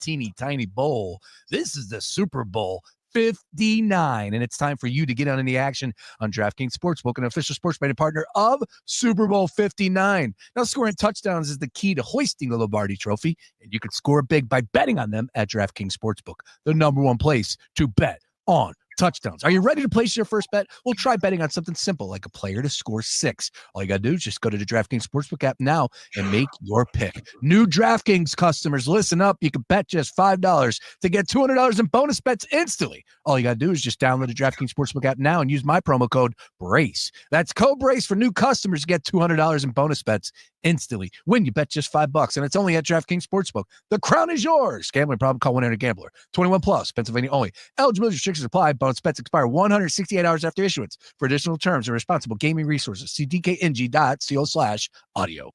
teeny tiny bowl. This is the Super Bowl 59, and it's time for you to get on in the action on DraftKings Sportsbook, an official sports betting partner of Super Bowl 59. Now, scoring touchdowns is the key to hoisting the Lombardi Trophy, and you can score big by betting on them at DraftKings Sportsbook, the number one place to bet on touchdowns. Are you ready to place your first bet? We'll try betting on something simple like a player to score 6. All you got to do is just go to the DraftKings Sportsbook app now and make your pick. New DraftKings customers, listen up. You can bet just $5 to get $200 in bonus bets instantly. All you got to do is just download the DraftKings Sportsbook app now and use my promo code BRACE. That's code BRACE for new customers to get $200 in bonus bets instantly when you bet just $5, and it's only at DraftKings Sportsbook. The crown is yours. Gambling problem? Call 1-800-GAMBLER. 21 plus, Pennsylvania only. Eligibility restrictions apply. Bonus bets expire 168 hours after issuance. For additional terms and responsible gaming resources, see dkng.co/audio.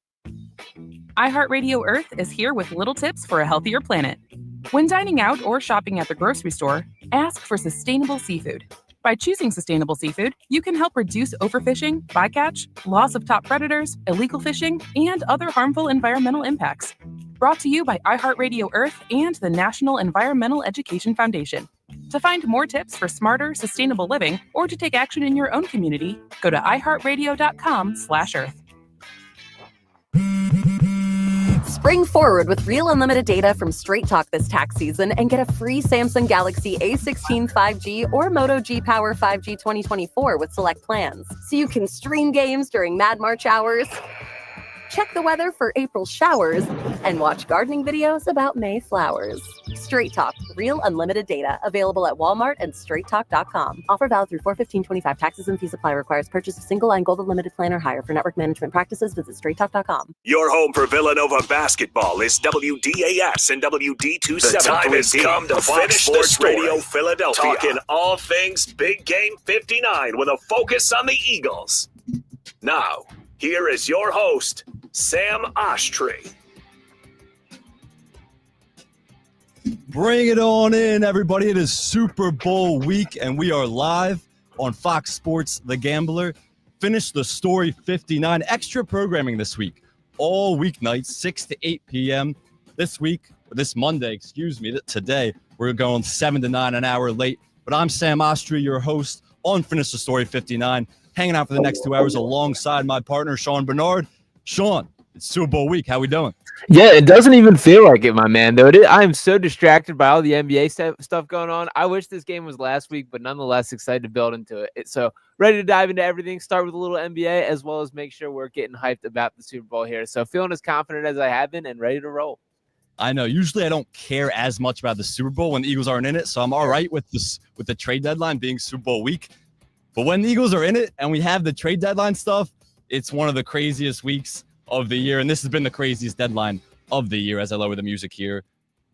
iHeartRadio Earth is here with little tips for a healthier planet. When dining out or shopping at the grocery store, ask for sustainable seafood. By choosing sustainable seafood, you can help reduce overfishing, bycatch, loss of top predators, illegal fishing, and other harmful environmental impacts. Brought to you by iHeartRadio Earth and the National Environmental Education Foundation. To find more tips for smarter, sustainable living, or to take action in your own community, go to iHeartRadio.com/Earth. Spring forward with real unlimited data from Straight Talk this tax season and get a free Samsung Galaxy A16 5G or Moto G Power 5G 2024 with select plans. So you can stream games during Mad March hours, check the weather for April showers, and watch gardening videos about May flowers. Straight Talk, real unlimited data. Available at Walmart and straighttalk.com. Offer valid through 4/15/25. Taxes and fees apply. Requires purchase of single line gold unlimited plan or higher. For network management practices, visit straighttalk.com. Your home for Villanova basketball is WDAS and WD27. The time has come to finish the story. Radio Philadelphia. Talking all things Big Game 59 with a focus on the Eagles. Now, here is your host, Sam Oshtry. Bring it on in, everybody. It is Super Bowl week, and we are live on Fox Sports The Gambler. Finish the story 59. Extra programming this week. All weeknights, 6 to 8 p.m. This Monday, today, we're going 7 to 9, an hour late. But I'm Sam Oshtry, your host on Finish the Story 59, hanging out for the next 2 hours alongside my partner, Sean Barnard. Sean, it's Super Bowl week. How we doing? Yeah, it doesn't even feel like it, my man, though. I am so distracted by all the NBA stuff going on. I wish this game was last week, but nonetheless excited to build into it. So ready to dive into everything, start with a little NBA, as well as make sure we're getting hyped about the Super Bowl here. So feeling as confident as I have been and ready to roll. I know. Usually I don't care as much about the Super Bowl when the Eagles aren't in it, so I'm all right with the trade deadline being Super Bowl week. But when the Eagles are in it and we have the trade deadline stuff, it's one of the craziest weeks of the year, and this has been the craziest deadline of the year as I lower the music here,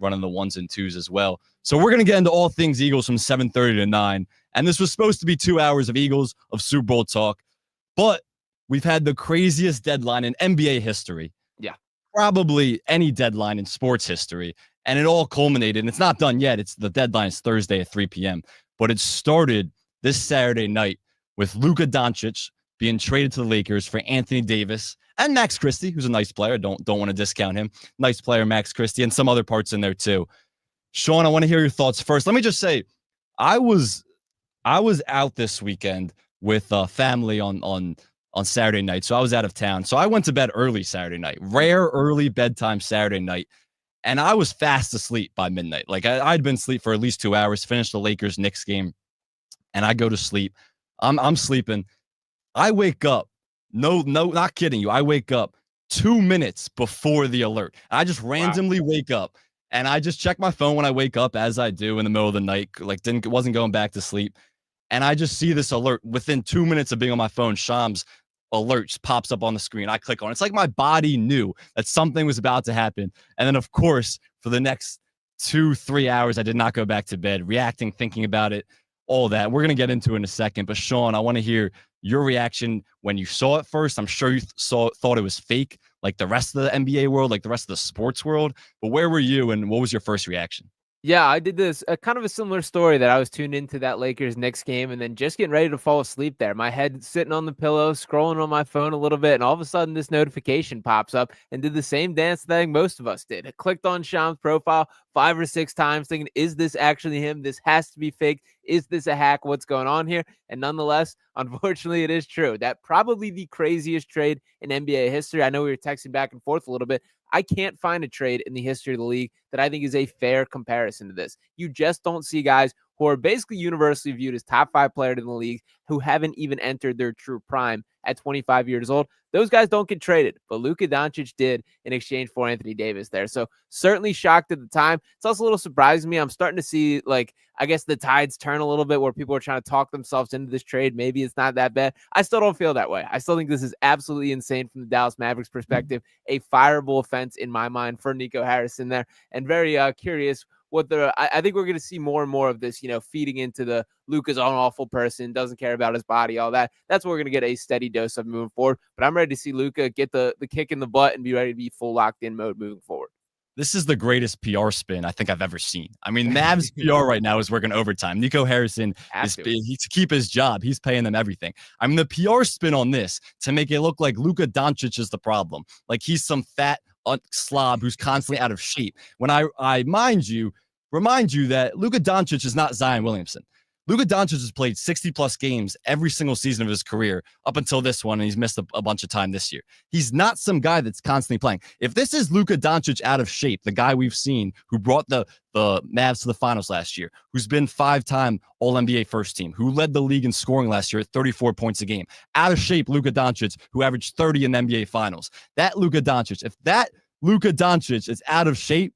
running the 1s and 2s as well. So we're going to get into all things Eagles from 7:30 to 9, and this was supposed to be 2 hours of Eagles, of Super Bowl talk, but we've had the craziest deadline in NBA history. Yeah. Probably any deadline in sports history, and it all culminated, and it's not done yet. The deadline is Thursday at 3 p.m., but it started this Saturday night with Luka Doncic being traded to the Lakers for Anthony Davis and Max Christie, who's a nice player. Don't want to discount him. Nice player, Max Christie, and some other parts in there too. Sean, I want to hear your thoughts first. Let me just say, I was out this weekend with family on Saturday night, so I was out of town. So I went to bed early Saturday night, rare early bedtime Saturday night, and I was fast asleep by midnight. Like I'd been asleep for at least 2 hours, finished the Lakers-Knicks game, and I go to sleep. I'm sleeping. I wake up. No, not kidding you. I wake up 2 minutes before the alert. I just randomly wake up, and I just check my phone when I wake up, as I do in the middle of the night. Like wasn't going back to sleep, and I just see this alert within 2 minutes of being on my phone. Shams alert pops up on the screen. I click on it. It's like my body knew that something was about to happen. And then, of course, for the next 2-3 hours, I did not go back to bed, reacting, thinking about it, all that. We're going to get into it in a second. But, Sean, I want to hear your reaction when you saw it first. I'm sure you thought it was fake, like the rest of the NBA world, like the rest of the sports world. But where were you, and what was your first reaction? Yeah, I did this kind of a similar story that I was tuned into that Lakers Knicks game and then just getting ready to fall asleep there. My head sitting on the pillow, scrolling on my phone a little bit, and all of a sudden this notification pops up and did the same dance thing most of us did. I clicked on Sham's profile 5 or 6 times thinking, is this actually him? This has to be fake. Is this a hack? What's going on here? And nonetheless, unfortunately, it is true. That probably the craziest trade in NBA history. I know we were texting back and forth a little bit. I can't find a trade in the history of the league that I think is a fair comparison to this. You just don't see guys who are basically universally viewed as top 5 players in the league who haven't even entered their true prime at 25 years old. Those guys don't get traded, but Luka Doncic did in exchange for Anthony Davis there. So certainly shocked at the time. It's also a little surprising to me. I'm starting to see, like, I guess the tides turn a little bit where people are trying to talk themselves into this trade. Maybe it's not that bad. I still don't feel that way. I still think this is absolutely insane from the Dallas Mavericks perspective. A fireable offense in my mind for Nico Harrison there, and very curious what I think we're going to see more and more of this, feeding into the Luka's an awful person, doesn't care about his body, all that. That's what we're going to get a steady dose of moving forward. But I'm ready to see Luka get the kick in the butt and be ready to be full locked in mode moving forward. This is the greatest PR spin I think I've ever seen. I mean, Mavs PR right now is working overtime. Nico Harrison to keep his job. He's paying them everything. I mean, the PR spin on this to make it look like Luka Doncic is the problem, like he's some fat slob who's constantly out of shape. When I remind you that Luka Doncic is not Zion Williamson. Luka Doncic has played 60-plus games every single season of his career up until this one, and he's missed a bunch of time this year. He's not some guy that's constantly playing. If this is Luka Doncic out of shape, the guy we've seen who brought the Mavs to the finals last year, who's been 5-time All-NBA first team, who led the league in scoring last year at 34 points a game, out of shape Luka Doncic, who averaged 30 in the NBA finals. That Luka Doncic, if that Luka Doncic is out of shape,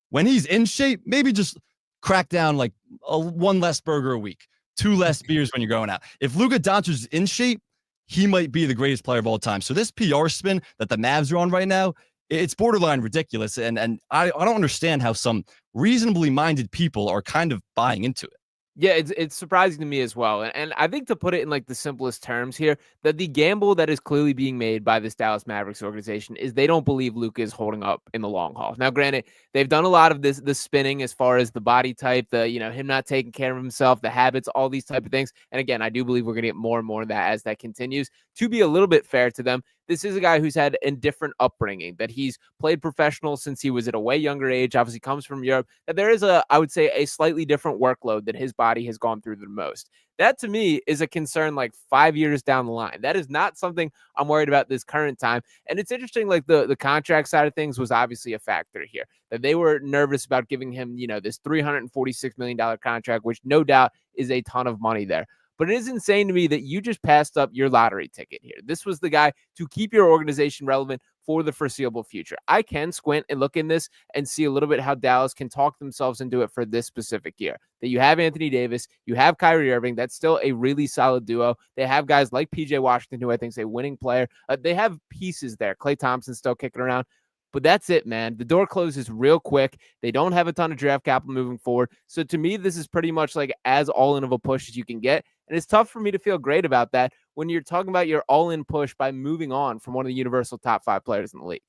when he's in shape, maybe just crack down like one less burger a week, 2 less beers when you're going out. If Luka Doncic is in shape, he might be the greatest player of all time. So this PR spin that the Mavs are on right now, it's borderline ridiculous. And I don't understand how some reasonably minded people are kind of buying into it. Yeah, it's surprising to me as well. And I think to put it in like the simplest terms here, that the gamble that is clearly being made by this Dallas Mavericks organization is they don't believe Luka is holding up in the long haul. Now, granted, they've done a lot of this spinning as far as the body type, him not taking care of himself, the habits, all these type of things. And again, I do believe we're going to get more and more of that as that continues. To be a little bit fair to them, this is a guy who's had a different upbringing, that he's played professional since he was at a way younger age, obviously comes from Europe, that there is I would say, a slightly different workload that his body has gone through the most. That to me is a concern like 5 years down the line. That is not something I'm worried about this current time. And it's interesting, like the contract side of things was obviously a factor here, that they were nervous about giving him, this $346 million contract, which no doubt is a ton of money there. But it is insane to me that you just passed up your lottery ticket here. This was the guy to keep your organization relevant for the foreseeable future. I can squint and look in this and see a little bit how Dallas can talk themselves into it for this specific year. That you have Anthony Davis, you have Kyrie Irving. That's still a really solid duo. They have guys like PJ Washington, who I think is a winning player. They have pieces there. Klay Thompson still kicking around. But that's it, man. The door closes real quick. They don't have a ton of draft capital moving forward. So to me, this is pretty much like as all-in of a push as you can get. And it's tough for me to feel great about that when you're talking about your all-in push by moving on from one of the universal top 5 players in the league.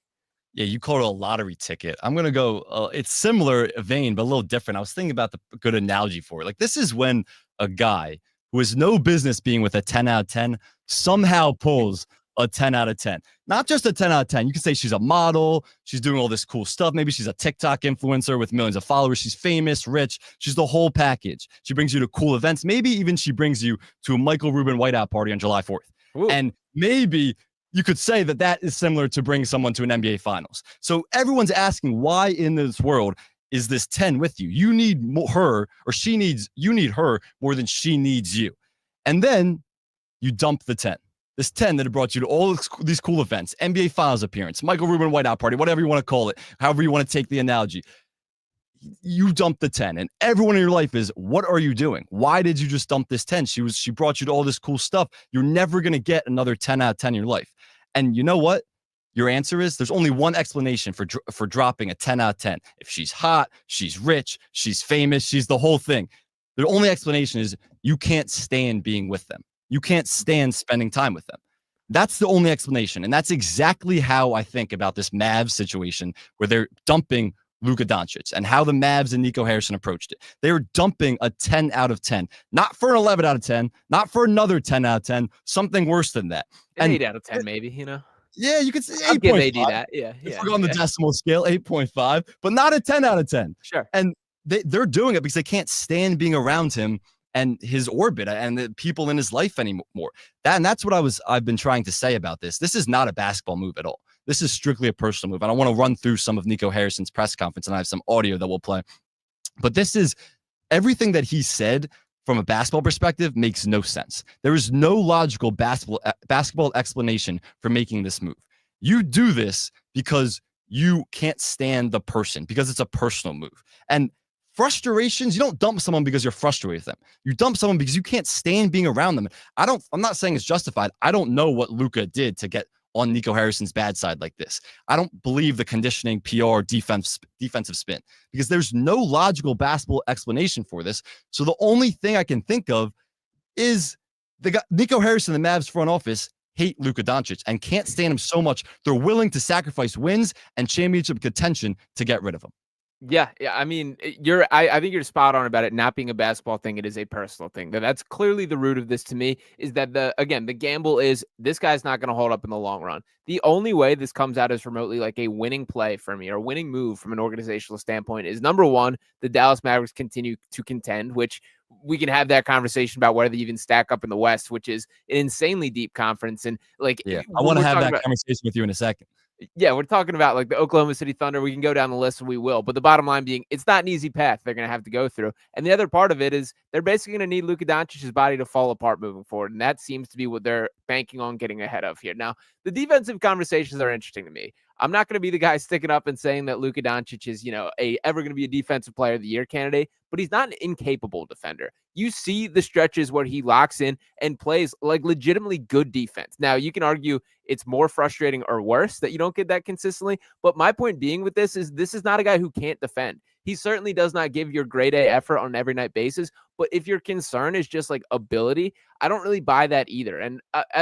Yeah, you call it a lottery ticket. I'm going to go, it's similar vein, but a little different. I was thinking about the good analogy for it. Like, this is when a guy who has no business being with a 10 out of 10 somehow pulls a 10 out of 10. Not just a 10 out of 10. You could say she's a model. She's doing all this cool stuff. Maybe she's a TikTok influencer with millions of followers. She's famous, rich. She's the whole package. She brings you to cool events. Maybe even she brings you to a Michael Rubin whiteout party on July 4th. Ooh. And maybe you could say that that is similar to bring someone to an NBA Finals. So everyone's asking, why in this world is this 10 with you? You need her, or you need her more than she needs you. And then you dump the 10. This 10 that had brought you to all these cool events, NBA Finals appearance, Michael Rubin whiteout party, whatever you want to call it, however you want to take the analogy. You dump the 10, and everyone in your life is, what are you doing? Why did you just dump this 10? She brought you to all this cool stuff. You're never going to get another 10 out of 10 in your life. And you know what? Your answer is there's only one explanation for dropping a 10 out of 10. If she's hot, she's rich, she's famous, she's the whole thing. The only explanation is you can't stand being with them. You can't stand spending time with them. That's the only explanation. And that's exactly how I think about this Mavs situation, where they're dumping Luka Doncic and how the Mavs and Nico Harrison approached it. They were dumping a 10 out of 10, not for an 11 out of 10, not for another 10 out of 10, something worse than that. An 8 out of 10, maybe, Yeah, you could say 8.5. I'll give AD that. Yeah. If we're on the decimal scale, 8.5, but not a 10 out of 10. Sure. And they're doing it because they can't stand being around him and his orbit and the people in his life anymore. That's what I've been trying to say about this. This is not a basketball move at all. This is strictly a personal move. And I want to run through some of Nico Harrison's press conference, and I have some audio that we'll play. But this is everything that he said from a basketball perspective makes no sense. There is no logical basketball explanation for making this move. You do this because you can't stand the person, because it's a personal move. And frustrations, you don't dump someone because you're frustrated with them. You dump someone because you can't stand being around them. I'm not saying it's justified. I don't know what Luka did to get on Nico Harrison's bad side like this. I don't believe the conditioning, PR, defensive spin, because there's no logical basketball explanation for this. So the only thing I can think of is Nico Harrison, the Mavs front office, hate Luka Doncic and can't stand him so much they're willing to sacrifice wins and championship contention to get rid of him. Yeah. I mean, I think you're spot on about it not being a basketball thing. It is a personal thing. That's clearly the root of this to me, is that the gamble is this guy's not going to hold up in the long run. The only way this comes out as remotely like a winning play for me or a winning move from an organizational standpoint is, number one, the Dallas Mavericks continue to contend, which we can have that conversation about whether they even stack up in the West, which is an insanely deep conference. And I want to have that conversation with you in a second. Yeah, we're talking about like the Oklahoma City Thunder. We can go down the list and we will. But the bottom line being, it's not an easy path they're going to have to go through. And the other part of it is they're basically going to need Luka Doncic's body to fall apart moving forward. And that seems to be what they're banking on getting ahead of here. Now, the defensive conversations are interesting to me. I'm not going to be the guy sticking up and saying that Luka Doncic is, ever going to be a defensive player of the year candidate, but he's not an incapable defender. You see the stretches where he locks in and plays like legitimately good defense. Now, you can argue it's more frustrating or worse that you don't get that consistently. But my point being with this is not a guy who can't defend. He certainly does not give your grade A effort on an every night basis. But if your concern is just like ability, I don't really buy that either. And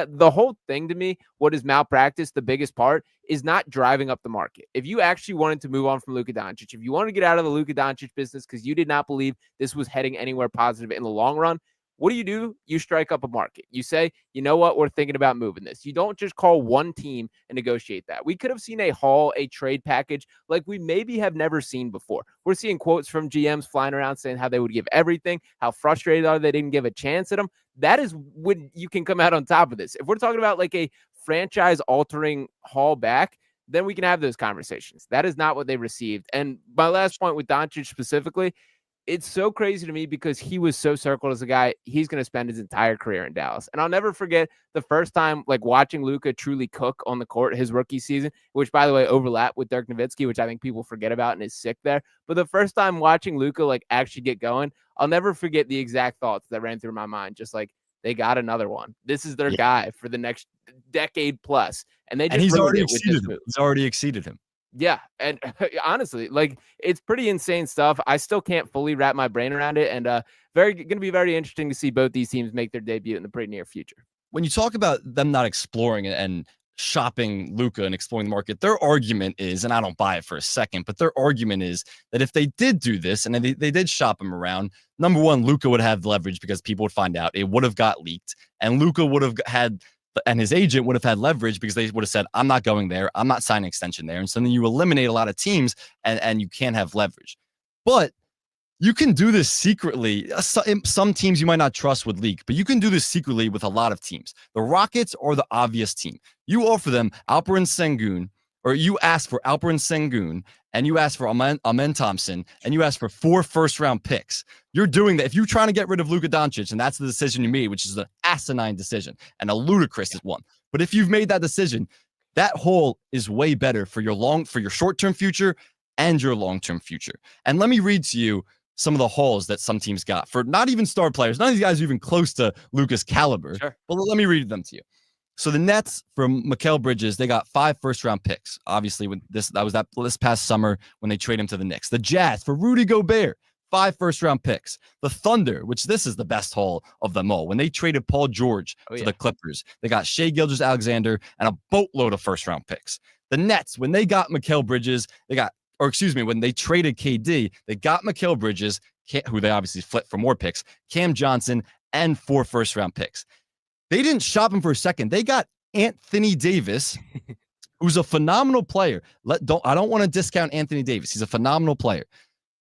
the whole thing to me, what is malpractice, the biggest part, is not driving up the market. If you actually wanted to move on from Luka Doncic, if you wanted to get out of the Luka Doncic business because you did not believe this was heading anywhere positive in the long run, what do? You strike up a market. You say, you know what? We're thinking about moving this. You don't just call one team and negotiate that. We could have seen a trade package like we maybe have never seen before. We're seeing quotes from GMs flying around saying how they would give everything, how frustrated are they didn't give a chance at them. That is when you can come out on top of this. If we're talking about like a franchise-altering haul back, then we can have those conversations. That is not what they received. And my last point with Doncic specifically, it's so crazy to me because he was so circled as a guy. He's going to spend his entire career in Dallas. And I'll never forget the first time like watching Luka truly cook on the court his rookie season, which by the way overlapped with Dirk Nowitzki, which I think people forget about and is sick there. But the first time watching Luka like actually get going, I'll never forget the exact thoughts that ran through my mind. Just like, they got another one. This is their guy for the next decade plus. And he's already exceeded him. Yeah. And honestly, like it's pretty insane stuff. I still can't fully wrap my brain around it. And going to be very interesting to see both these teams make their debut in the pretty near future. When you talk about them not exploring and shopping Luka and exploring the market, their argument is, and I don't buy it for a second, but their argument is that if they did do this and they did shop him around, number one, Luka would have leverage because people would find out. It would have got leaked, and Luka would have had, and his agent would have had leverage because they would have said, I'm not going there. I'm not signing an extension there. And so then you eliminate a lot of teams and you can't have leverage. But you can do this secretly. Some teams you might not trust would leak, but you can do this secretly with a lot of teams. The Rockets are the obvious team. You offer them Alperen Sengun, or you ask for Alperen Sengun, and you ask for Amen Thompson, and you ask for 4 first-round picks. You're doing that. If you're trying to get rid of Luka Doncic, and that's the decision you made, which is an asinine decision and a ludicrous one. But if you've made that decision, that haul is way better for your short-term future and your long-term future. And let me read to you some of the hauls that some teams got for not even star players. None of these guys are even close to Luka's caliber. Sure. But let me read them to you. So the Nets from Mikal Bridges, they got 5 first-round picks. Obviously, when this past summer when they trade him to the Knicks. The Jazz for Rudy Gobert, 5 first-round picks. The Thunder, which this is the best haul of them all, when they traded Paul George to the Clippers, they got Shai Gilgeous-Alexander and a boatload of first-round picks. The Nets, when they got Mikal Bridges, they got when they traded KD, they got Mikal Bridges, who they obviously flipped for more picks, Cam Johnson, and 4 first-round picks. They didn't shop him for a second. They got Anthony Davis, who's a phenomenal player. I don't want to discount Anthony Davis. He's a phenomenal player.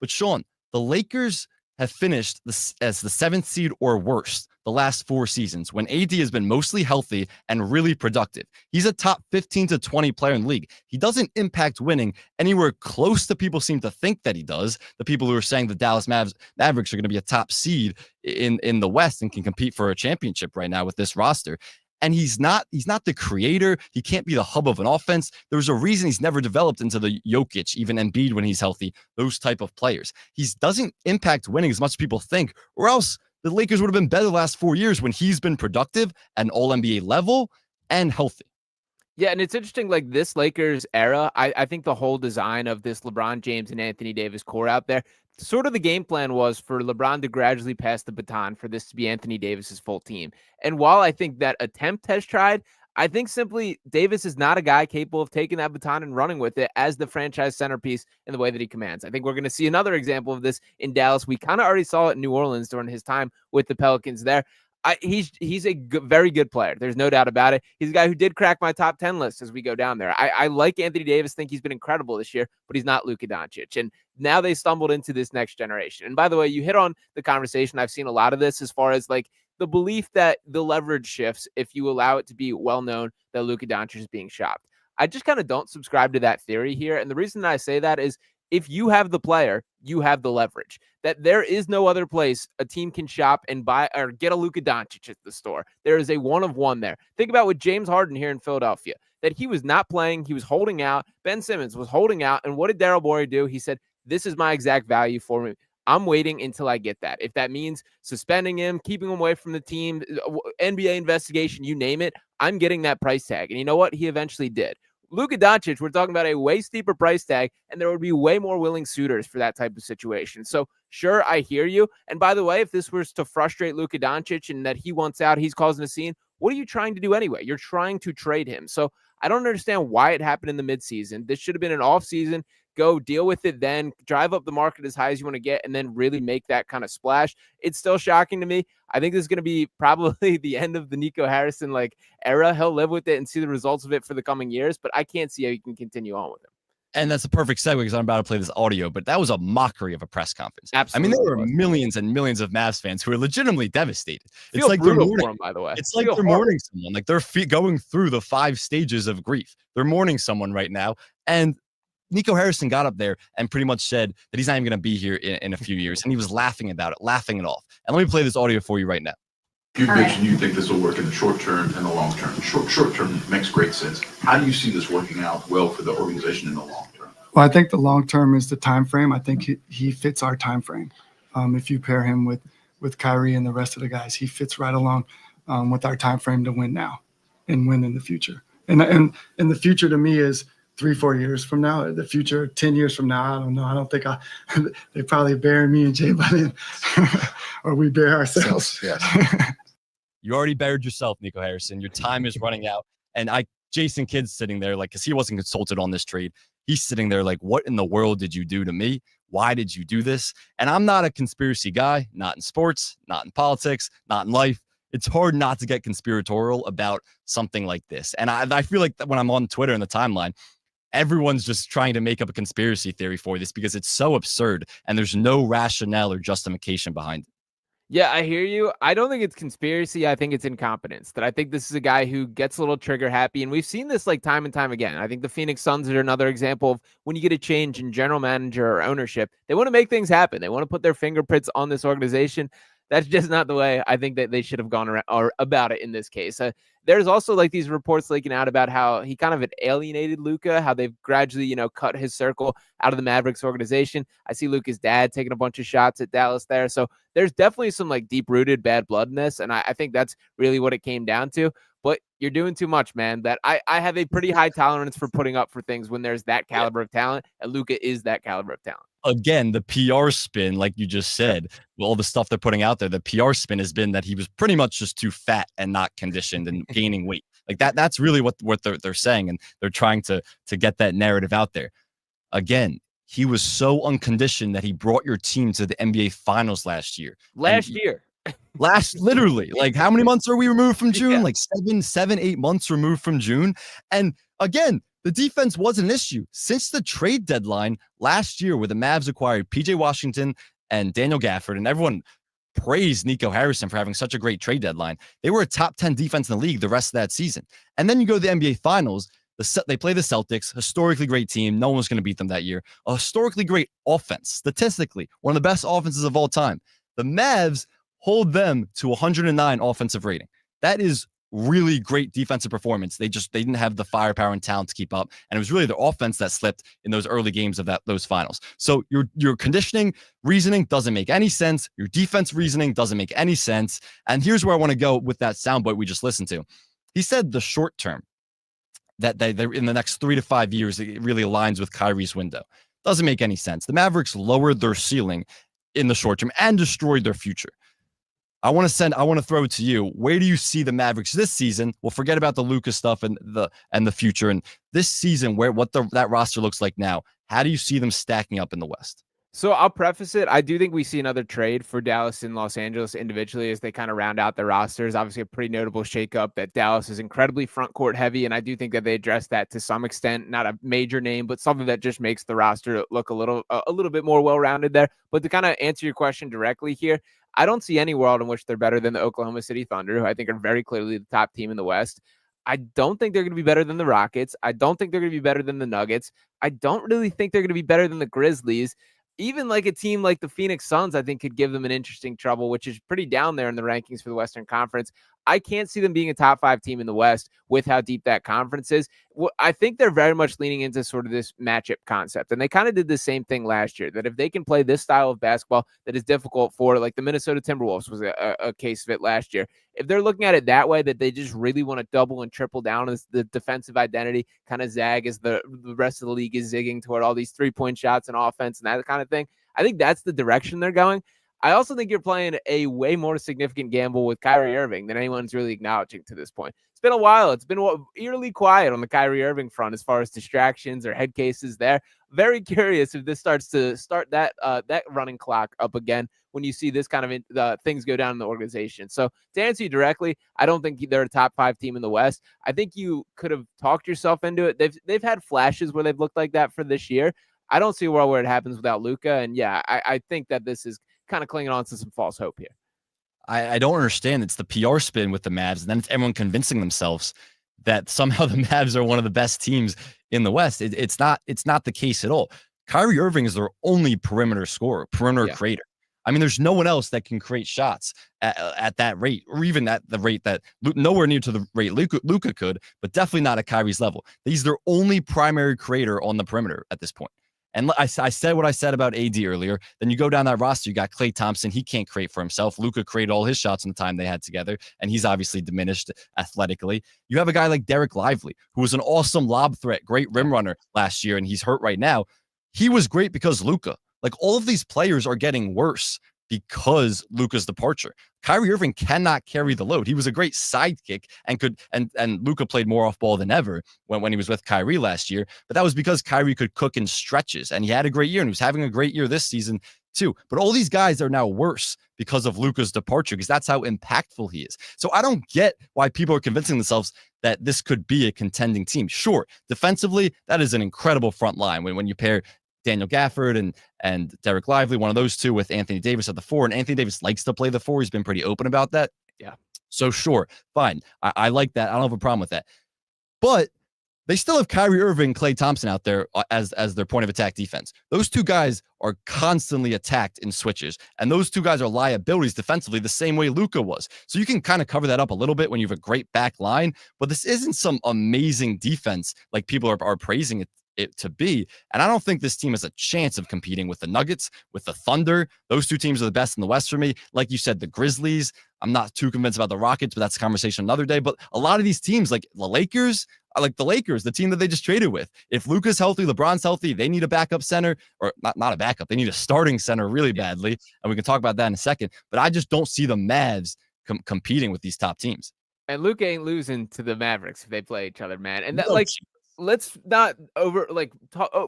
But Sean, the Lakers have finished as the 7th seed or worse the last 4 seasons when AD has been mostly healthy and really productive. He's a top 15 to 20 player in the league. He doesn't impact winning anywhere close to people seem to think that he does. The people who are saying the Dallas Mavericks are going to be a top seed in the West and can compete for a championship right now with this roster. And he's not the creator. He can't be the hub of an offense. There's a reason he's never developed into the Jokic, even Embiid when he's healthy, those type of players. He doesn't impact winning as much as people think, or else the Lakers would have been better the last 4 years when he's been productive at an all-NBA level and healthy. Yeah, and it's interesting, like this Lakers era, I think the whole design of this LeBron James and Anthony Davis core out there, sort of the game plan was for LeBron to gradually pass the baton for this to be Anthony Davis's full team. And while I think that attempt has tried, I think simply Davis is not a guy capable of taking that baton and running with it as the franchise centerpiece in the way that he commands. I think we're going to see another example of this in Dallas. We kind of already saw it in New Orleans during his time with the Pelicans there. He's a very good player. There's no doubt about it. He's a guy who did crack my top 10 list as we go down there. I like Anthony Davis, think he's been incredible this year, but he's not Luka Doncic. And now they stumbled into this next generation. And by the way, you hit on the conversation. I've seen a lot of this as far as like the belief that the leverage shifts if you allow it to be well known that Luka Doncic is being shopped. I just kind of don't subscribe to that theory here. And the reason that I say that is if you have the player, you have the leverage. That there is no other place a team can shop and buy or get a Luka Doncic at the store. There is a one of one there. Think about with James Harden here in Philadelphia, that he was not playing. He was holding out. Ben Simmons was holding out. And what did Daryl Morey do? He said, this is my exact value for me. I'm waiting until I get that. If that means suspending him, keeping him away from the team, NBA investigation, you name it, I'm getting that price tag. And you know what? He eventually did. Luka Doncic, we're talking about a way steeper price tag, and there would be way more willing suitors for that type of situation. So, sure, I hear you. And by the way, if this was to frustrate Luka Doncic and that he wants out, he's causing a scene, what are you trying to do anyway? You're trying to trade him. So, I don't understand why it happened in the midseason. This should have been an offseason. Go deal with it then, drive up the market as high as you want to get, and then really make that kind of splash. It's still shocking to me. I think this is going to be probably the end of the Nico Harrison era. He'll live with it and see the results of it for the coming years, but I can't see how you can continue on with him. And that's a perfect segue because I'm about to play this audio, but that was a mockery of a press conference. Absolutely. I mean, there were millions and millions of Mavs fans who are legitimately devastated. It's like they're mourning, for him, by the way. It's like they're mourning someone. Like they're going through the 5 stages of grief. They're mourning someone right now. And Nico Harrison got up there and pretty much said that he's not even going to be here in a few years. And he was laughing about it, laughing it off. And let me play this audio for you right now. You mentioned you think this will work in the short term and the long term. Short term makes great sense. How do you see this working out well for the organization in the long term? Well, I think the long term is the time frame. I think he fits our time frame. If you pair him with Kyrie and the rest of the guys, he fits right along with our time frame to win now and win in the future. And the future to me is 3-4 years from now. The future 10 years from now, I don't know. I don't think they probably bury me and Jay by then, or we bury ourselves. Yes. You already buried yourself, Nico Harrison. Your time is running out. And Jason Kidd's sitting there because he wasn't consulted on this trade. He's sitting there like, what in the world did you do to me? Why did you do this? And I'm not a conspiracy guy, not in sports, not in politics, not in life. It's hard not to get conspiratorial about something like this. And I feel like when I'm on Twitter and the timeline, everyone's just trying to make up a conspiracy theory for this because it's so absurd and there's no rationale or justification behind it. Yeah, I hear you. I don't think it's conspiracy. I think it's incompetence. That I think this is a guy who gets a little trigger happy. And we've seen this time and time again. I think the Phoenix Suns are another example of when you get a change in general manager or ownership, they want to make things happen. They want to put their fingerprints on this organization. That's just not the way I think that they should have gone around or about it in this case. There's also these reports leaking out about how he kind of had alienated Luka, how they've gradually, cut his circle out of the Mavericks organization. I see Luka's dad taking a bunch of shots at Dallas there. So there's definitely some deep-rooted bad blood in this. And I think that's really what it came down to. But you're doing too much, man. That I have a pretty high tolerance for putting up for things when there's that caliber of talent. And Luka is that caliber of talent. Again, the PR spin, like you just said, all the stuff they're putting out there, the PR spin has been that he was pretty much just too fat and not conditioned and gaining weight. That's really what they're saying. And they're trying to get that narrative out there. Again, he was so unconditioned that he brought your team to the NBA Finals last year. Literally, like how many months are we removed from June? Yeah. Like 8 months removed from June. And again, the defense wasn't an issue since the trade deadline last year, where the Mavs acquired PJ Washington and Daniel Gafford, and everyone praised Nico Harrison for having such a great trade deadline. They were a top 10 defense in the league the rest of that season. And then you go to the NBA Finals. They play the Celtics, historically great team. No one was going to beat them that year. A historically great offense, statistically, one of the best offenses of all time. The Mavs hold them to 109 offensive rating. That is really great defensive performance. They didn't have the firepower and talent to keep up, and it was really their offense that slipped in those early games of those finals. So your conditioning reasoning doesn't make any sense. Your defense reasoning doesn't make any sense. And here's where I want to go with that soundbite we just listened to. He said the short term, that they're in the next 3 to 5 years, it really aligns with Kyrie's window. Doesn't make any sense. The Mavericks lowered their ceiling in the short term and destroyed their future. I want to throw it to you. Where do you see the Mavericks this season? We'll forget about the Luka stuff and the future. And this season, that roster looks like now, how do you see them stacking up in the West? So I'll preface it. I do think we see another trade for Dallas and Los Angeles individually as they kind of round out their rosters. Obviously, a pretty notable shakeup that Dallas is incredibly front court heavy, and I do think that they address that to some extent. Not a major name, but something that just makes the roster look a little bit more well-rounded there. But to kind of answer your question directly here, I don't see any world in which they're better than the Oklahoma City Thunder, who I think are very clearly the top team in the West. I don't think they're going to be better than the Rockets. I don't think they're going to be better than the Nuggets. I don't really think they're going to be better than the Grizzlies. Even like a team like the Phoenix Suns, I think could give them an interesting trouble, which is pretty down there in the rankings for the Western Conference. I can't see them being a top 5 team in the West with how deep that conference is. I think they're very much leaning into sort of this matchup concept. And they kind of did the same thing last year, that if they can play this style of basketball that is difficult for, like the Minnesota Timberwolves was a case of it last year. If they're looking at it that way, that they just really want to double and triple down as the defensive identity, kind of zag as the rest of the league is zigging toward all these 3-point shots and offense and that kind of thing. I think that's the direction they're going. I also think you're playing a way more significant gamble with Kyrie Irving than anyone's really acknowledging to this point. It's been a while. It's been eerily quiet on the Kyrie Irving front as far as distractions or head cases there. Very curious if this starts that running clock up again when you see this kind of things go down in the organization. So to answer you directly, I don't think they're a top 5 team in the West. I think you could have talked yourself into it. They've had flashes where they've looked like that for this year. I don't see a world where it happens without Luka. And yeah, I think that this is kind of clinging on to some false hope here. I don't understand. It's the PR spin with the Mavs, and then it's everyone convincing themselves that somehow the Mavs are one of the best teams in the West. It's not the case at all. Kyrie Irving is their only perimeter scorer, creator. I mean, there's no one else that can create shots at that rate, or even at the rate that nowhere near to the rate Luka could, but definitely not at Kyrie's level. He's their only primary creator on the perimeter at this point. And I said what I said about AD earlier. Then you go down that roster, you got Klay Thompson. He can't create for himself. Luka created all his shots in the time they had together, and he's obviously diminished athletically. You have a guy like Derek Lively, who was an awesome lob threat, great rim runner last year, and he's hurt right now. He was great because Luka. Like, all of these players are getting worse because Luka's departure. Kyrie Irving cannot carry the load. He was a great sidekick and Luka played more off ball than ever when he was with Kyrie last year. But that was because Kyrie could cook in stretches, and he had a great year, and he was having a great year this season too. But all these guys are now worse because of Luka's departure, because that's how impactful he is. So I don't get why people are convincing themselves that this could be a contending team. Sure, defensively, that is an incredible front line when you pair Daniel Gafford and Derek Lively, one of those two, with Anthony Davis at the 4. And Anthony Davis likes to play the 4. He's been pretty open about that. Yeah. So sure, fine. I like that. I don't have a problem with that. But they still have Kyrie Irving, Klay Thompson out there as their point of attack defense. Those two guys are constantly attacked in switches. And those two guys are liabilities defensively the same way Luka was. So you can kind of cover that up a little bit when you have a great back line. But this isn't some amazing defense like people are praising it to be. And I don't think this team has a chance of competing with the Nuggets, with the Thunder. Those two teams are the best in the West for me. Like you said, the Grizzlies, I'm not too convinced about the Rockets, but that's a conversation another day. But a lot of these teams, like the Lakers, I like the Lakers, the team that they just traded with. If Luka's healthy, LeBron's healthy, they need a backup center, or not a backup. They need a starting center really badly. And we can talk about that in a second. But I just don't see the Mavs competing with these top teams. And Luka ain't losing to the Mavericks if they play each other, man. And that, No like, chance. let's not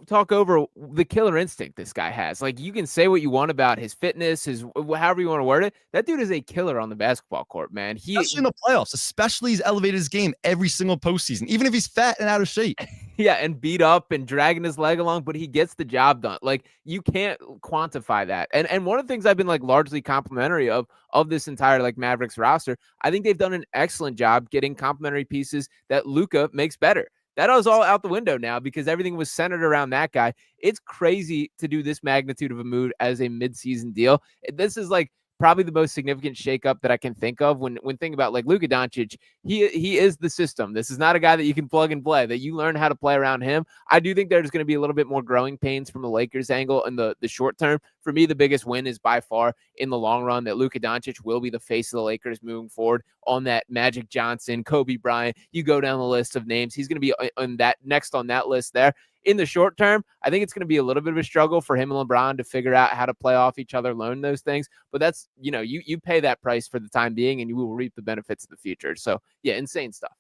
talk over the killer instinct this guy has. Like, you can say what you want about his fitness, his however you want to word it. That dude is a killer on the basketball court, man. Especially in the playoffs, especially he's elevated his game every single postseason, even if he's fat and out of shape. Yeah, and beat up and dragging his leg along, but he gets the job done. Like, you can't quantify that. And one of the things I've been like largely complimentary of this entire like Mavericks roster, I think they've done an excellent job getting complementary pieces that Luka makes better. That was all out the window now because everything was centered around that guy. It's crazy to do this magnitude of a move as a midseason deal. This is like probably the most significant shakeup that I can think of when thinking about like Luka Doncic. He is the system. This is not a guy that you can plug and play, that you learn how to play around him. I do think there's going to be a little bit more growing pains from the Lakers angle in the short term. For me, the biggest win is by far in the long run that Luka Doncic will be the face of the Lakers moving forward on that Magic Johnson, Kobe Bryant. You go down the list of names. He's going to be on that next on that list there. In the short term, I think it's going to be a little bit of a struggle for him and LeBron to figure out how to play off each other, learn those things. But that's, you pay that price for the time being and you will reap the benefits of the future. So, yeah, insane stuff.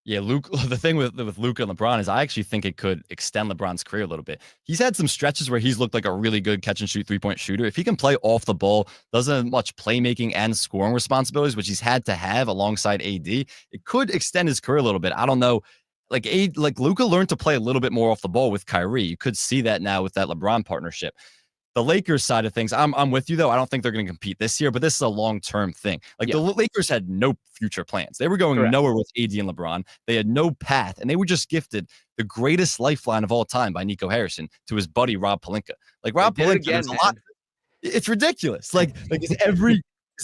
Yeah, the thing with Luka and LeBron is I actually think it could extend LeBron's career a little bit. He's had some stretches where he's looked like a really good catch and shoot 3-point shooter. If he can play off the ball, doesn't have much playmaking and scoring responsibilities, which he's had to have alongside AD, it could extend his career a little bit. I don't know. Like Luka learned to play a little bit more off the ball with Kyrie. You could see that now with that LeBron partnership. The Lakers side of things, I'm with you though. I don't think they're going to compete this year, but this is a long-term thing. Like the Lakers had no future plans. They were going nowhere with AD and LeBron. They had no path, and they were just gifted the greatest lifeline of all time by Nico Harrison to his buddy Rob Pelinka. Like Rob Pelinka, there's a lot. It's ridiculous. Like is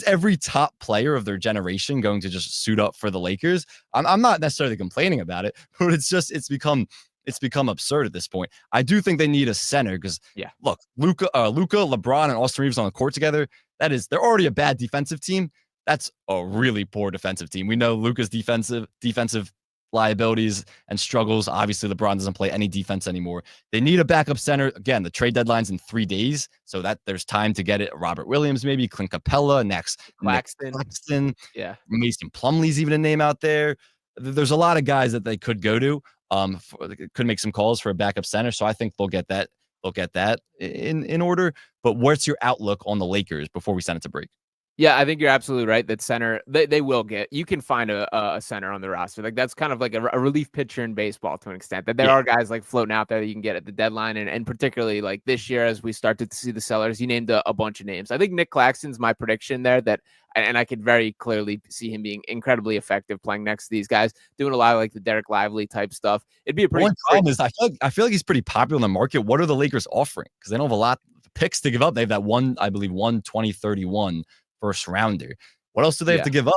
every top player of their generation going to just suit up for the Lakers? I'm not necessarily complaining about it, but it's become absurd at this point. I do think they need a center because look, Luka, LeBron, and Austin Reeves on the court together. They're already a bad defensive team. That's a really poor defensive team. We know Luka's defensive liabilities and struggles. Obviously, LeBron doesn't play any defense anymore. They need a backup center. Again, the trade deadline's in 3 days, so that there's time to get it. Robert Williams, maybe Clint Capella, next Claxton. Yeah, Mason Plumlee's even a name out there. There's a lot of guys that they could go to. Could make some calls for a backup center. So I think they'll get that. They'll get that in order. But what's your outlook on the Lakers before we send it to break? Yeah, I think you're absolutely right. That center, they will get. You can find a center on the roster. Like that's kind of like a relief pitcher in baseball to an extent. That there are guys like floating out there that you can get at the deadline, and particularly like this year as we start to see the sellers. You named a bunch of names. I think Nick Claxton's my prediction there. And I could very clearly see him being incredibly effective playing next to these guys, doing a lot of like the Derek Lively type stuff. It'd be a pretty. One problem is I feel like he's pretty popular in the market. What are the Lakers offering? Because they don't have a lot of picks to give up. They have that one, I believe, 1/20/31 first rounder. What else do they have to give up?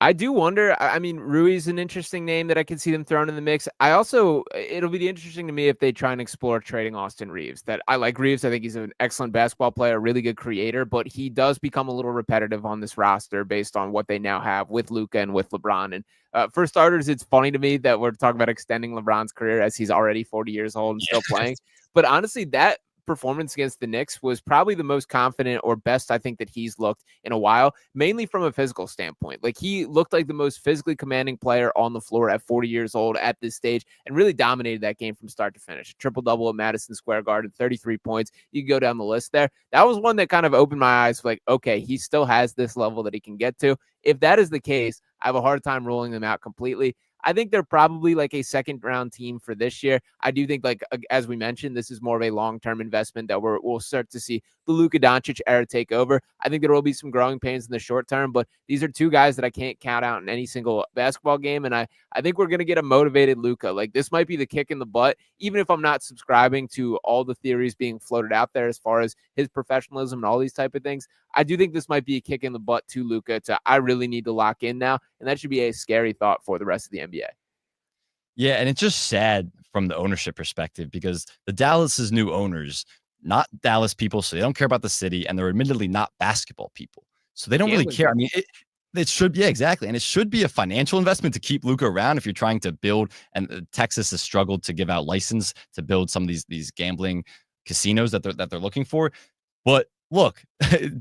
I do wonder. I mean, Rui's an interesting name that I can see them throwing in the mix. It'll be interesting to me if they try and explore trading Austin Reeves. That I like Reeves. I think he's an excellent basketball player, a really good creator, but he does become a little repetitive on this roster based on what they now have with Luka and with LeBron. And for starters, it's funny to me that we're talking about extending LeBron's career as he's already 40 years old and still playing. But honestly, that performance against the Knicks was probably the most confident or best I think that he's looked in a while, mainly from a physical standpoint. Like he looked like the most physically commanding player on the floor at 40 years old at this stage and really dominated that game from start to finish. Triple-double at Madison Square Garden, 33 points. You can go down the list there. That was one that kind of opened my eyes like, okay, he still has this level that he can get to. If that is the case, I have a hard time ruling them out completely. I think they're probably like a second round team for this year. I do think, like, as we mentioned, this is more of a long-term investment that we'll start to see the Luka Doncic era take over. I think there will be some growing pains in the short term, but these are two guys that I can't count out in any single basketball game. And I think we're going to get a motivated Luka. Like this might be the kick in the butt, even if I'm not subscribing to all the theories being floated out there as far as his professionalism and all these type of things. I do think this might be a kick in the butt to Luka I really need to lock in now. And that should be a scary thought for the rest of the NBA. Yeah, and it's just sad from the ownership perspective because the Dallas's new owners, not Dallas people, so they don't care about the city, and they're admittedly not basketball people. So they don't really care. I mean, it should, yeah, exactly. And it should be a financial investment to keep Luka around if you're trying to build, and Texas has struggled to give out license to build some of these gambling casinos that they're looking for. But look,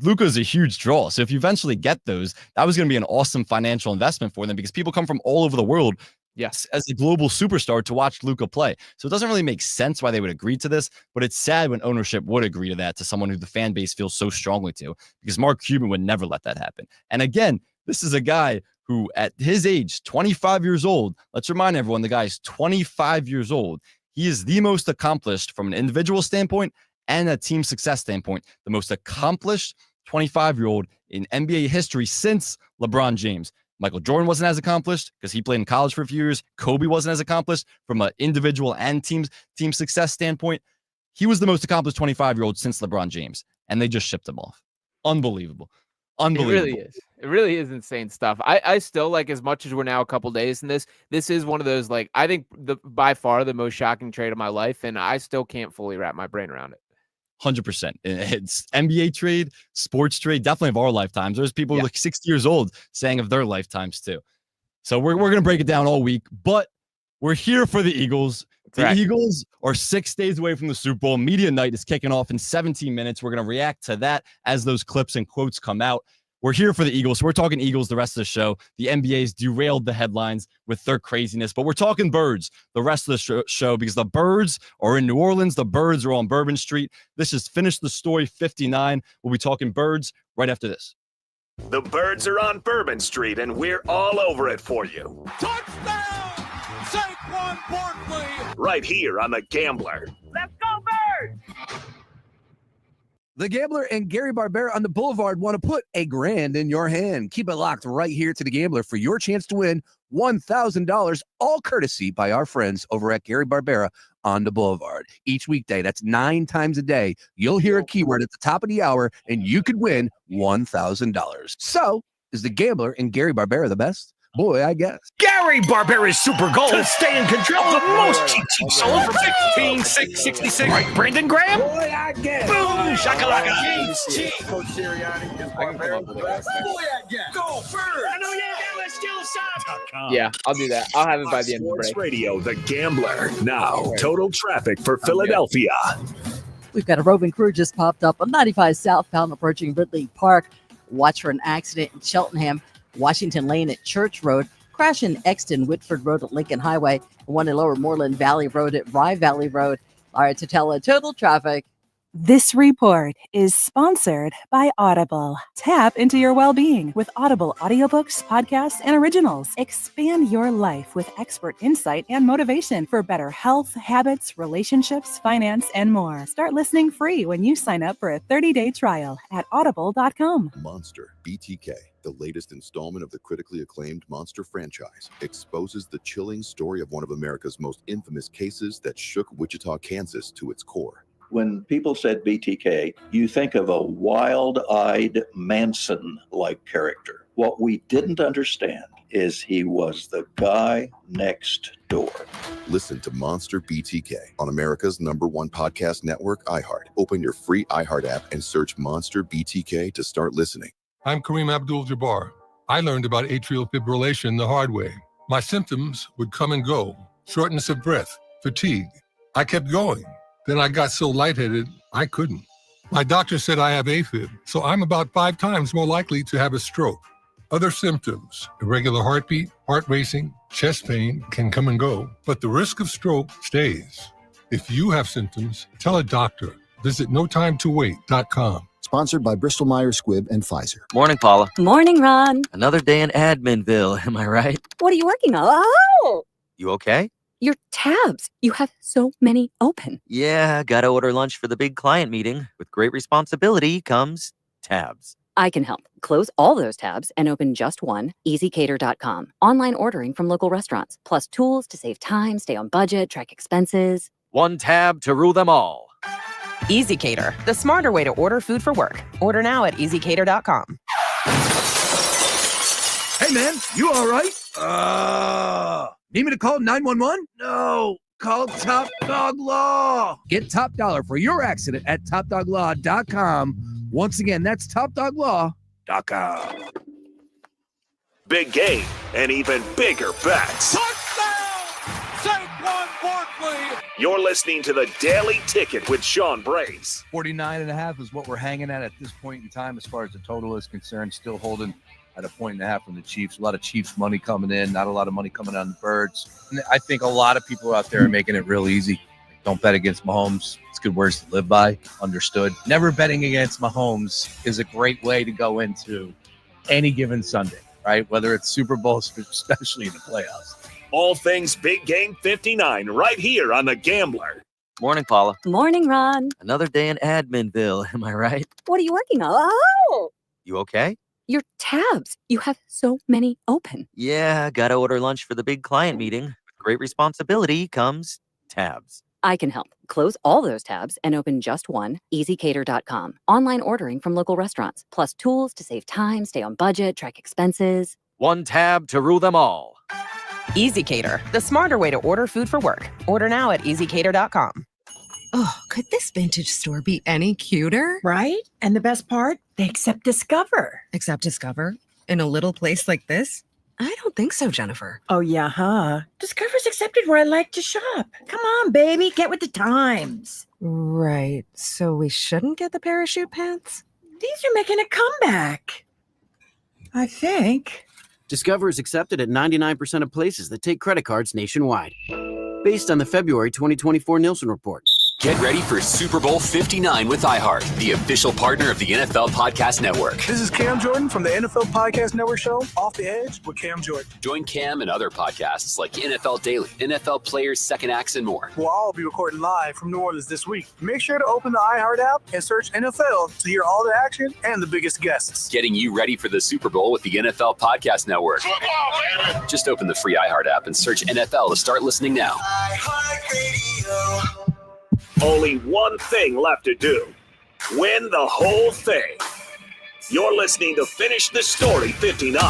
Luka is a huge draw. So if you eventually get those, that was going to be an awesome financial investment for them because people come from all over the world yes, as a global superstar to watch Luka play. So it doesn't really make sense why they would agree to this, but it's sad when ownership would agree to that to someone who the fan base feels so strongly to, because Mark Cuban would never let that happen. And again, this is a guy who at his age, 25 years old, let's remind everyone, the guy's 25 years old. He is the most accomplished from an individual standpoint and a team success standpoint, the most accomplished 25-year-old in NBA history since LeBron James. Michael Jordan wasn't as accomplished because he played in college for a few years. Kobe wasn't as accomplished from an individual and team success standpoint. He was the most accomplished 25-year-old since LeBron James, and they just shipped him off. Unbelievable. Unbelievable. It really is. It really is insane stuff. I still, like, as much as we're now a couple days in this is one of those, like, I think by far the most shocking trade of my life, and I still can't fully wrap my brain around it. 100%. It's NBA trade, sports trade, definitely of our lifetimes. There's people like 60 years old saying of their lifetimes too. So we're going to break it down all week, but we're here for the Eagles. The Eagles are 6 days away from the Super Bowl. Media night is kicking off in 17 minutes. We're going to react to that as those clips and quotes come out. We're here for the Eagles. So we're talking Eagles the rest of the show. The NBA's derailed the headlines with their craziness, but we're talking Birds the rest of the show because the Birds are in New Orleans. The Birds are on Bourbon Street. This is Finish the Story 59. We'll be talking Birds right after this. The Birds are on Bourbon Street, and we're all over it for you. Touchdown! Saquon Barkley! Right here on The Gambler. Let's go, Birds! The Gambler and Gary Barbera on the Boulevard want to put $1,000 in your hand. Keep it locked right here to The Gambler for your chance to win $1,000, all courtesy by our friends over at Gary Barbera on the Boulevard. Each weekday, that's 9 times a day, you'll hear a keyword at the top of the hour, and you could win $1,000. So, is The Gambler and Gary Barbera the best? Boy, I guess. Gary Barbera's Super Goal to stay in control of the most cheap seats sold for $15,666. Right, Brandon Graham? Boy, I guess. Boom, shakalaka. Coach Sirianni is Barbera the best. Boy, I guess. Go, Birds! I know, let's still shop. Yeah, I'll do that. I'll have it by the end of the break. Sports Radio, The Gambler. Now, total traffic for Philadelphia. We've got a roving crew just popped up on 95 southbound approaching Ridley Park. Watch for an accident in Cheltenham, Washington Lane at Church Road, crash in Exton, Whitford Road at Lincoln Highway, and one in Lower Moreland Valley Road at Rye Valley Road. All right, Tatella, total traffic. This report is sponsored by Audible. Tap into your well-being with Audible audiobooks, podcasts, and originals. Expand your life with expert insight and motivation for better health, habits, relationships, finance, and more. Start listening free when you sign up for a 30-day trial at audible.com. Monster BTK, the latest installment of the critically acclaimed Monster franchise, exposes the chilling story of one of America's most infamous cases that shook Wichita, Kansas to its core. When people said BTK, you think of a wild-eyed Manson-like character. What we didn't understand is he was the guy next door. Listen to Monster BTK on America's #1 podcast network, iHeart. Open your free iHeart app and search Monster BTK to start listening. I'm Kareem Abdul-Jabbar. I learned about atrial fibrillation the hard way. My symptoms would come and go: shortness of breath, fatigue. I kept going. Then I got so lightheaded, I couldn't. My doctor said I have AFib, so I'm about 5 times more likely to have a stroke. Other symptoms: irregular heartbeat, heart racing, chest pain can come and go, but the risk of stroke stays. If you have symptoms, tell a doctor. Visit notimetowait.com. Sponsored by Bristol Myers Squibb and Pfizer. Morning, Paula. Morning, Ron. Another day in Adminville, am I right? What are you working on? Oh! You okay? Your tabs. You have so many open. Yeah, gotta order lunch for the big client meeting. With great responsibility comes tabs. I can help. Close all those tabs and open just one. EasyCater.com. Online ordering from local restaurants, plus tools to save time, stay on budget, track expenses. One tab to rule them all. EasyCater, the smarter way to order food for work. Order now at EasyCater.com. Hey, man, you all right? Need me to call 911? No, call Top Dog Law. Get top dollar for your accident at topdoglaw.com. Once again, that's topdoglaw.com. Big game and even bigger bets. Touchdown! Saquon Barkley! You're listening to The Daily Ticket with Sean Brace. 49.5 is what we're hanging at this point in time as far as the total is concerned. Still holding at 1.5 from the Chiefs. A lot of Chiefs money coming in, not a lot of money coming on the Birds. And I think a lot of people out there are making it real easy. Don't bet against Mahomes. It's good words to live by. Understood. Never betting against Mahomes is a great way to go into any given Sunday, right? Whether it's Super Bowl, especially in the playoffs. All things Big Game 59 right here on The Gambler. Morning, Paula. Morning, Ron. Another day in Adminville, am I right? What are you working on? Oh, You okay? your tabs. You have so many open. Yeah, gotta order lunch for the big client meeting. With great responsibility comes tabs. I can help. Close all those tabs and open just one, easycater.com. Online ordering from local restaurants, plus tools to save time, stay on budget, track expenses. One tab to rule them all. EasyCater, the smarter way to order food for work. Order now at easycater.com. Oh, could this vintage store be any cuter? Right? And the best part? They accept Discover. Accept Discover? In a little place like this? I don't think so, Jennifer. Oh, yeah, huh? Discover's accepted where I like to shop. Come on, baby, get with the times. Right. So we shouldn't get the parachute pants? These are making a comeback. I think. Discover is accepted at 99% of places that take credit cards nationwide. Based on the February 2024 Nielsen report. Get ready for Super Bowl 59 with iHeart, the official partner of the NFL Podcast Network. This is Cam Jordan from the NFL Podcast Network show, Off the Edge with Cam Jordan. Join Cam and other podcasts like NFL Daily, NFL Players, Second Acts, and more. We'll all be recording live from New Orleans this week. Make sure to open the iHeart app and search NFL to hear all the action and the biggest guests. Getting you ready for the Super Bowl with the NFL Podcast Network. Football, baby. Just open the free iHeart app and search NFL to start listening now. Only one thing left to do. Win the whole thing. You're listening to Finish the Story 59,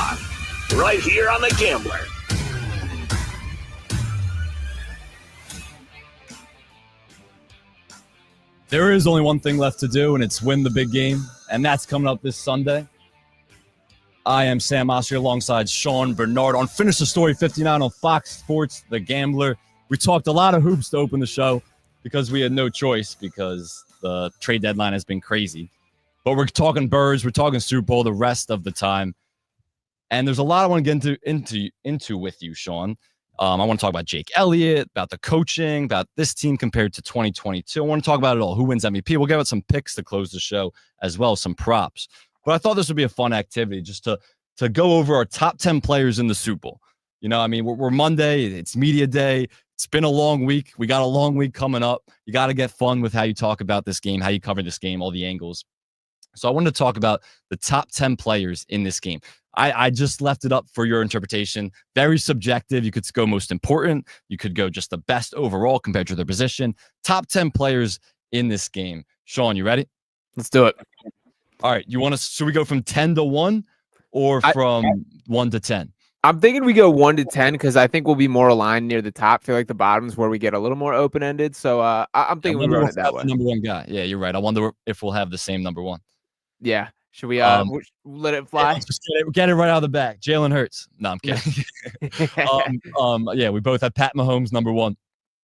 right here on The Gambler. There is only one thing left to do, and it's win the big game, and that's coming up this Sunday. I am Sam Oshtry alongside Sean Barnard on Finish the Story 59 on Fox Sports, The Gambler. We talked a lot of hoops to open the show because we had no choice because the trade deadline has been crazy. But we're talking Birds, we're talking Super Bowl the rest of the time. And there's a lot I want to get into with you, Sean. I want to talk about Jake Elliott, about the coaching, about this team compared to 2022. I want to talk about it all. Who wins MVP? We'll give it some picks to close the show as well, some props. But I thought this would be a fun activity just to go over our top 10 players in the Super Bowl. You know, I mean, we're Monday. It's media day. It's been a long week. We got a long week coming up. You got to get fun with how you talk about this game, how you cover this game, all the angles. So I wanted to talk about the top 10 players in this game. I just left it up for your interpretation. Very subjective. You could go most important. You could go just the best overall compared to their position. Top 10 players in this game. Sean, you ready? Let's do it. All right. Should we go from 10 to 1 or from 1 to 10? I'm thinking we go 1 to 10 because I think we'll be more aligned near the top. I feel like the bottom's where we get a little more open-ended. So I'm thinking we run it that way. Number one guy. Yeah, you're right. I wonder if we'll have the same number one. Yeah. Should we let it fly? Yeah, just get it right out of the back. Jalen Hurts. No, I'm kidding. Yeah, we both have Pat Mahomes number one.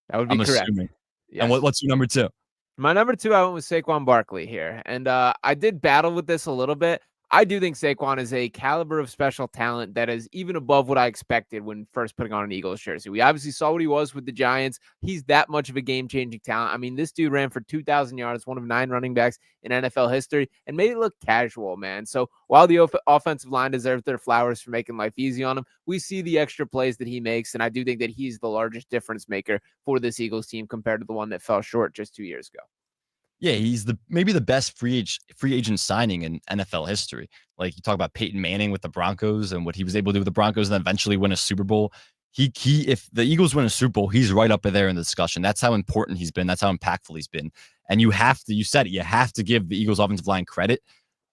That would be correct. Assuming. Yes. And what's your number two? My number two, I went with Saquon Barkley here. And I did battle with this a little bit. I do think Saquon is a caliber of special talent that is even above what I expected when first putting on an Eagles jersey. We obviously saw what he was with the Giants. He's that much of a game-changing talent. I mean, this dude ran for 2,000 yards, one of 9 running backs in NFL history, and made it look casual, man. So while the offensive line deserves their flowers for making life easy on him, we see the extra plays that he makes, and I do think that he's the largest difference maker for this Eagles team compared to the one that fell short just 2 years ago. Yeah, he's maybe the best free agent signing in NFL history. Like you talk about Peyton Manning with the Broncos and what he was able to do with the Broncos and then eventually win a Super Bowl. If the Eagles win a Super Bowl, he's right up there in the discussion. That's how important he's been. That's how impactful he's been. And you have to give the Eagles offensive line credit.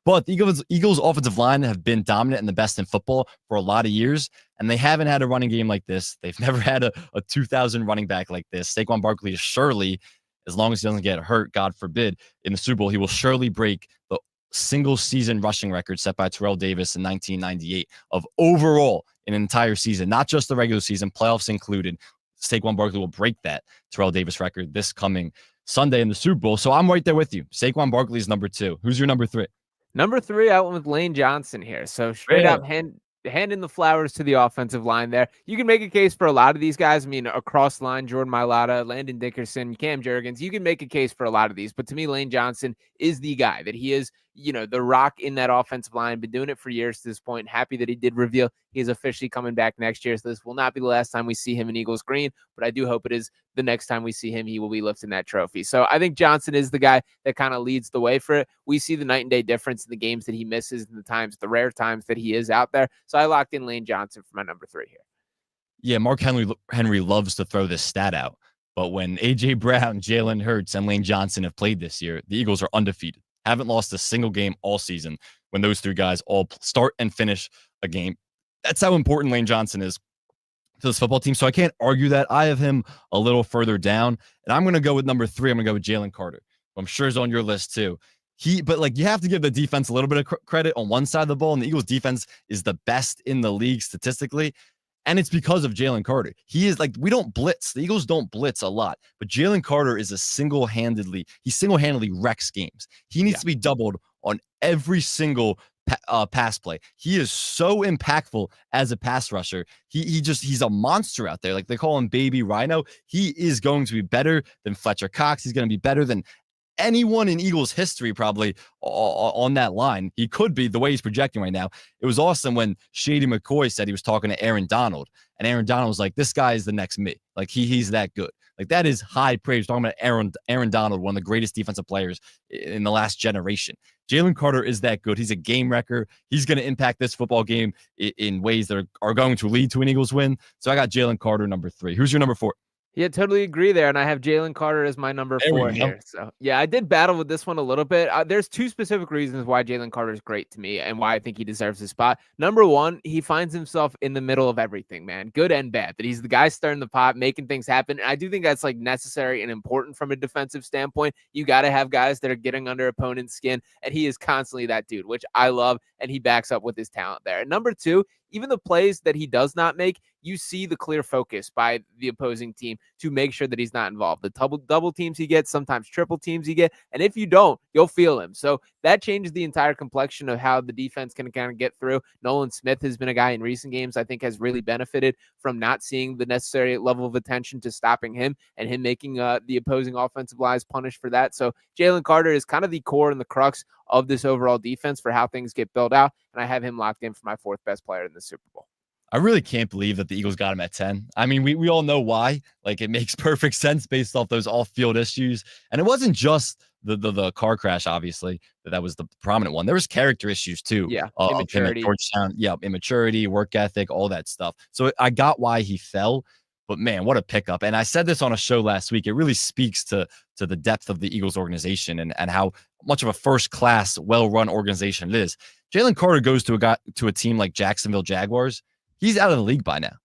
But the Eagles offensive line have been dominant and the best in football for a lot of years, and they haven't had a running game like this. They've never had a 2,000 running back like this. Saquon Barkley is surely, as long as he doesn't get hurt, God forbid, in the Super Bowl, he will surely break the single season rushing record set by Terrell Davis in 1998 of overall an entire season, not just the regular season, playoffs included. Saquon Barkley will break that Terrell Davis record this coming Sunday in the Super Bowl. So I'm right there with you. Saquon Barkley is number 2. Who's your number 3? Number 3, I went with Lane Johnson here. So straight up handing the flowers to the offensive line there. You can make a case for a lot of these guys. I mean, across the line, Jordan Mailata, Landon Dickerson, Cam Jurgens, you can make a case for a lot of these. But to me, Lane Johnson is the guy, that he is, the rock in that offensive line. Been doing it for years to this point. Happy that he did reveal he is officially coming back next year. So this will not be the last time we see him in Eagles green, but I do hope it is the next time we see him, he will be lifting that trophy. So I think Johnson is the guy that kind of leads the way for it. We see the night and day difference in the games that he misses and the rare times that he is out there. So I locked in Lane Johnson for my number 3 here. Yeah, Mark Henry loves to throw this stat out, but when A.J. Brown, Jalen Hurts, and Lane Johnson have played this year, the Eagles are undefeated. Haven't lost a single game all season when those 3 guys all start and finish a game. That's how important Lane Johnson is to this football team. So I can't argue that. I have him a little further down, and I'm going to go with number 3. I'm going to go with Jalen Carter, who I'm sure is on your list too. But you have to give the defense a little bit of credit on one side of the ball, and the Eagles defense is the best in the league statistically. And it's because of Jalen Carter. He is we don't blitz. The Eagles don't blitz a lot, but Jalen Carter is single-handedly wrecks games. He needs to be doubled on every single pass play. He is so impactful as a pass rusher. He's a monster out there. Like they call him Baby Rhino. He is going to be better than Fletcher Cox. He's going to be better than anyone in Eagles history probably on that line. He could be, the way he's projecting right now. It was awesome when Shady McCoy said he was talking to Aaron Donald, and Aaron Donald was like, this guy is the next me. Like he's that good. Like that is high praise. Talking about Aaron Donald, one of the greatest defensive players in the last generation. Jalen Carter is that good. He's a game wrecker. He's going to impact this football game in ways that are going to lead to an Eagles win. So I got Jalen Carter number 3. Who's your number 4? Yeah, totally agree there. And I have Jalen Carter as my number 4 here. So yeah, I did battle with this one a little bit. There's 2 specific reasons why Jalen Carter is great to me and why I think he deserves his spot. Number 1, he finds himself in the middle of everything, man, good and bad. That he's the guy stirring the pot, making things happen. And I do think that's necessary and important from a defensive standpoint. You got to have guys that are getting under opponent's skin, and he is constantly that dude, which I love, and he backs up with his talent there. And number 2, even the plays that he does not make, you see the clear focus by the opposing team to make sure that he's not involved. The double teams he gets, sometimes triple teams he get, and if you don't, you'll feel him. So that changes the entire complexion of how the defense can kind of get through. Nolan Smith has been a guy in recent games I think has really benefited from not seeing the necessary level of attention to stopping him and him making the opposing offensive lines punish for that. So Jalen Carter is kind of the core and the crux of this overall defense for how things get built out, and I have him locked in for my 4th best player in the Super Bowl. I really can't believe that the Eagles got him at 10. I mean, we all know why. It makes perfect sense based off those off-field issues. And it wasn't just the car crash, obviously, that was the prominent one. There was character issues too. Yeah, immaturity. Georgetown, immaturity, work ethic, all that stuff. So I got why he fell. But man, what a pickup. And I said this on a show last week. It really speaks to the depth of the Eagles organization and how much of a first-class, well-run organization it is. Jalen Carter goes to a team like Jacksonville Jaguars. He's out of the league by now.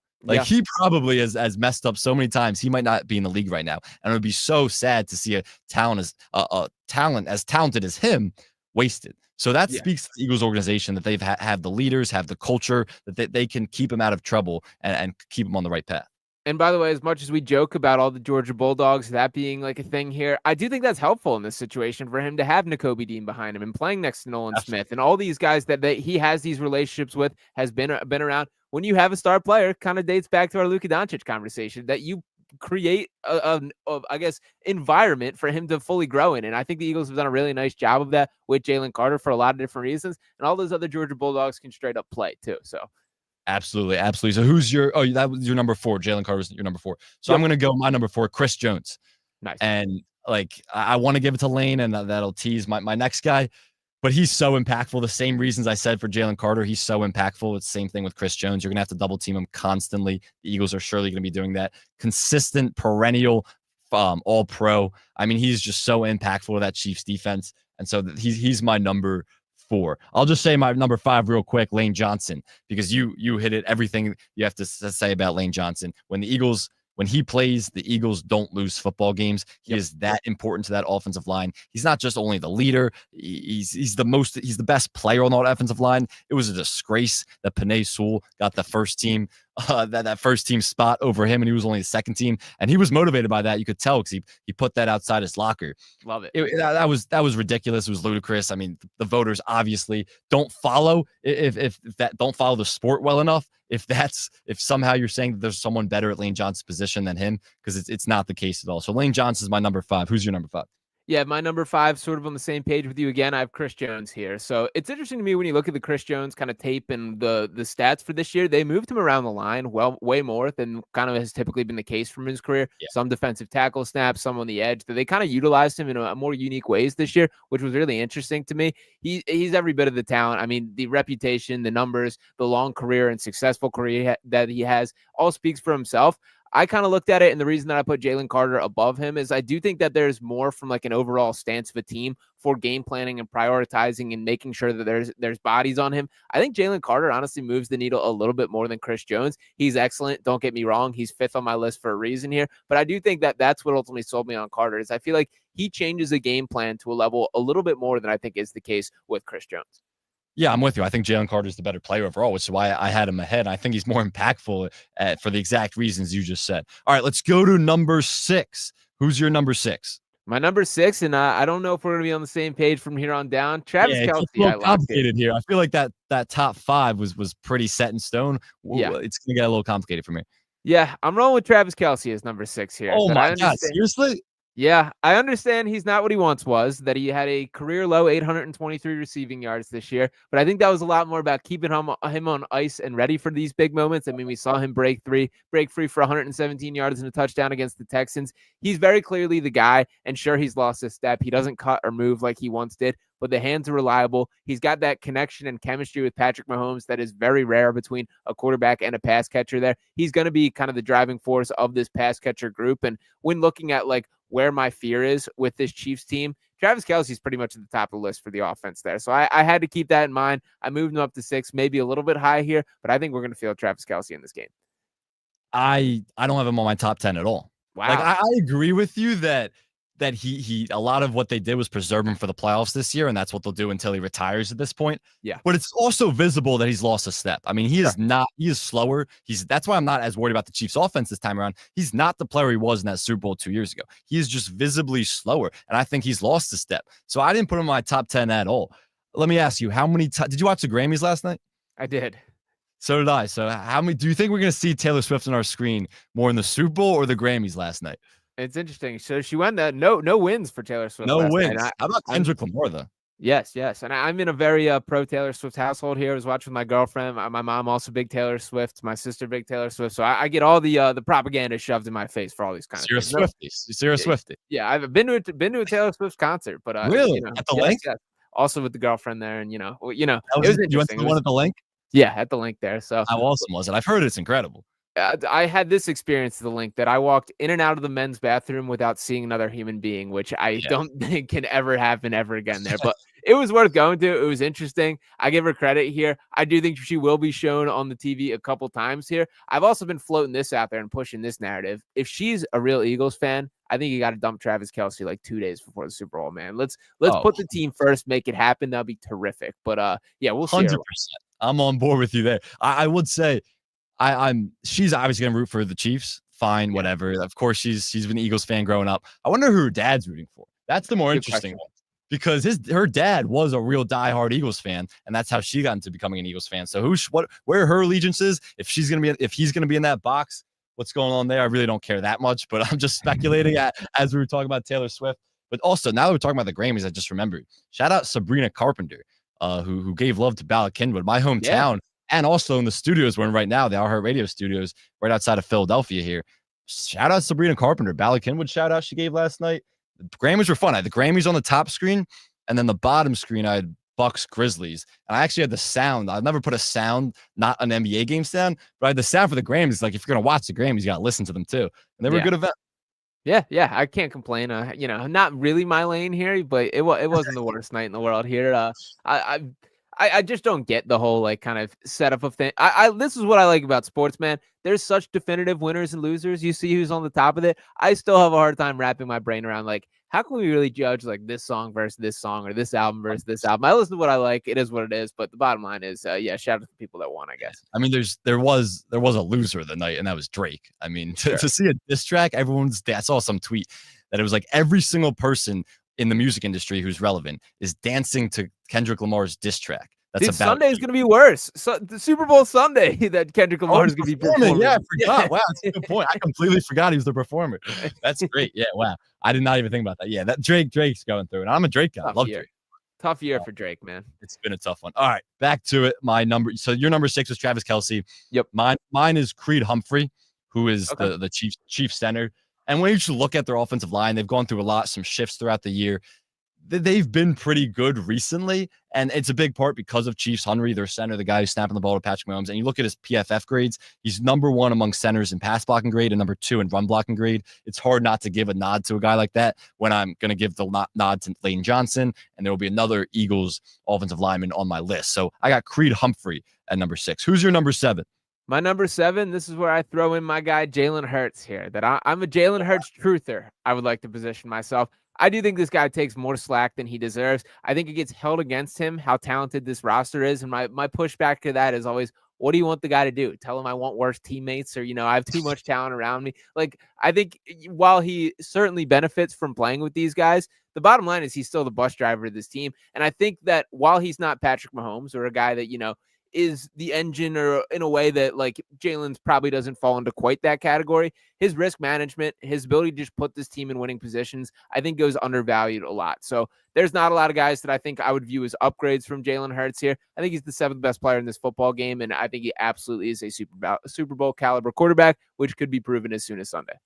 He probably has messed up so many times. He might not be in the league right now. And it would be so sad to see a talent as talented as him wasted. So that speaks to the Eagles organization that they've have the leaders, have the culture, that they can keep him out of trouble and keep him on the right path. And by the way, as much as we joke about all the Georgia Bulldogs, that being a thing here, I do think that's helpful in this situation for him to have Nakobe Dean behind him and playing next to Nolan Smith and all these guys that he has these relationships with, has been around. When you have a star player, kind of dates back to our Luka Doncic conversation, that you create a environment for him to fully grow in. And I think the Eagles have done a really nice job of that with Jalen Carter for a lot of different reasons. And all those other Georgia Bulldogs can straight up play too. So Absolutely. So who's that was your number 4. Jalen Carter was your number 4. So I'm going to go my number 4, Chris Jones. Nice. And I want to give it to Lane, and that'll tease my next guy, but he's so impactful. The same reasons I said for Jalen Carter, he's so impactful. It's the same thing with Chris Jones. You're going to have to double team him constantly. The Eagles are surely going to be doing that. Consistent, perennial, all pro. I mean, he's just so impactful to that Chiefs defense. And so he's my number 4. I'll just say my number 5 real quick, Lane Johnson, because you hit it. Everything you have to say about Lane Johnson. When he plays, the Eagles don't lose football games. He is that important to that offensive line. He's not just only the leader. He's the best player on that offensive line. It was a disgrace that Penei Sewell got the first team that first team spot over him, and he was only the second team, and he was motivated by that. You could tell because he put that outside his locker. Love it. That was ridiculous. It was ludicrous. I mean, the voters obviously don't follow don't follow the sport well enough. If somehow you're saying that there's someone better at Lane Johnson's position than him, because it's not the case at all. So Lane Johnson is my number 5. Who's your number 5? Yeah, my number 5, sort of on the same page with you again. I have Chris Jones here. So it's interesting to me when you look at the Chris Jones kind of tape and the stats for this year. They moved him around the line way more than kind of has typically been the case from his career. Yeah. Some defensive tackle snaps, some on the edge. They kind of utilized him in a more unique ways this year, which was really interesting to me. He's every bit of the talent. I mean, the reputation, the numbers, the long career and successful career that he has all speaks for himself. I kind of looked at it, and the reason that I put Jalen Carter above him is I do think that there's more from like an overall stance of a team for game planning and prioritizing and making sure that there's bodies on him. I think Jalen Carter honestly moves the needle a little bit more than Chris Jones. He's excellent. Don't get me wrong. He's 5th on my list for a reason here, but I do think that that's what ultimately sold me on Carter is I feel like he changes a game plan to a level a little bit more than I think is the case with Chris Jones. Yeah, I'm with you. I think Jalen Carter is the better player overall, which is why I had him ahead. I think he's more impactful for the exact reasons you just said. All right, let's go to number 6. Who's your number 6? My number 6, and I don't know if we're going to be on the same page from here on down. Travis Kelce. It's a little complicated here. I feel like that top 5 was pretty set in stone. Yeah. It's going to get a little complicated for me. Yeah, I'm rolling with Travis Kelce as number 6 here. Oh, my God. Seriously? Yeah, I understand he's not what he once was, that he had a career low 823 receiving yards this year, but I think that was a lot more about keeping him on ice and ready for these big moments. I mean, we saw him break free for 117 yards and a touchdown against the Texans. He's very clearly the guy, and sure, he's lost his step. He doesn't cut or move like he once did, but the hands are reliable. He's got that connection and chemistry with Patrick Mahomes that is very rare between a quarterback and a pass catcher there. He's going to be kind of the driving force of this pass catcher group, and when looking at like where my fear is with this Chiefs team, Travis Kelce is pretty much at the top of the list for the offense there. So I had to keep that in mind. I moved him up to 6, maybe a little bit high here, but I think we're going to feel Travis Kelce in this game. I don't have him on my top 10 at all. Wow. Like I agree with you that he a lot of what they did was preserve him for the playoffs this year, and that's what they'll do until he retires at this point. Yeah. But it's also visible that he's lost a step. I mean, he is slower. That's why I'm not as worried about the Chiefs offense this time around. He's not the player he was in that Super Bowl 2 years ago. He is just visibly slower, and I think he's lost a step. So I didn't put him in my top 10 at all. Let me ask you, how many did you watch the Grammys last night? I did. So did I. So how many do you think we're going to see Taylor Swift on our screen more in the Super Bowl or the Grammys last night? It's interesting. So she won that. No wins for Taylor Swift. No wins. How about Kendrick Lamar, though? Yes. And I'm in a very pro Taylor Swift household here. I was watching with my girlfriend. My mom also big Taylor Swift. My sister big Taylor Swift. So I get all the propaganda shoved in my face for all these kind of things. You're a Swiftie. Yeah, I've been to a Taylor Swift concert, but really at the link. Yes. Also with the girlfriend there, and it was interesting. You went to the one at the link. Yeah, at the link there. So how awesome was it? I've heard it's incredible. I had this experience at the link that I walked in and out of the men's bathroom without seeing another human being, which I don't think can ever happen ever again there. But it was worth going to. It was interesting. I give her credit here. I do think she will be shown on the TV a couple times here. I've also been floating this out there and pushing this narrative. If she's a real Eagles fan, I think you got to dump Travis Kelce like 2 days before the Super Bowl, man. Let's put the team first, make it happen. That'll be terrific. But yeah, we'll see. 100%. I'm on board with you there. I would say she's obviously gonna root for the Chiefs. Fine, whatever. Of course, she's been an Eagles fan growing up. I wonder who her dad's rooting for. That's the more interesting one, because her dad was a real diehard Eagles fan, and that's how she got into becoming an Eagles fan. So where her allegiance is, if he's gonna be in that box, what's going on there? I really don't care that much, but I'm just speculating as we were talking about Taylor Swift. But also, now that we're talking about the Grammys, I just remembered. Shout out Sabrina Carpenter, who gave love to Bala Cynwyd, my hometown, and also in the studios we're in right now, the iHeart Radio studios right outside of Philadelphia here. Shout out Sabrina Carpenter. Bala Cynwyd shout out she gave last night. The Grammys were fun. I had the Grammys on the top screen, and then the bottom screen I had Bucks Grizzlies. And I actually had the sound. I've never put a sound, not an NBA game sound, but I had the sound for the Grammys. Like, if you're going to watch the Grammys, you got to listen to them too. And they were a good event. Yeah, I can't complain. Not really my lane here, but it wasn't the worst night in the world here. I just don't get the whole like kind of setup of thing. This is what I like about sports, man. There's such definitive winners and losers. You see who's on the top of it. I still have a hard time wrapping my brain around like, how can we really judge like this song versus this song or this album versus this album? I listen to what I like. It is what it is. But the bottom line is, shout out to the people that won, I guess. I mean, there was a loser of the night, and that was Drake. I mean, to see a diss track, I saw some tweet that it was like every single person in the music industry who's relevant is dancing to Kendrick Lamar's diss track. That's Sunday is going to be worse. So the Super Bowl Sunday that Kendrick Lamar is going to be performing. Yeah, I forgot. Wow, that's a good point. I completely forgot he was the performer. That's great. Yeah, wow. I did not even think about that. Yeah, that Drake's going through it. I'm a Drake guy. I love Drake. Tough year for Drake, man. It's been a tough one. All right, back to it. My number. So your number 6 was Travis Kelce. Yep. Mine is Creed Humphrey, who is the Chiefs center. And when you look at their offensive line, they've gone through some shifts throughout the year. They've been pretty good recently, and it's a big part because of Chiefs Henry, their center, the guy who's snapping the ball to Patrick Mahomes. And you look at his PFF grades, he's number 1 among centers in pass blocking grade and number 2 in run blocking grade. It's hard not to give a nod to a guy like that when I'm going to give the nod to Lane Johnson, and there will be another Eagles offensive lineman on my list. So I got Creed Humphrey at number 6. Who's your number 7? My number 7, this is where I throw in my guy Jalen Hurts here. I'm a Jalen Hurts truther, I would like to position myself. I do think this guy takes more slack than he deserves. I think it gets held against him how talented this roster is. And my pushback to that is always, what do you want the guy to do? Tell him I want worse teammates or, I have too much talent around me. Like, I think while he certainly benefits from playing with these guys, the bottom line is he's still the bus driver of this team. And I think that while he's not Patrick Mahomes or a guy that, is the engine or in a way that like Jalen's probably doesn't fall into quite that category, his risk management, his ability to just put this team in winning positions, I think goes undervalued a lot. So there's not a lot of guys that I think I would view as upgrades from Jalen Hurts here. I think he's the 7th best player in this football game, and I think he absolutely is a Super Bowl caliber quarterback, which could be proven as soon as Sunday.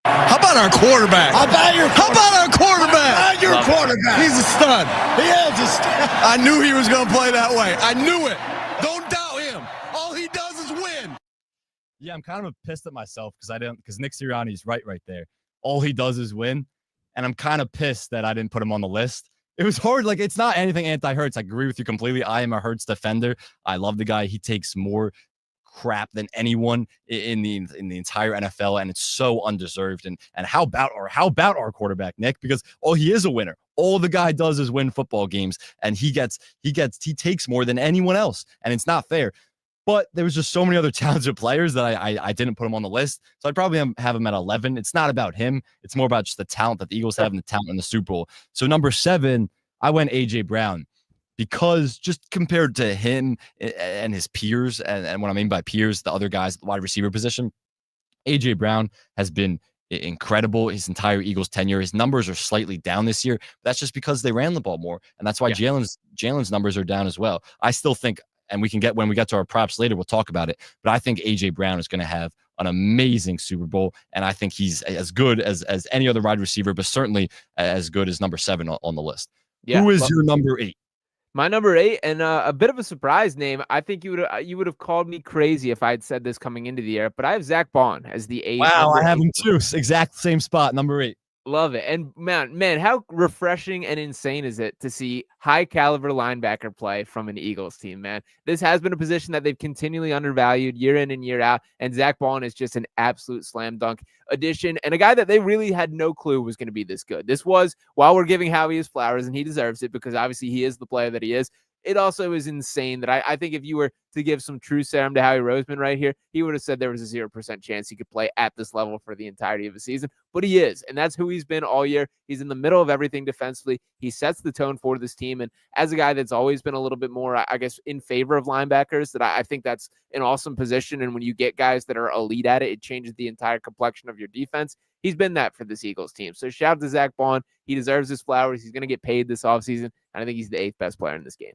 How about our quarterback? How about our quarterback? How about your quarterback? He's a stud. He is a stud. I knew he was going to play that way. I knew it. Don't doubt him. All he does is win. Yeah, I'm kind of pissed at myself because Nick Sirianni's right there. All he does is win, and I'm kind of pissed that I didn't put him on the list. It was hard. Like, it's not anything anti-Hurts. I agree with you completely. I am a Hurts defender. I love the guy. He takes more crap than anyone in the entire NFL, and it's so undeserved. And how about our quarterback, Nick? Because he is a winner. All the guy does is win football games, and he takes more than anyone else, and it's not fair. But there was just so many other talented players that I didn't put him on the list. So I'd probably have him at 11. It's not about him. It's more about just the talent that the Eagles have and the talent in the Super Bowl. So number 7, I went A.J. Brown. Because just compared to him and his peers, and what I mean by peers, the other guys at the wide receiver position, A.J. Brown has been incredible his entire Eagles tenure. His numbers are slightly down this year. But that's just because they ran the ball more. And that's why Jalen's numbers are down as well. I still think, and when we get to our props later, we'll talk about it. But I think A.J. Brown is going to have an amazing Super Bowl. And I think he's as good as any other wide receiver, but certainly as good as number 7 on the list. Who is your number 8? My number 8, and a bit of a surprise name. I think you would have called me crazy if I had said this coming into the year, but I have Zach Bond as the 8. Wow, I have him too. Exact same spot, number 8. Love it. And man, how refreshing and insane is it to see high caliber linebacker play from an Eagles team, man? This has been a position that they've continually undervalued year in and year out. And Zach Bond is just an absolute slam dunk addition and a guy that they really had no clue was going to be this good. This was, while we're giving Howie his flowers, and he deserves it because obviously he is the player that he is, it also is insane that I think if you were to give some true serum to Howie Roseman right here, he would have said there was a 0% chance he could play at this level for the entirety of the season. But he is, and that's who he's been all year. He's in the middle of everything defensively. He sets the tone for this team. And as a guy that's always been a little bit more, I guess, in favor of linebackers, that I think that's an awesome position. And when you get guys that are elite at it, it changes the entire complexion of your defense. He's been that for this Eagles team. So shout out to Zach Bond. He deserves his flowers. He's going to get paid this offseason. And I think he's the 8th best player in this game.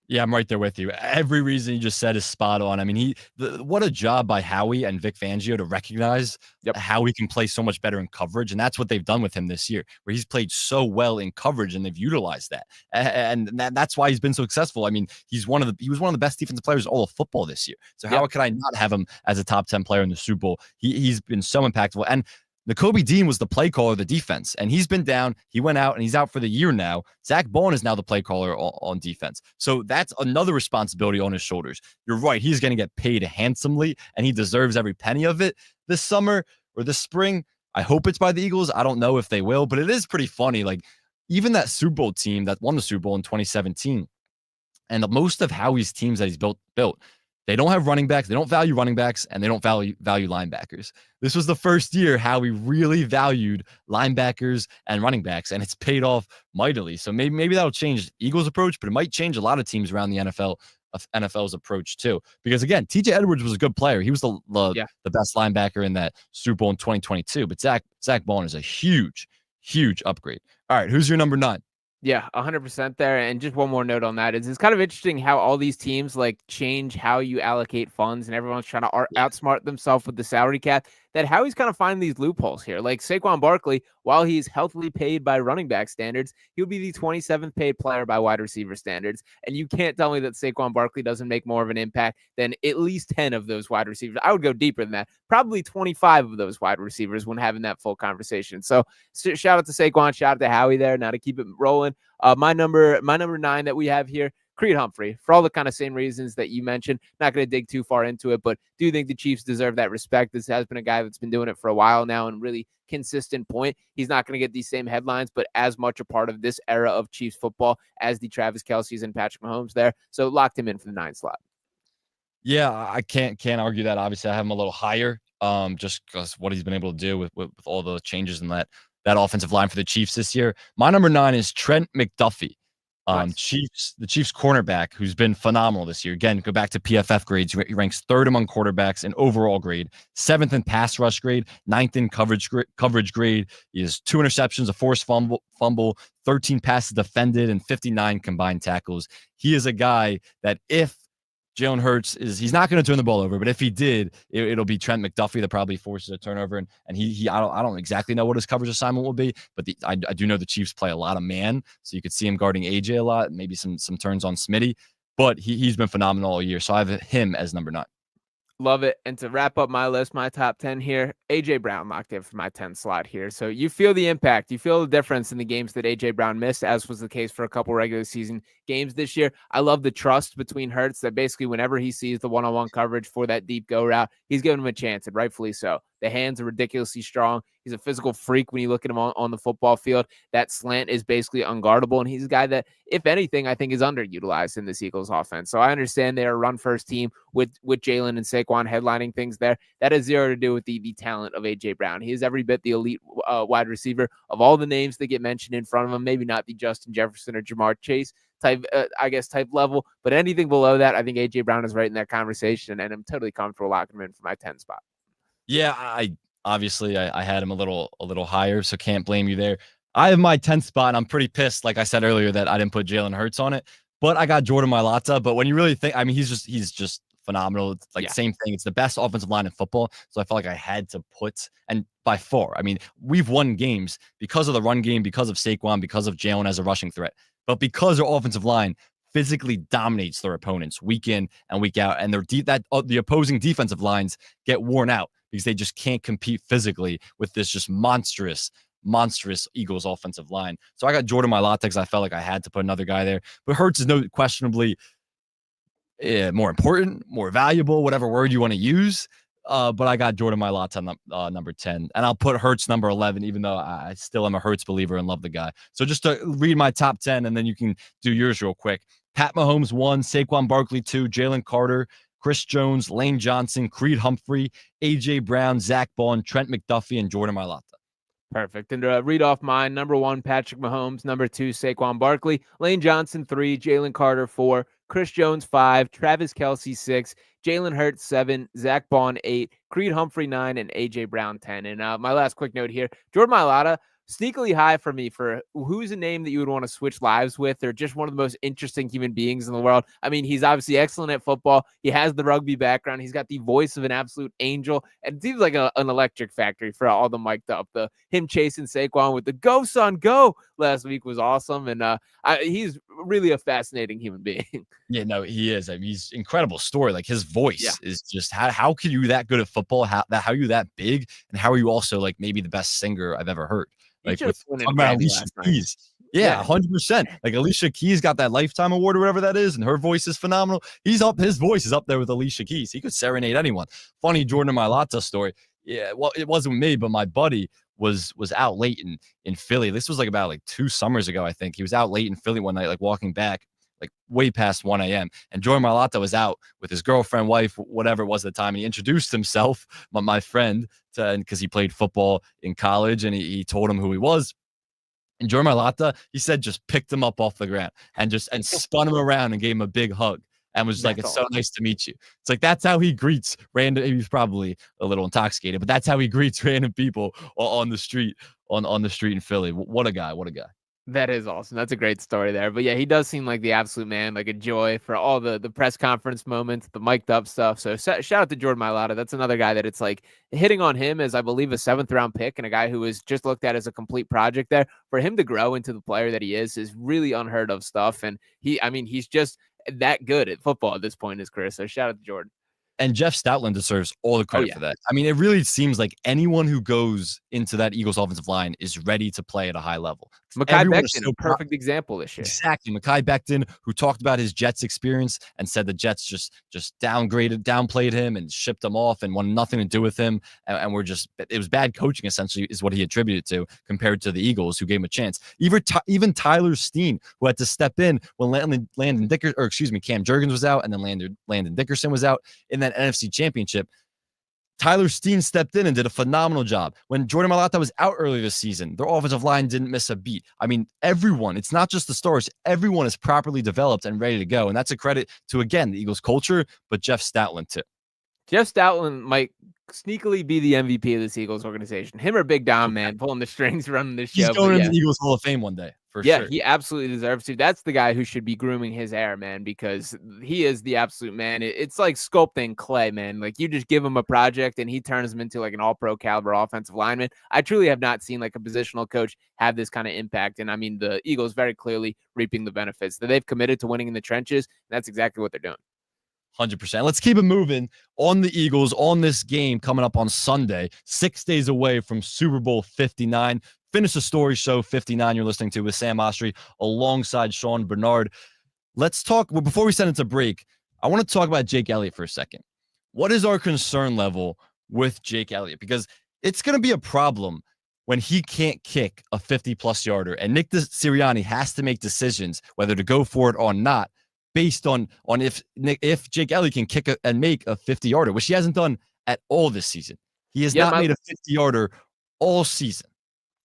Yeah, I'm right there with you. Every reason you just said is spot on. I mean, what a job by Howie and Vic Fangio to recognize how he can play so much better in coverage. And that's what they've done with him this year, where he's played so well in coverage and they've utilized that. And that's why he's been so successful. I mean, he was one of the best defensive players in all of football this year. So how could I not have him as a top 10 player in the Super Bowl? He's been so impactful. And Nakobe Dean was the play caller of the defense, and he's been down. He went out, and he's out for the year now. Zach Bond is now the play caller on defense. So that's another responsibility on his shoulders. You're right. He's going to get paid handsomely, and he deserves every penny of it this summer or this spring. I hope it's by the Eagles. I don't know if they will, but it is pretty funny. Like, even that Super Bowl team that won the Super Bowl in 2017, and most of Howie's teams that he's built, they don't have running backs. They don't value running backs, and they don't value linebackers. This was the first year Howie really valued linebackers and running backs, and it's paid off mightily. So maybe that'll change Eagles' approach, but it might change a lot of teams around the NFL's approach too. Because again, TJ Edwards was a good player. He was the best linebacker in that Super Bowl in 2022. But Zach Bond is a huge upgrade. All right, who's your number 9? Yeah, 100% there. And just one more note on that is it's kind of interesting how all these teams like change how you allocate funds, and everyone's trying to outsmart themselves with the salary cap. That Howie's kind of finding these loopholes here. Like Saquon Barkley, while he's healthily paid by running back standards, he'll be the 27th paid player by wide receiver standards. And you can't tell me that Saquon Barkley doesn't make more of an impact than at least 10 of those wide receivers. I would go deeper than that. Probably 25 of those wide receivers when having that full conversation. So shout out to Saquon, shout out to Howie there. Now to keep it rolling. My number 9 that we have here, Creed Humphrey, for all the kind of same reasons that you mentioned. Not going to dig too far into it, but do think the Chiefs deserve that respect. This has been a guy that's been doing it for a while now and really consistent point. He's not going to get these same headlines, but as much a part of this era of Chiefs football as the Travis Kelce's and Patrick Mahomes there. So locked him in for the 9 slot. Yeah, I can't argue that. Obviously, I have him a little higher, just because what he's been able to do with all the changes in that offensive line for the Chiefs this year. My number 9 is Trent McDuffie. The Chiefs cornerback, who's been phenomenal this year. Again, go back to PFF grades. He ranks 3rd among quarterbacks in overall grade, 7th in pass rush grade, 9th in coverage grade. He has 2 interceptions, a forced fumble, 13 passes defended, and 59 combined tackles. He is a guy that if Jalen Hurts he's not going to turn the ball over, but if he did, it'll be Trent McDuffie that probably forces a turnover. And I don't exactly know what his coverage assignment will be, but I do know the Chiefs play a lot of man, so you could see him guarding AJ a lot, maybe some turns on Smitty, but he's been phenomenal all year. So I have him as number 9. Love it. And to wrap up my list, my top 10 here, AJ Brown locked in for my 10 slot here. So you feel the impact. You feel the difference in the games that AJ Brown missed, as was the case for a couple regular season games this year. I love the trust between Hurts that basically whenever he sees the one-on-one coverage for that deep go route, he's giving him a chance, and rightfully so. The hands are ridiculously strong. He's a physical freak when you look at him on the football field. That slant is basically unguardable, and he's a guy that, if anything, I think is underutilized in this Eagles offense. So I understand they're a run-first team with Jalen and Saquon headlining things there. That has zero to do with the talent of A.J. Brown. He is every bit the elite wide receiver of all the names that get mentioned in front of him. Maybe not the Justin Jefferson or Jamar Chase type level, but anything below that, I think A.J. Brown is right in that conversation, and I'm totally comfortable locking him in for my 10 spot. Yeah, I had him a little higher, so can't blame you there. I have my 10th spot, and I'm pretty pissed, like I said earlier, that I didn't put Jalen Hurts on it. But I got Jordan Mailata. But when you really think, I mean, he's just phenomenal. It's like same thing. It's the best offensive line in football. So I felt like I had to put, and by far, I mean, we've won games because of the run game, because of Saquon, because of Jalen as a rushing threat. But because our offensive line physically dominates their opponents week in and week out, and the opposing defensive lines get worn out because they just can't compete physically with this just monstrous Eagles offensive line. So I got Jordan Mailata because I felt like I had to put another guy there. But Hurts is questionably more important, more valuable, whatever word you want to use. But I got Jordan Mailata number 10. And I'll put Hurts number 11, even though I still am a Hurts believer and love the guy. So just to read my top 10, and then you can do yours real quick. Pat Mahomes 1, Saquon Barkley 2, Jalen Carter, Chris Jones, Lane Johnson, Creed Humphrey, A.J. Brown, Zach Bond, Trent McDuffie, and Jordan Mailata. Perfect. And to read off mine, number 1, Patrick Mahomes, number 2, Saquon Barkley, Lane Johnson 3, Jalen Carter 4, Chris Jones 5, Travis Kelce 6, Jalen Hurts 7, Zach Bond 8, Creed Humphrey 9, and A.J. Brown 10. And my last quick note here, Jordan Mailata, sneakily high for me for who's a name that you would want to switch lives with, or just one of the most interesting human beings in the world. I mean, he's obviously excellent at football. He has the rugby background. He's got the voice of an absolute angel, and it seems like an electric factory for all the mic'd up. Him chasing Saquon with the "Go Son Go" last week was awesome, and he's really a fascinating human being. Yeah, no, he is. I mean, he's incredible story. Like his voice is just how could you that good at football? How are you that big? And how are you also like maybe the best singer I've ever heard? Like with talking about Alicia Keys. Yeah, 100%. Like Alicia Keys got that Lifetime Award or whatever that is, and her voice is phenomenal. His voice is up there with Alicia Keys. He could serenade anyone. Funny Jordan Mailata story. Yeah, well, it wasn't me, but my buddy was out late in Philly. This was like about like 2 summers ago, I think. He was out late in Philly one night, like walking back, like way past 1 a.m. And Jordan Mailata was out with his girlfriend, wife, whatever it was at the time. And he introduced himself, my friend, because he played football in college, and he told him who he was. And Jordan Mailata, he said, just picked him up off the ground and spun him around and gave him a big hug. And was like, it's so nice to meet you. It's like, that's how he greets random. He was probably a little intoxicated, but that's how he greets random people on the street, on the street in Philly. What a guy. What a guy. That is awesome. That's a great story there. But yeah, he does seem like the absolute man, like a joy for all the press conference moments, the mic'd up stuff. So shout out to Jordan Mailata. That's another guy that it's like hitting on him as, I believe, a 7th round pick and a guy who was just looked at as a complete project there. For him to grow into the player that he is really unheard of stuff. And he's just that good at football at this point in his career. So shout out to Jordan. And Jeff Stoutland deserves all the credit for that. I mean, it really seems like anyone who goes into that Eagles offensive line is ready to play at a high level. Mekhi Becton, perfect example this year. Exactly. Mekhi Becton, who talked about his Jets experience and said the Jets just downplayed him and shipped him off and wanted nothing to do with him. And it was bad coaching, essentially, is what he attributed to, compared to the Eagles, who gave him a chance. Even Tyler Steen, who had to step in when Cam Jurgens was out, and then Landon Dickerson was out in that NFC Championship. Tyler Steen stepped in and did a phenomenal job. When Jordan Mailata was out earlier this season, their offensive line didn't miss a beat. I mean, everyone, it's not just the stars, everyone is properly developed and ready to go. And that's a credit to, again, the Eagles culture, but Jeff Stoutland too. Jeff Stoutland might sneakily be the MVP of this Eagles organization. Him or Big Dom, man, pulling the strings, running this show. He's going to the Eagles Hall of Fame one day. Yeah, he absolutely deserves to. That's the guy who should be grooming his heir, man, because he is the absolute man. It's like sculpting clay, man. Like, you just give him a project and he turns him into like an all-pro caliber offensive lineman. I truly have not seen like a positional coach have this kind of impact. And I mean, the Eagles very clearly reaping the benefits that they've committed to winning in the trenches. That's exactly what they're doing. 100%. Let's keep it moving on the Eagles on this game coming up on Sunday, 6 days away from Super Bowl 59. Finish the Story Show 59 you're listening to with Sam Oshtry alongside Sean Barnard. Let's talk, well, before we send it to break, I want to talk about Jake Elliott for a second. What is our concern level with Jake Elliott? Because it's going to be a problem when he can't kick a 50-plus yarder, and Nick Sirianni has to make decisions whether to go for it or not based on if Jake Elliott can kick and make a 50-yarder, which he hasn't done at all this season. He has not made a 50-yarder all season.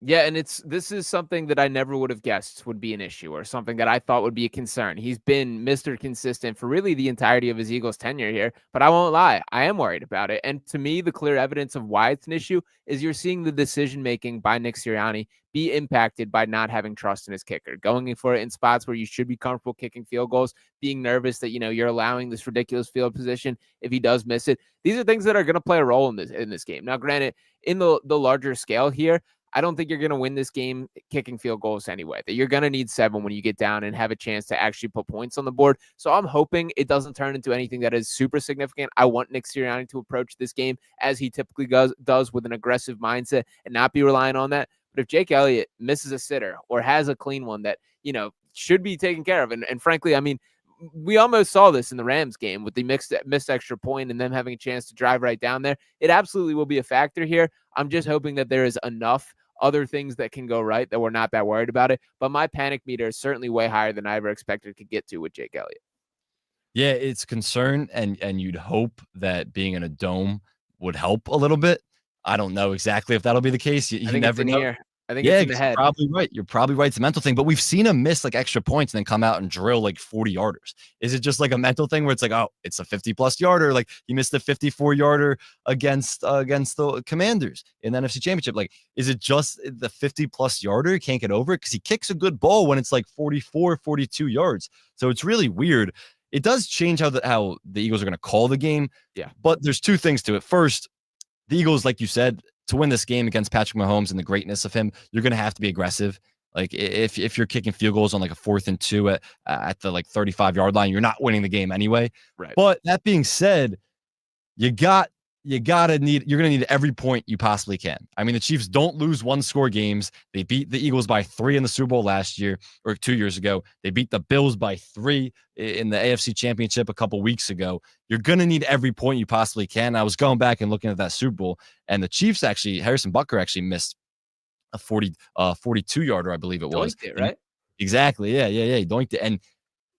Yeah, and this is something that I never would have guessed would be an issue, or something that I thought would be a concern. He's been Mr. Consistent for really the entirety of his Eagles tenure here, but I won't lie, I am worried about it. And to me, the clear evidence of why it's an issue is you're seeing the decision-making by Nick Sirianni be impacted by not having trust in his kicker, going for it in spots where you should be comfortable kicking field goals, being nervous that, you're allowing this ridiculous field position if he does miss it. These are things that are going to play a role in this game. Now, granted, in the larger scale here, I don't think you're going to win this game kicking field goals anyway, that you're going to need 7 when you get down and have a chance to actually put points on the board. So I'm hoping it doesn't turn into anything that is super significant. I want Nick Sirianni to approach this game as he typically does with an aggressive mindset and not be relying on that. But if Jake Elliott misses a sitter or has a clean one that, should be taken care of, and frankly, I mean, we almost saw this in the Rams game with the missed extra point and them having a chance to drive right down there. It absolutely will be a factor here. I'm just hoping that there is enough other things that can go right that we're not that worried about it. But my panic meter is certainly way higher than I ever expected it could get to with Jake Elliott. Yeah, it's concern, and you'd hope that being in a dome would help a little bit. I don't know exactly if that'll be the case. You never know. Here. I think it's in the head. You're probably right. You're probably right. It's a mental thing, but we've seen him miss like extra points and then come out and drill like 40 yarders. Is it just like a mental thing where it's like, oh, it's a 50-plus yarder? Like he missed a 54-yarder against the Commanders in the NFC Championship. Like, is it just the 50-plus yarder can't get over it? Because he kicks a good ball when it's like 44, 42 yards. So it's really weird. It does change how the Eagles are going to call the game. Yeah. But there's two things to it. First, the Eagles, like you said, to win this game against Patrick Mahomes and the greatness of him, you're going to have to be aggressive. Like if you're kicking field goals on like a 4th and 2 at the like 35-yard line, you're not winning the game anyway. Right. But that being said, you're going to need every point you possibly can. I mean, the Chiefs don't lose 1-score games. They beat the Eagles by 3 in the Super Bowl last year or 2 years ago. They beat the Bills by 3 in the AFC Championship a couple weeks ago. You're going to need every point you possibly can. I was going back and looking at that Super Bowl, and the Chiefs Harrison Butker actually missed a 42-yarder, I believe it was. Doinked it, right? Exactly. Yeah. He doinked it. And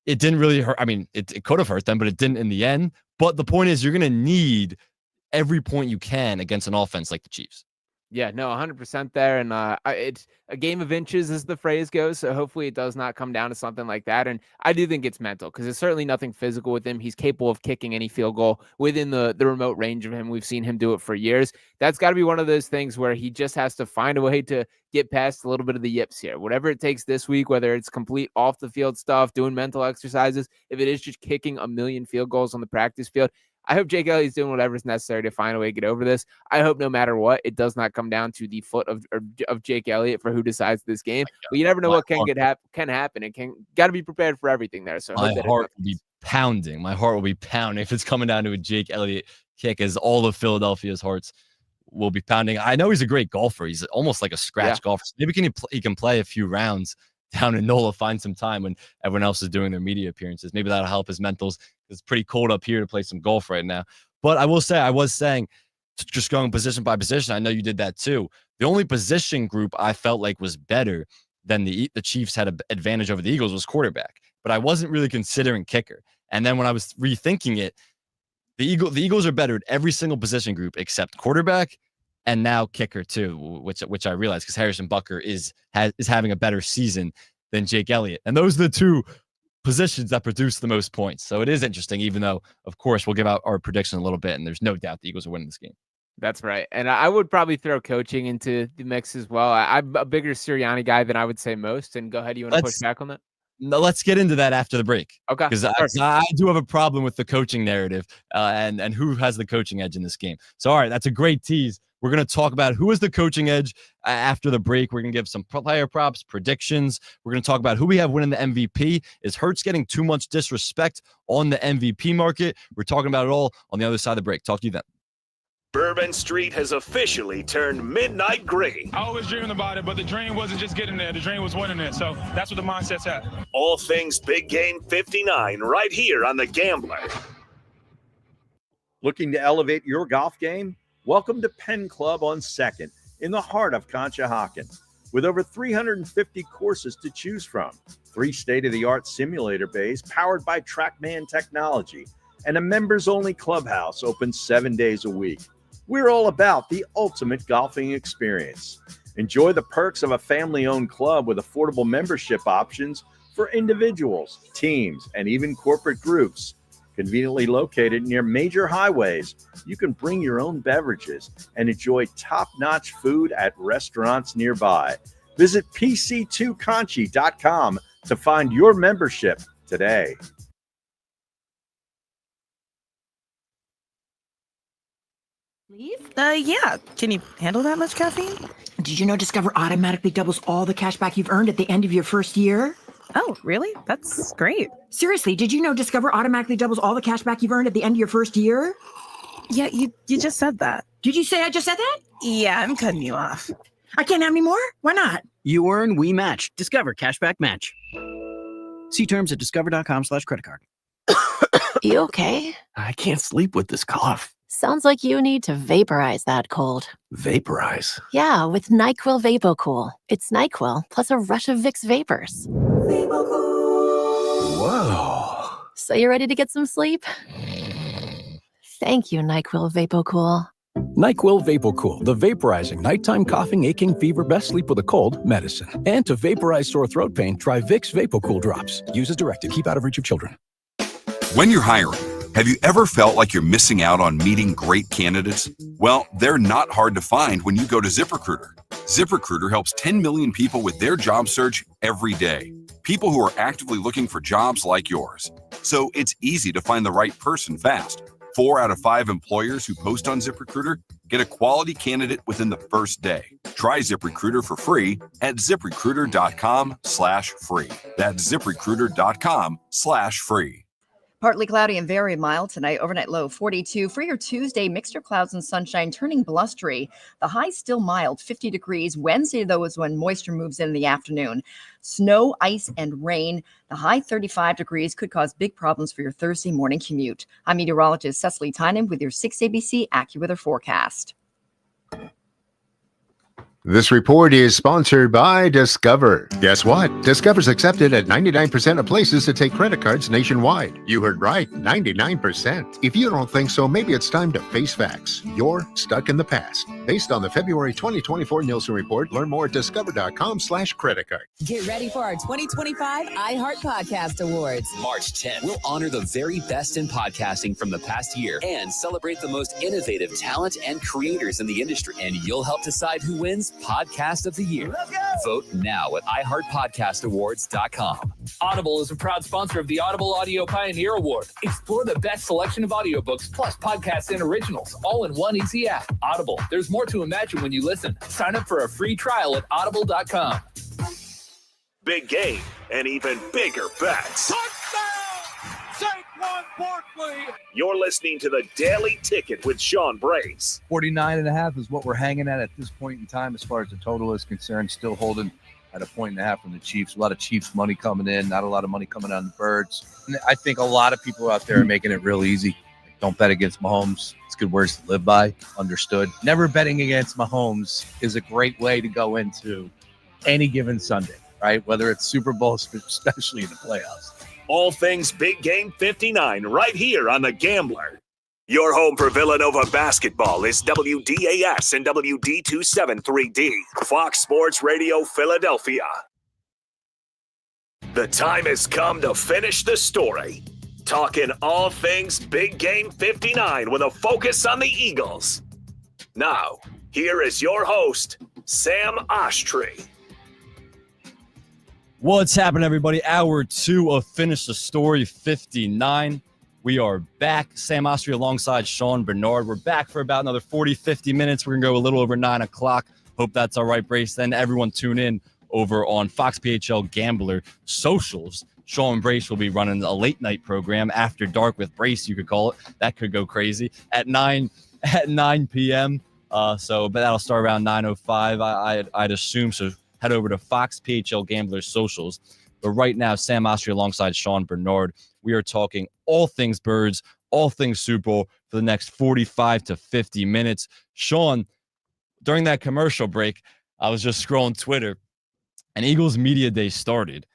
it didn't really hurt. I mean, it could have hurt them, but it didn't in the end. But the point is, you're going to need every point you can against an offense like the Chiefs. Yeah, no, 100% there. And it's a game of inches, as the phrase goes. So hopefully it does not come down to something like that. And I do think it's mental because there's certainly nothing physical with him. He's capable of kicking any field goal within the remote range of him. We've seen him do it for years. That's got to be one of those things where he just has to find a way to get past a little bit of the yips here. Whatever it takes this week, whether it's complete off the field stuff, doing mental exercises, if it is just kicking a million field goals on the practice field, I hope Jake Elliott's doing whatever is necessary to find a way to get over this. I hope no matter what, it does not come down to the foot of Jake Elliott for who decides this game. But you never know what can happen. It got to be prepared for everything there. So my heart will be pounding. My heart will be pounding if it's coming down to a Jake Elliott kick, as all of Philadelphia's hearts will be pounding. I know he's a great golfer. He's almost like a scratch golfer. So maybe he can play a few rounds down in NOLA, find some time when everyone else is doing their media appearances. Maybe that'll help his mentals. It's pretty cold up here to play some golf right now. But I will say, I was saying, just going position by position, I know you did that too. The only position group I felt like was better than the Chiefs had an advantage over the Eagles was quarterback. But I wasn't really considering kicker. And then when I was rethinking it, the Eagles are better at every single position group except quarterback and now kicker too, which I realized because Harrison Butker is having a better season than Jake Elliott. And those are the two positions that produce the most points. So it is interesting, even though, of course, we'll give out our prediction a little bit, and there's no doubt the Eagles are winning this game. That's right. And I would probably throw coaching into the mix as well. I'm a bigger Sirianni guy than I would say most. And go ahead. You want to push back on that? No, let's get into that after the break. Okay. Because I do have a problem with the coaching narrative and who has the coaching edge in this game. So, all right, that's a great tease. We're going to talk about who is the coaching edge after the break. We're going to give some player props, predictions. We're going to talk about who we have winning the MVP. Is Hurts getting too much disrespect on the MVP market? We're talking about it all on the other side of the break. Talk to you then. Bourbon Street has officially turned midnight gray. I always dreamed about it, but the dream wasn't just getting there. The dream was winning it. So that's what the mindset's at. All things Big Game 59 right here on The Gambler. Looking to elevate your golf game? Welcome to Penn Club on 2nd in the heart of Conshohocken. With over 350 courses to choose from, 3 state-of-the-art simulator bays powered by TrackMan technology, and a members-only clubhouse open 7 days a week. We're all about the ultimate golfing experience. Enjoy the perks of a family-owned club with affordable membership options for individuals, teams, and even corporate groups. Conveniently located near major highways, you can bring your own beverages and enjoy top-notch food at restaurants nearby. Visit pc2conchi.com to find your membership today. Yeah. Can you handle that much caffeine? Did you know Discover automatically doubles all the cash back you've earned at the end of your first year? Oh, really? That's great. Seriously, did you know Discover automatically doubles all the cash back you've earned at the end of your first year? Yeah, you just said that. Did you say I just said that? Yeah, I'm cutting you off. I can't have any more? Why not? You earn, we match. Discover Cashback Match. See terms at discover.com/creditcard. You okay? I can't sleep with this cough. Sounds like you need to vaporize that cold. Vaporize? Yeah, with NyQuil VapoCool. It's NyQuil plus a rush of Vicks vapors. Whoa. So you ready to get some sleep? Thank you, NyQuil VapoCool. NyQuil VapoCool, the vaporizing nighttime coughing, aching, fever, best sleep with a cold medicine. And to vaporize sore throat pain, try Vicks VapoCool drops. Use as directed. Keep out of reach of children. When you're hiring, have you ever felt like you're missing out on meeting great candidates? Well, they're not hard to find when you go to ZipRecruiter. ZipRecruiter helps 10 million people with their job search every day. People who are actively looking for jobs like yours. So it's easy to find the right person fast. 4 out of 5 employers who post on ZipRecruiter Get a quality candidate within the first day. Try ZipRecruiter for free at ZipRecruiter.com/free. That's ZipRecruiter.com/free. Partly cloudy and very mild tonight. Overnight low 42. For your Tuesday, mixture of clouds and sunshine turning blustery. The high still mild, 50 degrees. Wednesday, though, is when moisture moves in the afternoon. Snow, ice, and rain. The high 35 degrees could cause big problems for your Thursday morning commute. I'm meteorologist Cecily Tynan with your 6 ABC AccuWeather forecast. This report is sponsored by Discover. Guess what? Discover's accepted at 99% of places to take credit cards nationwide. You heard right, 99%. If you don't think so, maybe it's time to face facts. You're stuck in the past. Based on the February 2024 Nielsen report, learn more at discover.com/credit card. Get ready for our 2025 iHeart Podcast Awards. March 10th, we'll honor the very best in podcasting from the past year and celebrate the most innovative talent and creators in the industry. And you'll help decide who wins Podcast of the Year. Vote now at iHeartPodcastAwards.com. Audible is a proud sponsor of the Audible Audio Pioneer Award. Explore the best selection of audiobooks plus podcasts and originals, all in one easy app. Audible, there's more to imagine when you listen. Sign up for a free trial at audible.com. Big game and even bigger bets. Saquon Barkley. You're listening to the Daily Ticket with Sean Brace. 49.5 is what we're hanging at this point in time as far as the total is concerned. Still holding at 1.5 from the Chiefs. A lot of Chiefs money coming in, not a lot of money coming on the Birds. And I think a lot of people out there are making it real easy. Don't bet against Mahomes. It's good words to live by. Understood. Never betting against Mahomes is a great way to go into any given Sunday, right? Whether it's Super Bowl, especially in the playoffs. All things Big Game 59 right here on The Gambler. Your home for Villanova basketball is WDAS and WD273D, Fox Sports Radio Philadelphia. The time has come to finish the story. Talking all things Big Game 59 with a focus on the Eagles. Now, here is your host, Sam Oshtry. What's happening, everybody? Hour 2 of Finish the Story 59. We are back. Sam Oshtry alongside Sean Barnard. We're back for about another 40, 50 minutes. We're going to go a little over 9 o'clock. Hope that's all right, Brace. Then everyone tune in over on Fox PHL Gambler Socials. Sean Brace will be running a late night program after dark with Brace, you could call it. That could go crazy at 9 p.m. But that'll start around 9:05. I'd assume so. Head over to Fox PHL Gambler Socials. But right now, Sam Oshtry alongside Sean Barnard. We are talking all things Birds, all things Super Bowl for the next 45 to 50 minutes. Sean, during that commercial break, I was just scrolling Twitter, and Eagles Media Day started.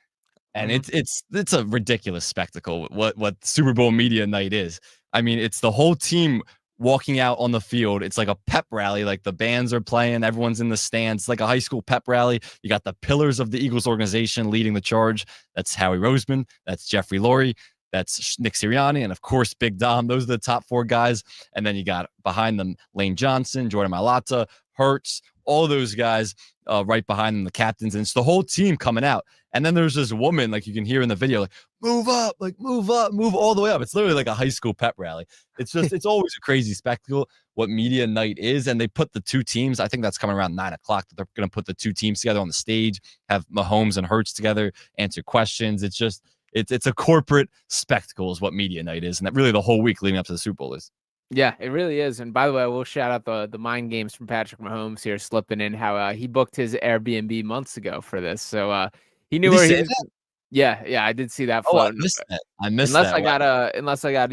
And it's a ridiculous spectacle what Super Bowl Media Night is. I mean, it's the whole team walking out on the field. It's like a pep rally. Like the bands are playing, everyone's in the stands. It's like a high school pep rally. You got the pillars of the Eagles organization leading the charge. That's Howie Roseman. That's Jeffrey Lurie. That's Nick Sirianni. And of course, Big Dom. Those are the top 4 guys. And then you got behind them Lane Johnson, Jordan Mailata, Hurts, all those guys right behind them, the captains. And it's the whole team coming out. And then there's this woman, like you can hear in the video, like, move up, move all the way up. It's literally like a high school pep rally. It's just, it's always a crazy spectacle what Media Night is. And they put the 2 teams, I think that's coming around 9 o'clock, that they're going to put the 2 teams together on the stage, have Mahomes and Hurts together, answer questions. It's just, it's a corporate spectacle is what Media Night is. And that really the whole week leading up to the Super Bowl is. Yeah, it really is. And by the way, I will shout out the mind games from Patrick Mahomes here, slipping in how he booked his Airbnb months ago for this. So he knew where he was. Yeah, I did see that. Oh, I missed that. Unless I got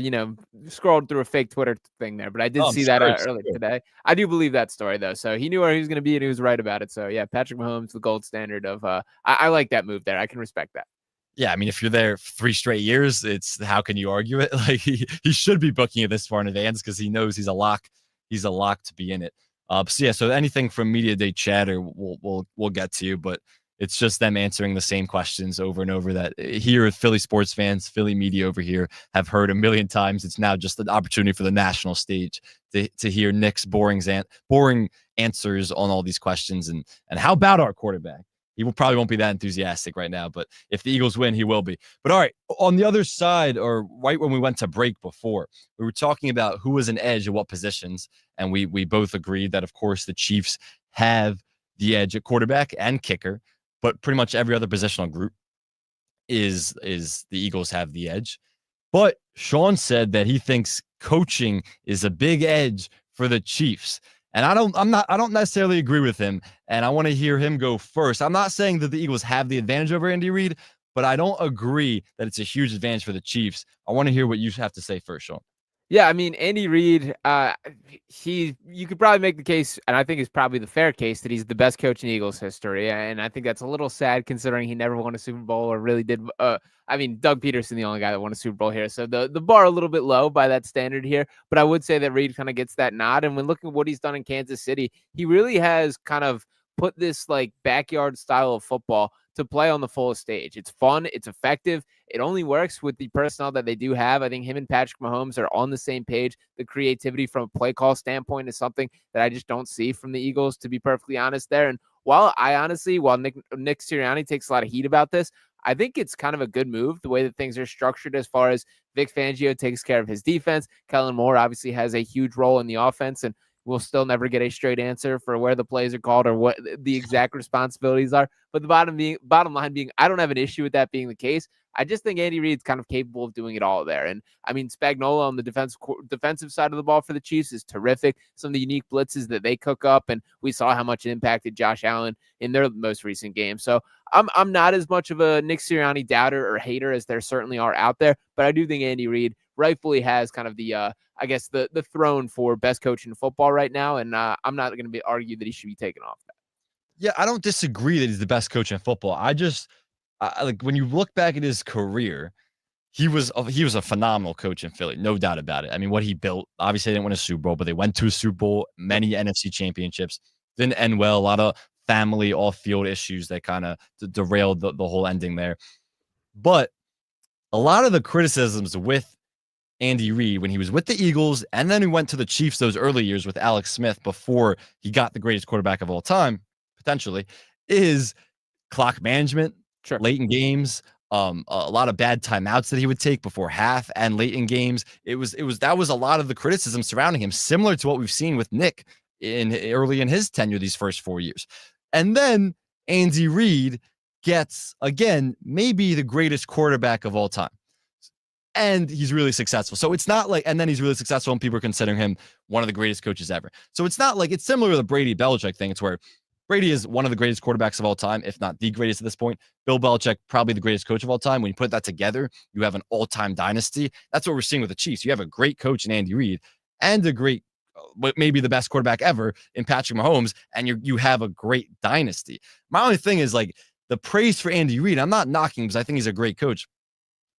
scrolled through a fake Twitter thing there, but I did see that earlier today. I do believe that story though. So he knew where he was going to be, and he was right about it. So yeah, Patrick Mahomes, the gold standard of. I like that move there. I can respect that. Yeah, I mean, if you're there 3 straight years, it's how can you argue it? Like he should be booking it this far in advance because he knows he's a lock. He's a lock to be in it. So anything from Media Day chatter, we'll get to you, but it's just them answering the same questions over and over that here Philly sports fans, Philly media over here have heard a million times. It's now just an opportunity for the national stage to hear Nick's boring answers on all these questions. And how about our quarterback? He probably won't be that enthusiastic right now, but if the Eagles win, he will be. But all right, on the other side, or right when we went to break before, we were talking about who was an edge at what positions, and we both agreed that, of course, the Chiefs have the edge at quarterback and kicker, but pretty much every other positional group is the Eagles have the edge. But Sean said that he thinks coaching is a big edge for the Chiefs. And I don't necessarily agree with him, and I want to hear him go first. I'm not saying that the Eagles have the advantage over Andy Reid, but I don't agree that it's a huge advantage for the Chiefs. I want to hear what you have to say first, Sean. Yeah, I mean, Andy Reid, you could probably make the case, and I think it's probably the fair case, that he's the best coach in Eagles history. And I think that's a little sad considering he never won a Super Bowl or really did. I mean, Doug Peterson, the only guy that won a Super Bowl here. So the bar a little bit low by that standard here. But I would say that Reid kind of gets that nod. And when looking at what he's done in Kansas City, he really has kind of put this like backyard style of football to play on the fullest stage. It's fun. It's effective. It only works with the personnel that they do have. I think him and Patrick Mahomes are on the same page. The creativity from a play call standpoint is something that I just don't see from the Eagles, to be perfectly honest there. And while Nick Sirianni takes a lot of heat about this, I think it's kind of a good move, the way that things are structured as far as Vic Fangio takes care of his defense. Kellen Moore obviously has a huge role in the offense, and we'll still never get a straight answer for where the plays are called or what the exact responsibilities are. But the bottom line being, I don't have an issue with that being the case. I just think Andy Reid's kind of capable of doing it all there. And I mean, Spagnuolo on the defensive side of the ball for the Chiefs is terrific. Some of the unique blitzes that they cook up, and we saw how much it impacted Josh Allen in their most recent game. So I'm not as much of a Nick Sirianni doubter or hater as there certainly are out there, but I do think Andy Reid rightfully has kind of the the throne for best coach in football right now, and I'm not going to argue that he should be taken off that. Yeah, I don't disagree that he's the best coach in football. I just like when you look back at his career, he was a phenomenal coach in Philly, no doubt about it. I mean, what he built, obviously they didn't win a Super Bowl, but they went to a Super Bowl, many NFC championships, didn't end well, a lot of family off-field issues that kind of derailed the whole ending there. But a lot of the criticisms with Andy Reid when he was with the Eagles, and then he went to the Chiefs those early years with Alex Smith before he got the greatest quarterback of all time, potentially, is clock management, late in games, a lot of bad timeouts that he would take before half and late in games. That was a lot of the criticism surrounding him, similar to what we've seen with Nick early in his tenure these first 4 years. And then Andy Reid gets, again, maybe the greatest quarterback of all time. And he's really successful. So it's not like, and then he's really successful and people are considering him one of the greatest coaches ever. So it's not like, it's similar to the Brady Belichick thing. It's where Brady is one of the greatest quarterbacks of all time, if not the greatest at this point. Bill Belichick, probably the greatest coach of all time. When you put that together, you have an all-time dynasty. That's what we're seeing with the Chiefs. You have a great coach in Andy Reid and a great, maybe the best quarterback ever in Patrick Mahomes, and you have a great dynasty. My only thing is like the praise for Andy Reid. I'm not knocking because I think he's a great coach.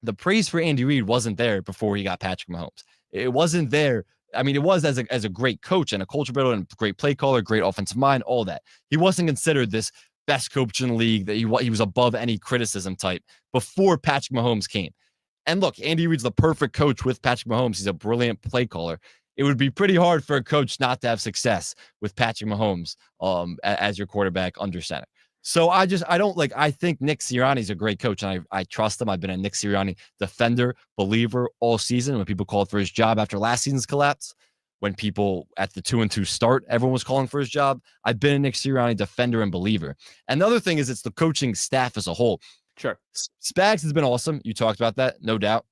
The praise for Andy Reid wasn't there before he got Patrick Mahomes. It wasn't there. I mean, it was as a great coach and a culture builder and a great play caller, great offensive mind, all that. He wasn't considered this best coach in the league, that he was above any criticism type before Patrick Mahomes came. And look, Andy Reid's the perfect coach with Patrick Mahomes. He's a brilliant play caller. It would be pretty hard for a coach not to have success with Patrick Mahomes as your quarterback under center. So I think Nick Sirianni's a great coach, and I trust him. I've been a Nick Sirianni defender, believer all season. When people called for his job after last season's collapse, when people at the 2-2 start, everyone was calling for his job. I've been a Nick Sirianni defender and believer. And the other thing is it's the coaching staff as a whole. Sure. Spags has been awesome. You talked about that, no doubt.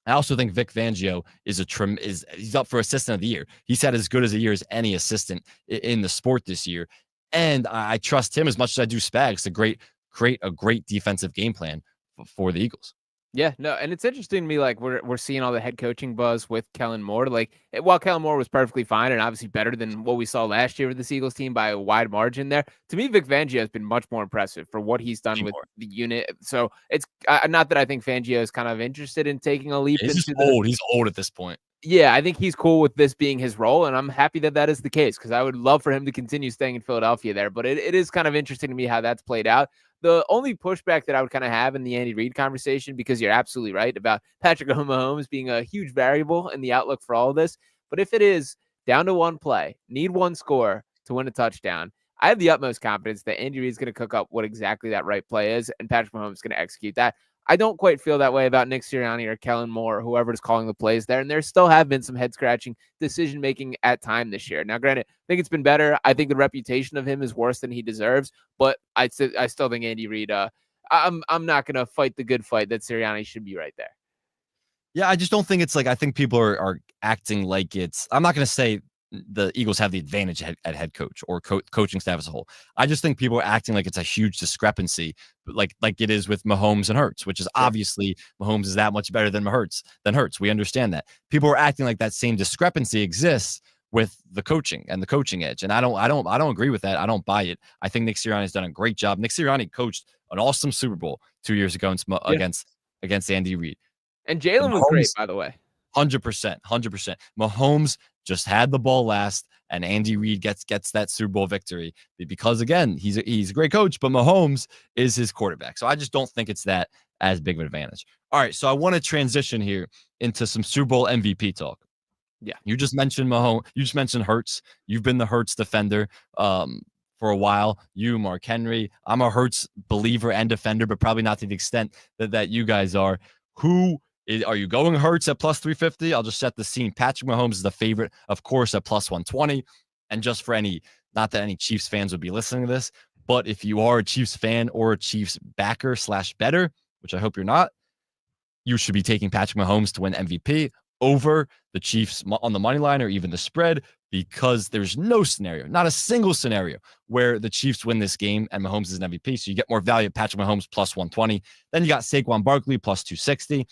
I also think Vic Fangio he's up for assistant of the year. He's had as good as a year as any assistant in the sport this year. And I trust him as much as I do Spags to create a great defensive game plan for the Eagles. Yeah, no, and it's interesting to me, like, we're seeing all the head coaching buzz with Kellen Moore. Like, while Kellen Moore was perfectly fine and obviously better than what we saw last year with this Eagles team by a wide margin there, to me, Vic Fangio has been much more impressive for what he's done with the unit. So it's not that I think Fangio is kind of interested in taking a leap. He's old. He's old at this point. Yeah, I think he's cool with this being his role, and I'm happy that that is the case because I would love for him to continue staying in Philadelphia there. But it is kind of interesting to me how that's played out. The only pushback that I would kind of have in the Andy Reid conversation, because you're absolutely right about Patrick Mahomes being a huge variable in the outlook for all of this. But if it is down to one play, need one score to win a touchdown, I have the utmost confidence that Andy Reid is going to cook up what exactly that right play is, and Patrick Mahomes is going to execute that. I don't quite feel that way about Nick Sirianni or Kellen Moore or whoever is calling the plays there. And there still have been some head-scratching decision-making at time this year. Now, granted, I think it's been better. I think the reputation of him is worse than he deserves, but I still think Andy Reid, I'm not going to fight the good fight that Sirianni should be right there. Yeah, I just don't think it's like, I think people are acting like it's, I'm not going to say the Eagles have the advantage at head coach or coaching staff as a whole. I just think people are acting like it's a huge discrepancy, like it is with Mahomes and Hurts, which is obviously Mahomes is that much better than Hurts. We understand that. People are acting like that same discrepancy exists with the coaching and the coaching edge. And I don't agree with that. I don't buy it. I think Nick Sirianni has done a great job. Nick Sirianni coached an awesome Super Bowl 2 years ago against Andy Reid. And Jalen was great, by the way. 100%. Mahomes just had the ball last, and Andy Reid gets that Super Bowl victory because, again, he's a great coach, but Mahomes is his quarterback. So I just don't think it's that as big of an advantage. All right, so I want to transition here into some Super Bowl MVP talk. Yeah. You just mentioned Mahomes. You just mentioned Hurts. You've been the Hurts defender for a while. You, Mark Henry. I'm a Hurts believer and defender, but probably not to the extent that you guys are. Are you going Hurts at plus 350? I'll just set the scene. Patrick Mahomes is the favorite, of course, at plus 120. And just for not that any Chiefs fans would be listening to this, but if you are a Chiefs fan or a Chiefs backer / better, which I hope you're not, you should be taking Patrick Mahomes to win MVP over the Chiefs on the money line or even the spread, because there's no scenario, not a single scenario, where the Chiefs win this game and Mahomes is an MVP. So you get more value at Patrick Mahomes plus 120. Then you got Saquon Barkley plus 260.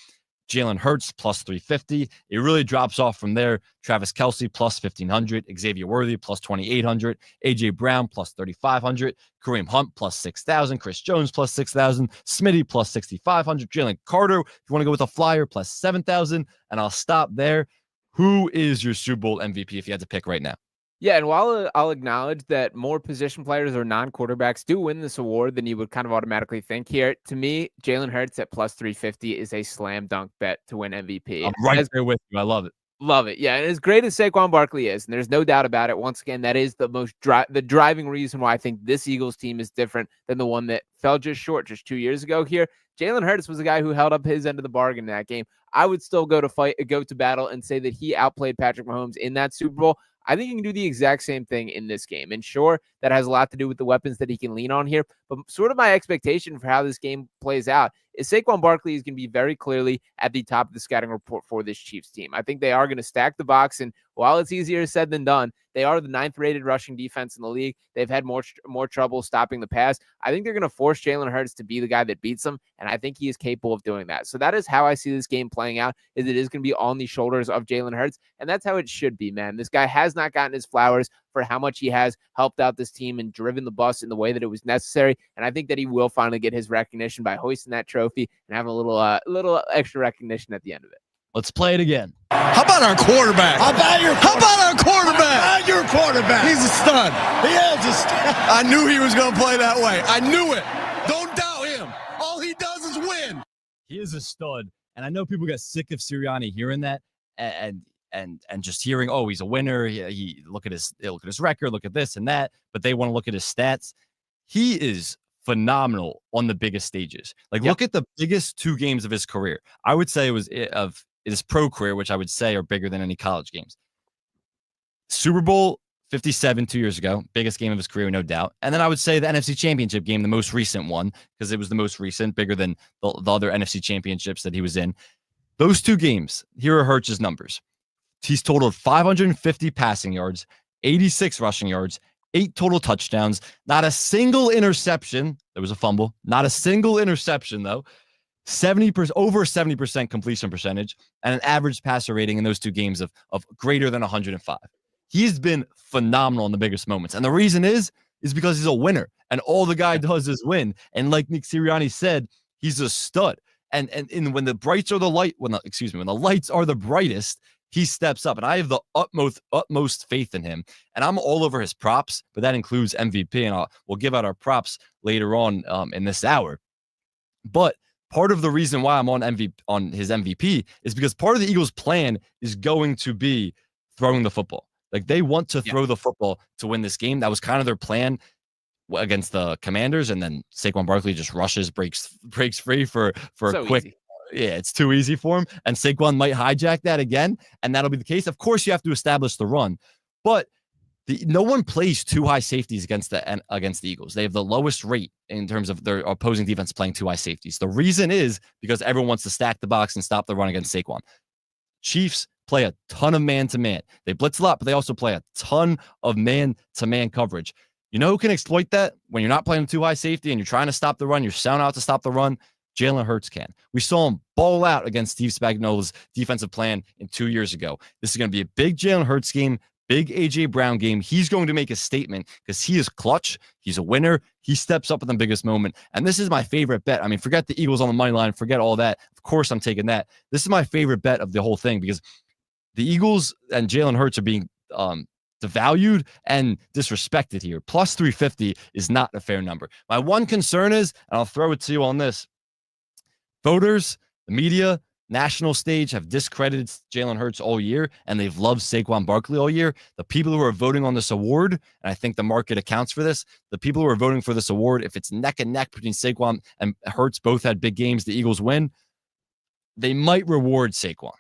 Jalen Hurts plus 350. It really drops off from there. Travis Kelce plus 1,500. Xavier Worthy plus 2,800. A.J. Brown plus 3,500. Kareem Hunt plus 6,000. Chris Jones plus 6,000. Smitty plus 6,500. Jalen Carter, if you want to go with a flyer, plus 7,000. And I'll stop there. Who is your Super Bowl MVP if you had to pick right now? Yeah, and while I'll acknowledge that more position players or non-quarterbacks do win this award than you would kind of automatically think here, to me, Jalen Hurts at plus 350 is a slam dunk bet to win MVP. I'm right there with you. I love it. Love it. Yeah, and as great as Saquon Barkley is, and there's no doubt about it, once again, that is the driving reason why I think this Eagles team is different than the one that fell just short just 2 years ago here. Jalen Hurts was the guy who held up his end of the bargain in that game. I would still go to battle and say that he outplayed Patrick Mahomes in that Super Bowl. I think he can do the exact same thing in this game. And sure, that has a lot to do with the weapons that he can lean on here. But sort of my expectation for how this game plays out is Saquon Barkley is going to be very clearly at the top of the scouting report for this Chiefs team. I think they are going to stack the box. And while it's easier said than done, they are the 9th rated rushing defense in the league. They've had more trouble stopping the pass. I think they're going to force Jalen Hurts to be the guy that beats them. And I think he is capable of doing that. So that is how I see this game playing out, is it is going to be on the shoulders of Jalen Hurts. And that's how it should be, man. This guy has not gotten his flowers for how much he has helped out this team and driven the bus in the way that it was necessary. And I think that he will finally get his recognition by hoisting that trophy and having a little extra recognition at the end of it. Let's play it again. How about our quarterback? How about our quarterback? How about your quarterback? He's a stud. He is a stud. I knew he was going to play that way. I knew it. Don't doubt him. All he does is win. He is a stud. And I know people get sick of Sirianni hearing that and just hearing, oh, he's a winner. He look at his record, look at this and that, but they want to look at his stats. He is phenomenal on the biggest stages. Look at the biggest 2 games of his career. I would say it was of his pro career, which I would say are bigger than any college games. Super Bowl 57 2 years ago, biggest game of his career, no doubt. And then I would say the NFC Championship game, the most recent one, because it was the most recent, bigger than the other NFC Championships that he was in. Those 2 games, here are Hurts' numbers. He's totaled 550 passing yards, 86 rushing yards, 8 total touchdowns, not a single interception. There was a fumble, not a single interception though. 70%, over 70% completion percentage, and an average passer rating in those 2 games of greater than 105. He's been phenomenal in the biggest moments. And the reason is because he's a winner. And all the guy does is win. And like Nick Sirianni said, he's a stud. And when the lights are the brightest, he steps up. And I have the utmost faith in him. And I'm all over his props, but that includes MVP. And we'll give out our props later on in this hour. But part of the reason why I'm on his MVP is because part of the Eagles' plan is going to be throwing the football. They want to throw the football to win this game. That was kind of their plan against the Commanders, and then Saquon Barkley just breaks free for So a quick. easy. Yeah, it's too easy for him, and Saquon might hijack that again, and that'll be the case. Of course, you have to establish the run, but no one plays two high safeties against the Eagles. They have the lowest rate in terms of their opposing defense playing two high safeties. The reason is because everyone wants to stack the box and stop the run against Saquon. Chiefs play a ton of man-to-man. They blitz a lot, but they also play a ton of man-to-man coverage. You know who can exploit that? When you're not playing two high safety and you're trying to stop the run, you're selling out to stop the run, Jalen Hurts can. We saw him ball out against Steve Spagnuolo's defensive plan 2 years ago. This is going to be a big Jalen Hurts game, big A.J. Brown game. He's going to make a statement because he is clutch. He's a winner. He steps up in the biggest moment. And this is my favorite bet. I mean, forget the Eagles on the money line. Forget all that. Of course, I'm taking that. This is my favorite bet of the whole thing because the Eagles and Jalen Hurts are being devalued and disrespected here. Plus 350 is not a fair number. My one concern is, and I'll throw it to you on this, voters, the media, national stage have discredited Jalen Hurts all year, and they've loved Saquon Barkley all year. The people who are voting on this award, and I think the market accounts for this, the people who are voting for this award, if it's neck and neck between Saquon and Hurts, both had big games, the Eagles win, they might reward Saquon.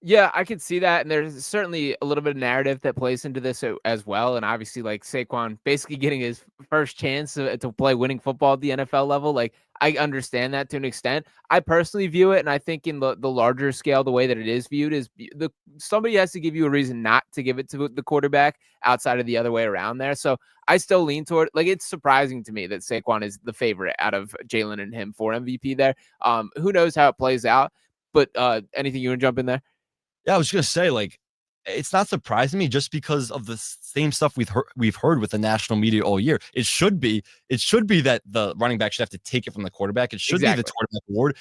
Yeah, I could see that. And there's certainly a little bit of narrative that plays into this as well. And obviously, like Saquon basically getting his first chance to play winning football at the NFL level. Like, I understand that to an extent. I personally view it, and I think in the larger scale, the way that it is viewed is somebody has to give you a reason not to give it to the quarterback outside of the other way around there. So I still lean toward, like, it's surprising to me that Saquon is the favorite out of Jalen and him for MVP there. Who knows how it plays out? But anything you want to jump in there? Yeah, I was going to say, like, it's not surprising me just because of the same stuff we've heard with the national media all year. It should be that the running back should have to take it from the quarterback. It should be the quarterback award.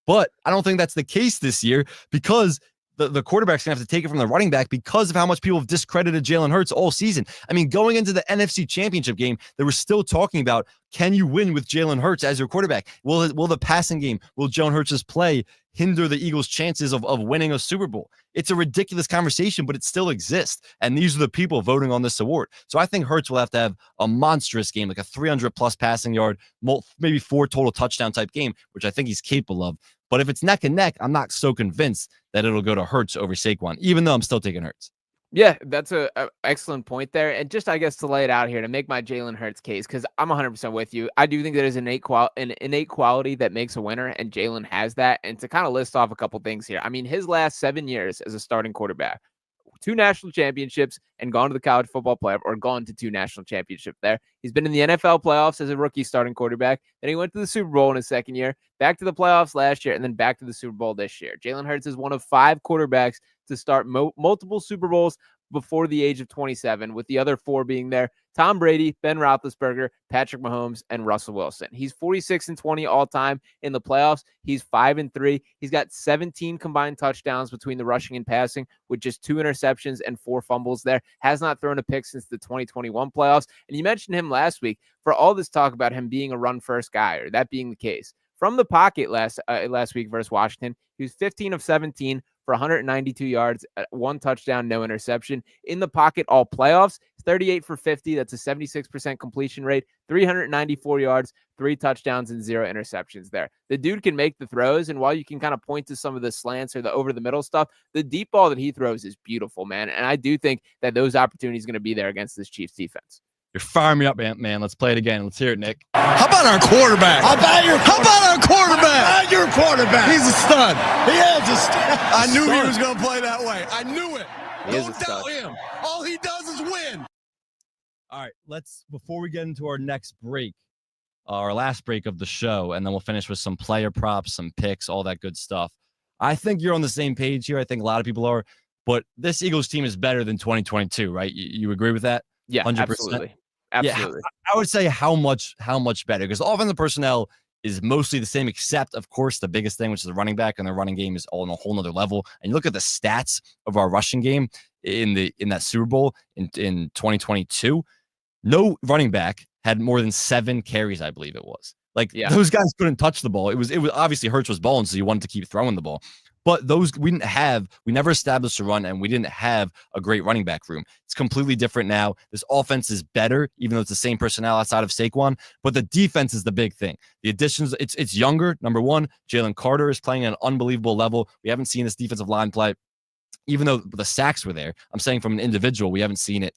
But I don't think that's the case this year because the quarterback's going to have to take it from the running back because of how much people have discredited Jalen Hurts all season. I mean, going into the NFC Championship game, they were still talking about, can you win with Jalen Hurts as your quarterback? Will the passing game, will Jalen Hurts' play hinder the Eagles' chances of winning a Super Bowl? It's a ridiculous conversation, but it still exists. And these are the people voting on this award. So I think Hurts will have to have a monstrous game, like a 300-plus passing yard, maybe 4 total touchdown type game, which I think he's capable of. But if it's neck and neck, I'm not so convinced that it'll go to Hurts over Saquon, even though I'm still taking Hurts. Yeah, that's a excellent point there. And just, I guess, to lay it out here, to make my Jalen Hurts case, because I'm 100% with you. I do think there's an innate quality that makes a winner, and Jalen has that. And to kind of list off a couple things here, I mean, his last 7 years as a starting quarterback, 2 national championships and gone to the college football playoff, or gone to 2 national championships there. He's been in the NFL playoffs as a rookie starting quarterback. Then he went to the Super Bowl in his second year, back to the playoffs last year, and then back to the Super Bowl this year. Jalen Hurts is one of 5 quarterbacks to start multiple Super Bowls before the age of 27, with the other 4 being there: Tom Brady, Ben Roethlisberger, Patrick Mahomes, and Russell Wilson. He's 46-20 all time in the playoffs. He's 5-3. He's got 17 combined touchdowns between the rushing and passing, with just 2 interceptions and 4 fumbles there. Has not thrown a pick since the 2021 playoffs. And you mentioned him last week. For all this talk about him being a run-first guy, or that being the case, from the pocket last week versus Washington, he was 15 of 17 for 192 yards, 1 touchdown, no interception. In the pocket all playoffs, 38 for 50. That's a 76% completion rate, 394 yards, 3 touchdowns, and 0 interceptions there. The dude can make the throws, and while you can kind of point to some of the slants or the over-the-middle stuff, the deep ball that he throws is beautiful, man. And I do think that those opportunities are going to be there against this Chiefs defense. You're firing me up, man. Let's play it again. Let's hear it, Nick. How about our quarterback? How about our quarterback? How about your quarterback? He's a stud. He is a stud. I knew he was going to play that way. I knew it. Don't doubt him. All he does is win. All right, before we get into our next break, our last break of the show, and then we'll finish with some player props, some picks, all that good stuff. I think you're on the same page here. I think a lot of people are. But this Eagles team is better than 2022, right? You agree with that? Yeah, 100%. Absolutely. Yeah, I would say how much better, because offensive personnel is mostly the same, except, of course, the biggest thing, which is the running back, and the running game is all on a whole nother level. And you look at the stats of our rushing game in that Super Bowl in 2022, no running back had more than 7 carries, I believe it was. Those guys couldn't touch the ball. It was obviously Hurts was balling, so you wanted to keep throwing the ball. But we never established a run, and we didn't have a great running back room. It's completely different now. This offense is better, even though it's the same personnel outside of Saquon. But the defense is the big thing. The additions, it's younger. Number one, Jalen Carter is playing at an unbelievable level. We haven't seen this defensive line play, even though the sacks were there. I'm saying from an individual, we haven't seen it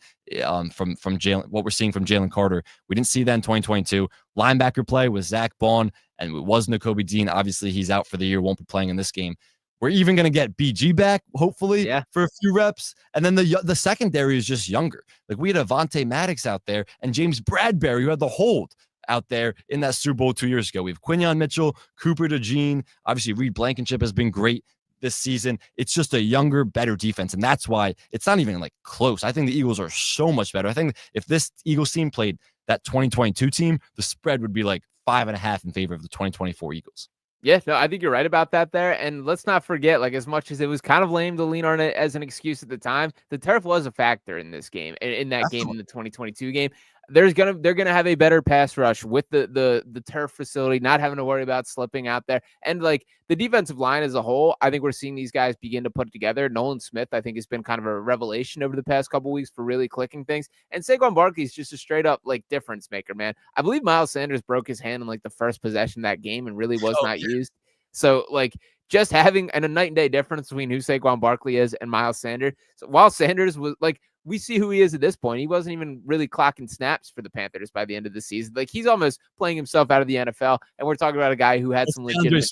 from Jalen. What we're seeing from Jalen Carter, we didn't see that in 2022. Linebacker play was Zach Bond, and it was Nakobe Dean. Obviously, he's out for the year, won't be playing in this game. We're even going to get BG back, hopefully, for a few reps. And then the secondary is just younger. Like, we had Avonte Maddox out there and James Bradbury, who had the hold out there in that Super Bowl 2 years ago. We have Quinyon Mitchell, Cooper DeJean. Obviously, Reed Blankenship has been great this season. It's just a younger, better defense. And that's why it's not even like close. I think the Eagles are so much better. I think if this Eagles team played that 2022 team, the spread would be like 5.5 in favor of the 2024 Eagles. Yeah, no, I think you're right about that there. And let's not forget, like, as much as it was kind of lame to lean on it as an excuse at the time, the turf was a factor in this game, in that game, in the 2022 game. They're gonna have a better pass rush with the turf facility, not having to worry about slipping out there. And like the defensive line as a whole, I think we're seeing these guys begin to put it together. Nolan Smith, I think, has been kind of a revelation over the past couple weeks for really clicking things. And Saquon Barkley is just a straight up like difference maker, man. I believe Miles Sanders broke his hand in like the first possession of that game and really was not used. So like just having a night and day difference between who Saquon Barkley is and Miles Sanders. So while Sanders was like, we see who he is at this point. He wasn't even really clocking snaps for the Panthers by the end of the season. Like, he's almost playing himself out of the NFL. And we're talking about a guy who had some legitimate.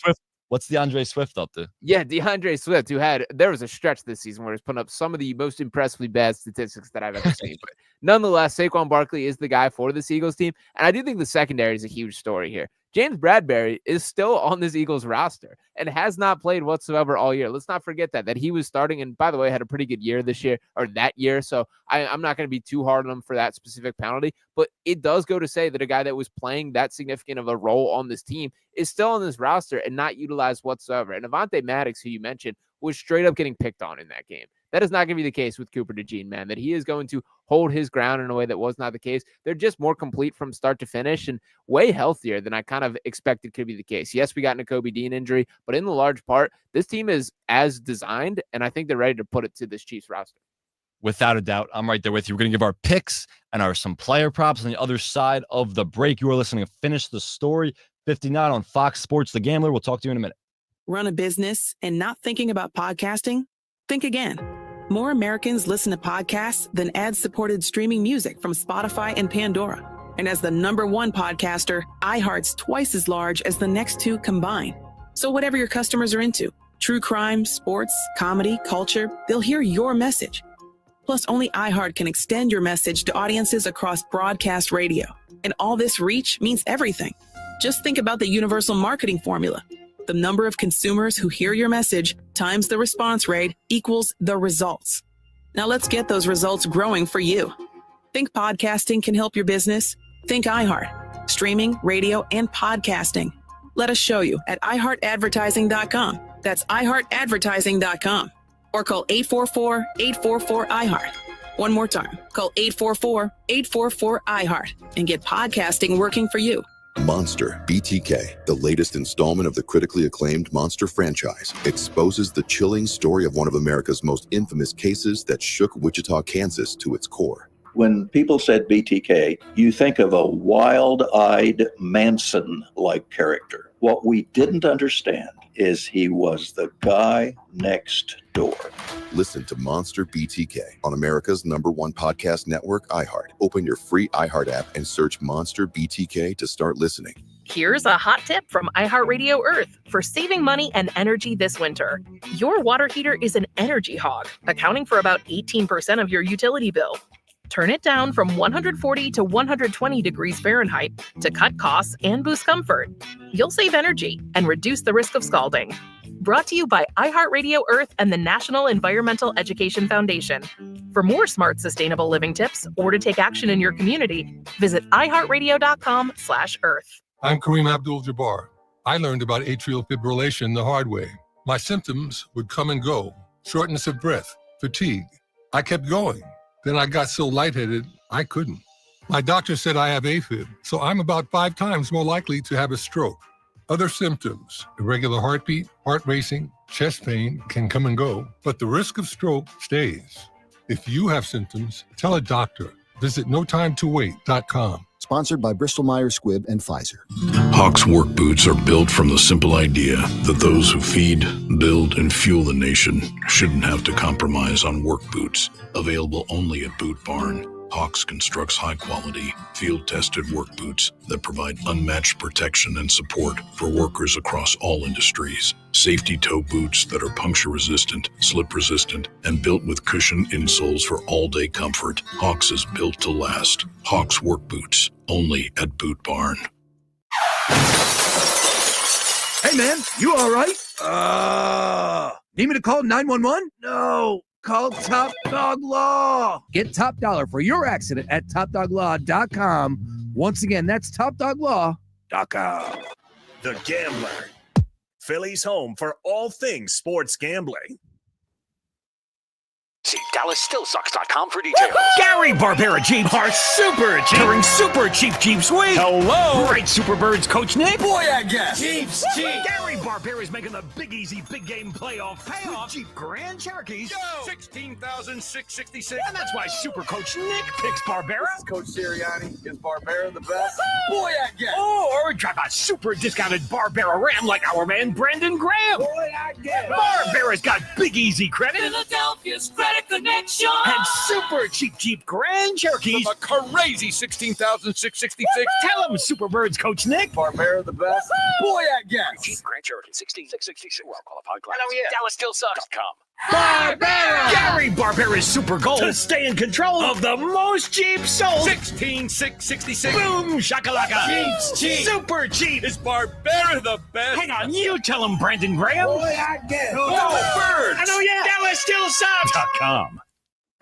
What's DeAndre Swift up to? Yeah, DeAndre Swift, there was a stretch this season where he's putting up some of the most impressively bad statistics that I've ever seen. But nonetheless, Saquon Barkley is the guy for this Eagles team. And I do think the secondary is a huge story here. James Bradbury is still on this Eagles roster and has not played whatsoever all year. Let's not forget that he was starting, and by the way, had a pretty good year this year or that year. So I'm not going to be too hard on him for that specific penalty, but it does go to say that a guy that was playing that significant of a role on this team is still on this roster and not utilized whatsoever. And Avonte Maddox, who you mentioned, was straight up getting picked on in that game. That is not going to be the case with Cooper DeJean, man, that he is going to hold his ground in a way that was not the case. They're just more complete from start to finish and way healthier than I kind of expected could be the case. Yes, we got Nakobe Dean injury, but in the large part, this team is as designed, and I think they're ready to put it to this Chiefs roster. Without a doubt, I'm right there with you. We're going to give our picks and some player props on the other side of the break. You are listening to Finish the Story 59 on Fox Sports The Gambler. We'll talk to you in a minute. Run a business and not thinking about podcasting? Think again. More Americans listen to podcasts than ad-supported streaming music from Spotify and Pandora. And as the #1 podcaster, iHeart's twice as large as the next two combined. So whatever your customers are into, true crime, sports, comedy, culture, they'll hear your message. Plus, only iHeart can extend your message to audiences across broadcast radio. And all this reach means everything. Just think about the universal marketing formula. The number of consumers who hear your message times the response rate equals the results. Now let's get those results growing for you. Think podcasting can help your business? Think iHeart. Streaming, radio, and podcasting. Let us show you at iHeartAdvertising.com. That's iHeartAdvertising.com. Or call 844-844-iHeart. One more time, call 844-844-iHeart and get podcasting working for you. Monster BTK, the latest installment of the critically acclaimed Monster franchise, exposes the chilling story of one of America's most infamous cases that shook Wichita, Kansas to its core. When people said BTK, you think of a wild-eyed Manson-like character. What we didn't understand is he was the guy next door. Listen to Monster BTK on America's #1 podcast network, iHeart. Open your free iHeart app and search Monster BTK to start listening. Here's a hot tip from iHeartRadio Earth for saving money and energy this winter. Your water heater is an energy hog, accounting for about 18% of your utility bill. Turn it down from 140 to 120 degrees Fahrenheit to cut costs and boost comfort. You'll save energy and reduce the risk of scalding. Brought to you by iHeartRadio Earth and the National Environmental Education Foundation. For more smart, sustainable living tips or to take action in your community, visit iHeartRadio.com/earth. I'm Kareem Abdul-Jabbar. I learned about atrial fibrillation the hard way. My symptoms would come and go. Shortness of breath, fatigue. I kept going. Then I got so lightheaded, I couldn't. My doctor said I have AFib, so I'm about 5 times more likely to have a stroke. Other symptoms: irregular heartbeat, heart racing, Chest pain can come and go, but the risk of stroke stays. If you have symptoms, tell a doctor. Visit notimetowait.com. Sponsored by Bristol-Myers Squibb and Pfizer. Hawk's work boots are built from the simple idea that those who feed, build, and fuel the nation shouldn't have to compromise on work boots. Available only at Boot Barn, Hawks constructs high-quality, field-tested work boots that provide unmatched protection and support for workers across all industries. Safety toe boots that are puncture-resistant, slip-resistant, and built with cushioned insoles for all-day comfort. Hawks is built to last. Hawks work boots, only at Boot Barn. Hey, man, you all right? Need me to call 911? No. Call Top Dog Law. Get top dollar for your accident at topdoglaw.com. Once again, that's topdoglaw.com. The Gambler, Philly's home for all things sports gambling. See DallasStillSucks.com for details. Gary Barbera Jeeps are super cheap. During Super Cheap Jeeps Week. Hello. Right, Superbirds Coach Nick. Boy, I guess. Jeeps cheap. Gary Barbera's making the Big Easy Big Game playoff payoff. Jeep Grand Cherokees. Yo. 16,666. And that's why Super Coach Nick picks Barbera. Coach Sirianni, is Barbera the best? Boy, I guess. Or drive a super discounted Barbera Ram like our man Brandon Graham. Boy, I guess. Barbera's got Big Easy credit. Philadelphia's credit connection. And super cheap Jeep Grand Cherokees. From a crazy 16,666. Tell him, Superbirds Coach Nick. Barbera the best? Boy, I guess. Jeep Grand Cherokee 16666. Well qualified class. I know, yeah. DallasStillSucks.com. Barbera! Gary Barbera's super goal to stay in control of the most Jeeps sold. 16,666. Boom shakalaka. Jeeps cheap. Super cheap. Is Barbera the best? Hang on, you tell him, Brandon Graham. Boy, I guess. Go Birds. I know, yeah. DallasStillSucks.com.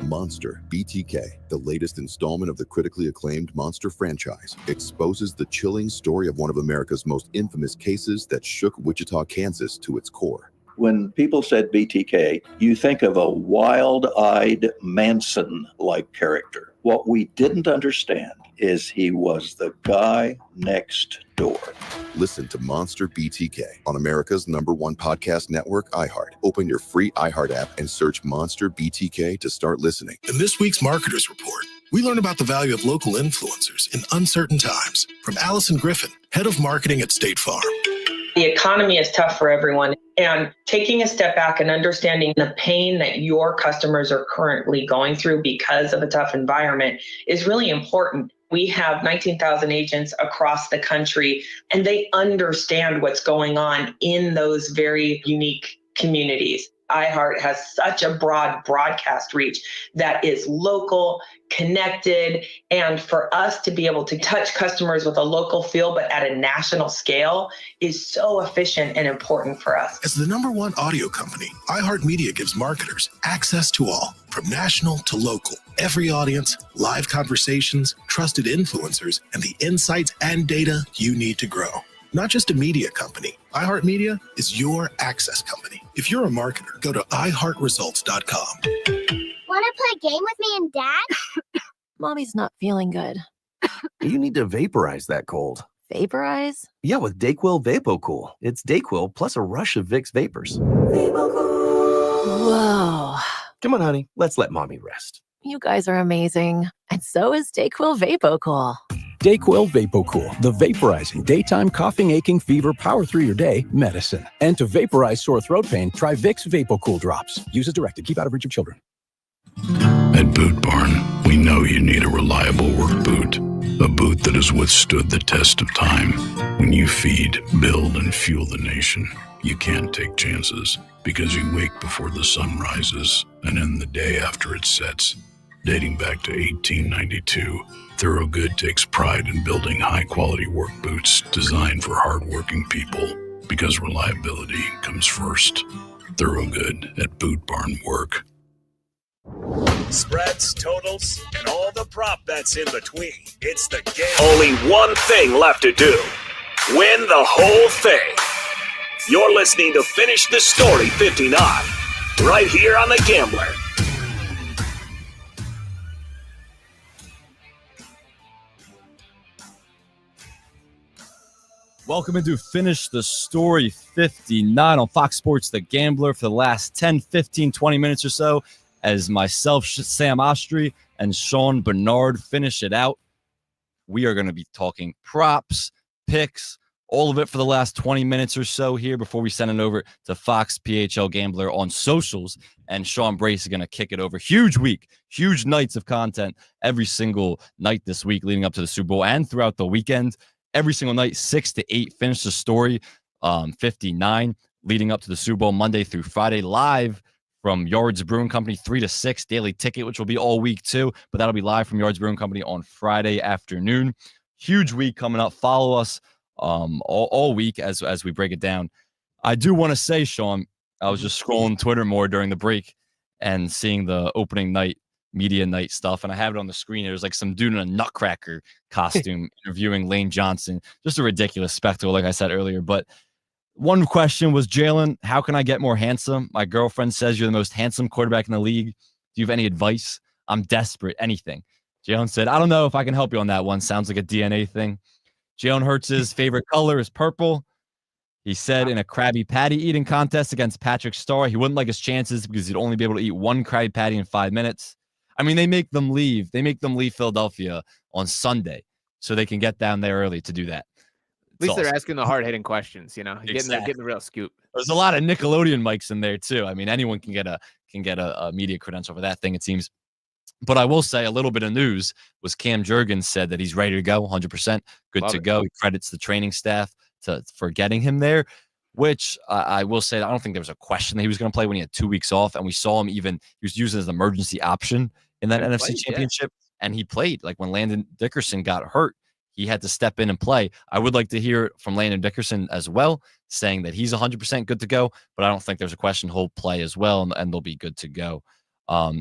Monster BTK, the latest installment of the critically acclaimed Monster franchise, exposes the chilling story of one of America's most infamous cases that shook Wichita, Kansas to its core. When people said BTK, you think of a wild-eyed Manson-like character. What we didn't understand is he was the guy next door. Listen to Monster BTK on America's #1 podcast network, iHeart. Open your free iHeart app and search Monster BTK to start listening. In this week's Marketers Report, we learn about the value of local influencers in uncertain times from Allison Griffin, head of marketing at State Farm. The economy is tough for everyone, and taking a step back and understanding the pain that your customers are currently going through because of a tough environment is really important. We have 19,000 agents across the country, and they understand what's going on in those very unique communities. iHeart has such a broad broadcast reach that is local, connected, and for us to be able to touch customers with a local feel but at a national scale is so efficient and important for us. As the #1 audio company, iHeartMedia gives marketers access to all, from national to local. Every audience, live conversations, trusted influencers, and the insights and data you need to grow. Not just a media company, iHeartMedia is your access company. If you're a marketer, go to iHeartResults.com. Want to play a game with me and Dad? Mommy's not feeling good. You need to vaporize that cold. Vaporize? Yeah, with Dayquil VapoCool. It's Dayquil plus a rush of Vicks vapors. Whoa. Come on, honey. Let's let mommy rest. You guys are amazing. And so is Dayquil VapoCool. Dayquil VapoCool, the vaporizing daytime coughing, aching, fever, power through your day medicine. And to vaporize sore throat pain, try Vicks VapoCool drops. Use as directed. Keep out of reach of children. At Boot Barn, we know you need a reliable work boot. A boot that has withstood the test of time. When you feed, build, and fuel the nation, you can't take chances because you wake before the sun rises and end the day after it sets. Dating back to 1892, Thorogood takes pride in building high-quality work boots designed for hard-working people because reliability comes first. Thorogood at Boot Barn Work. Spreads, totals, and all the prop bets in between. It's the game. Only one thing left to do. Win the whole thing. You're listening to Finish the Story 59, right here on The Gambler. Welcome into Finish the Story 59 on Fox Sports The Gambler for the last 10, 15, 20 minutes or so as myself, Sam Oshtry, and Sean Barnard finish it out. We are going to be talking props, picks, all of it for the last 20 minutes or so here before we send it over to Fox PHL Gambler on socials. And Sean Brace is going to kick it over. Huge week, huge nights of content every single night this week leading up to the Super Bowl and throughout the weekend. Every single night, 6 to 8, Finish the Story 59, leading up to the Super Bowl Monday through Friday, live from Yards Brewing Company, 3 to 6, daily ticket, which will be all week too, but that'll be live from Yards Brewing Company on Friday afternoon. Huge week coming up. Follow us all week as we break it down. I do want to say, Sean, I was just scrolling Twitter more during the break and seeing the opening night media night stuff, and I have it on the screen. There's like some dude in a nutcracker costume interviewing Lane Johnson. Just a ridiculous spectacle, like I said earlier. But one question was, Jalen, how can I get more handsome? My girlfriend says you're the most handsome quarterback in the league. Do you have any advice? I'm desperate. Anything. Jalen said, I don't know if I can help you on that one. Sounds like a DNA thing. Jalen Hurts' favorite color is purple. He said in a Krabby Patty eating contest against Patrick Starr, he wouldn't like his chances because he'd only be able to eat one Krabby Patty in 5 minutes. I mean, they make them leave. They make them leave Philadelphia on Sunday so they can get down there early to do that. At least they're asking the hard-hitting questions, you know, Exactly. getting the real scoop. There's a lot of Nickelodeon mics in there too. I mean, anyone can get a media credential for that thing, it seems. But I will say a little bit of news was Cam Jurgens said that he's ready to go, 100% good to go. He credits the training staff for getting him there, which I will say I don't think there was a question that he was going to play when he had 2 weeks off, and we saw him he was used as an emergency option in that NFC Championship, and he played. Like when Landon Dickerson got hurt, he had to step in and play. I would like to hear from Landon Dickerson as well, saying that he's 100% good to go, but I don't think there's a question he'll play as well, and they'll be good to go.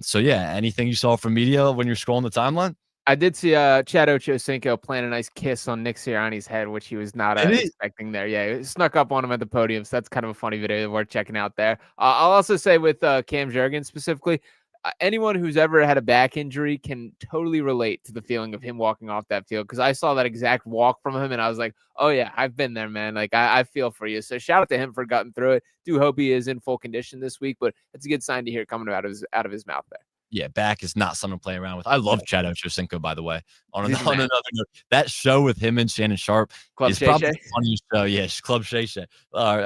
So yeah, anything you saw from media when you're scrolling the timeline? I did see Chad Ochocinco plant a nice kiss on Nick Sirianni's head, which he was not expecting there. Yeah, it snuck up on him at the podium, so that's kind of a funny video worth checking out there. I'll also say with Cam Jurgens specifically, anyone who's ever had a back injury can totally relate to the feeling of him walking off that field, because I saw that exact walk from him, and I was like, oh, yeah, I've been there, man. Like, I feel for you. So shout out to him for getting through it. Do hope he is in full condition this week, but it's a good sign to hear coming out of his mouth there. Yeah, back is not something to play around with. I love Chad Ochocinco, by the way. On another note, that show with him and Shannon Sharp is probably the funniest show. Yeah, Club Shay Shay,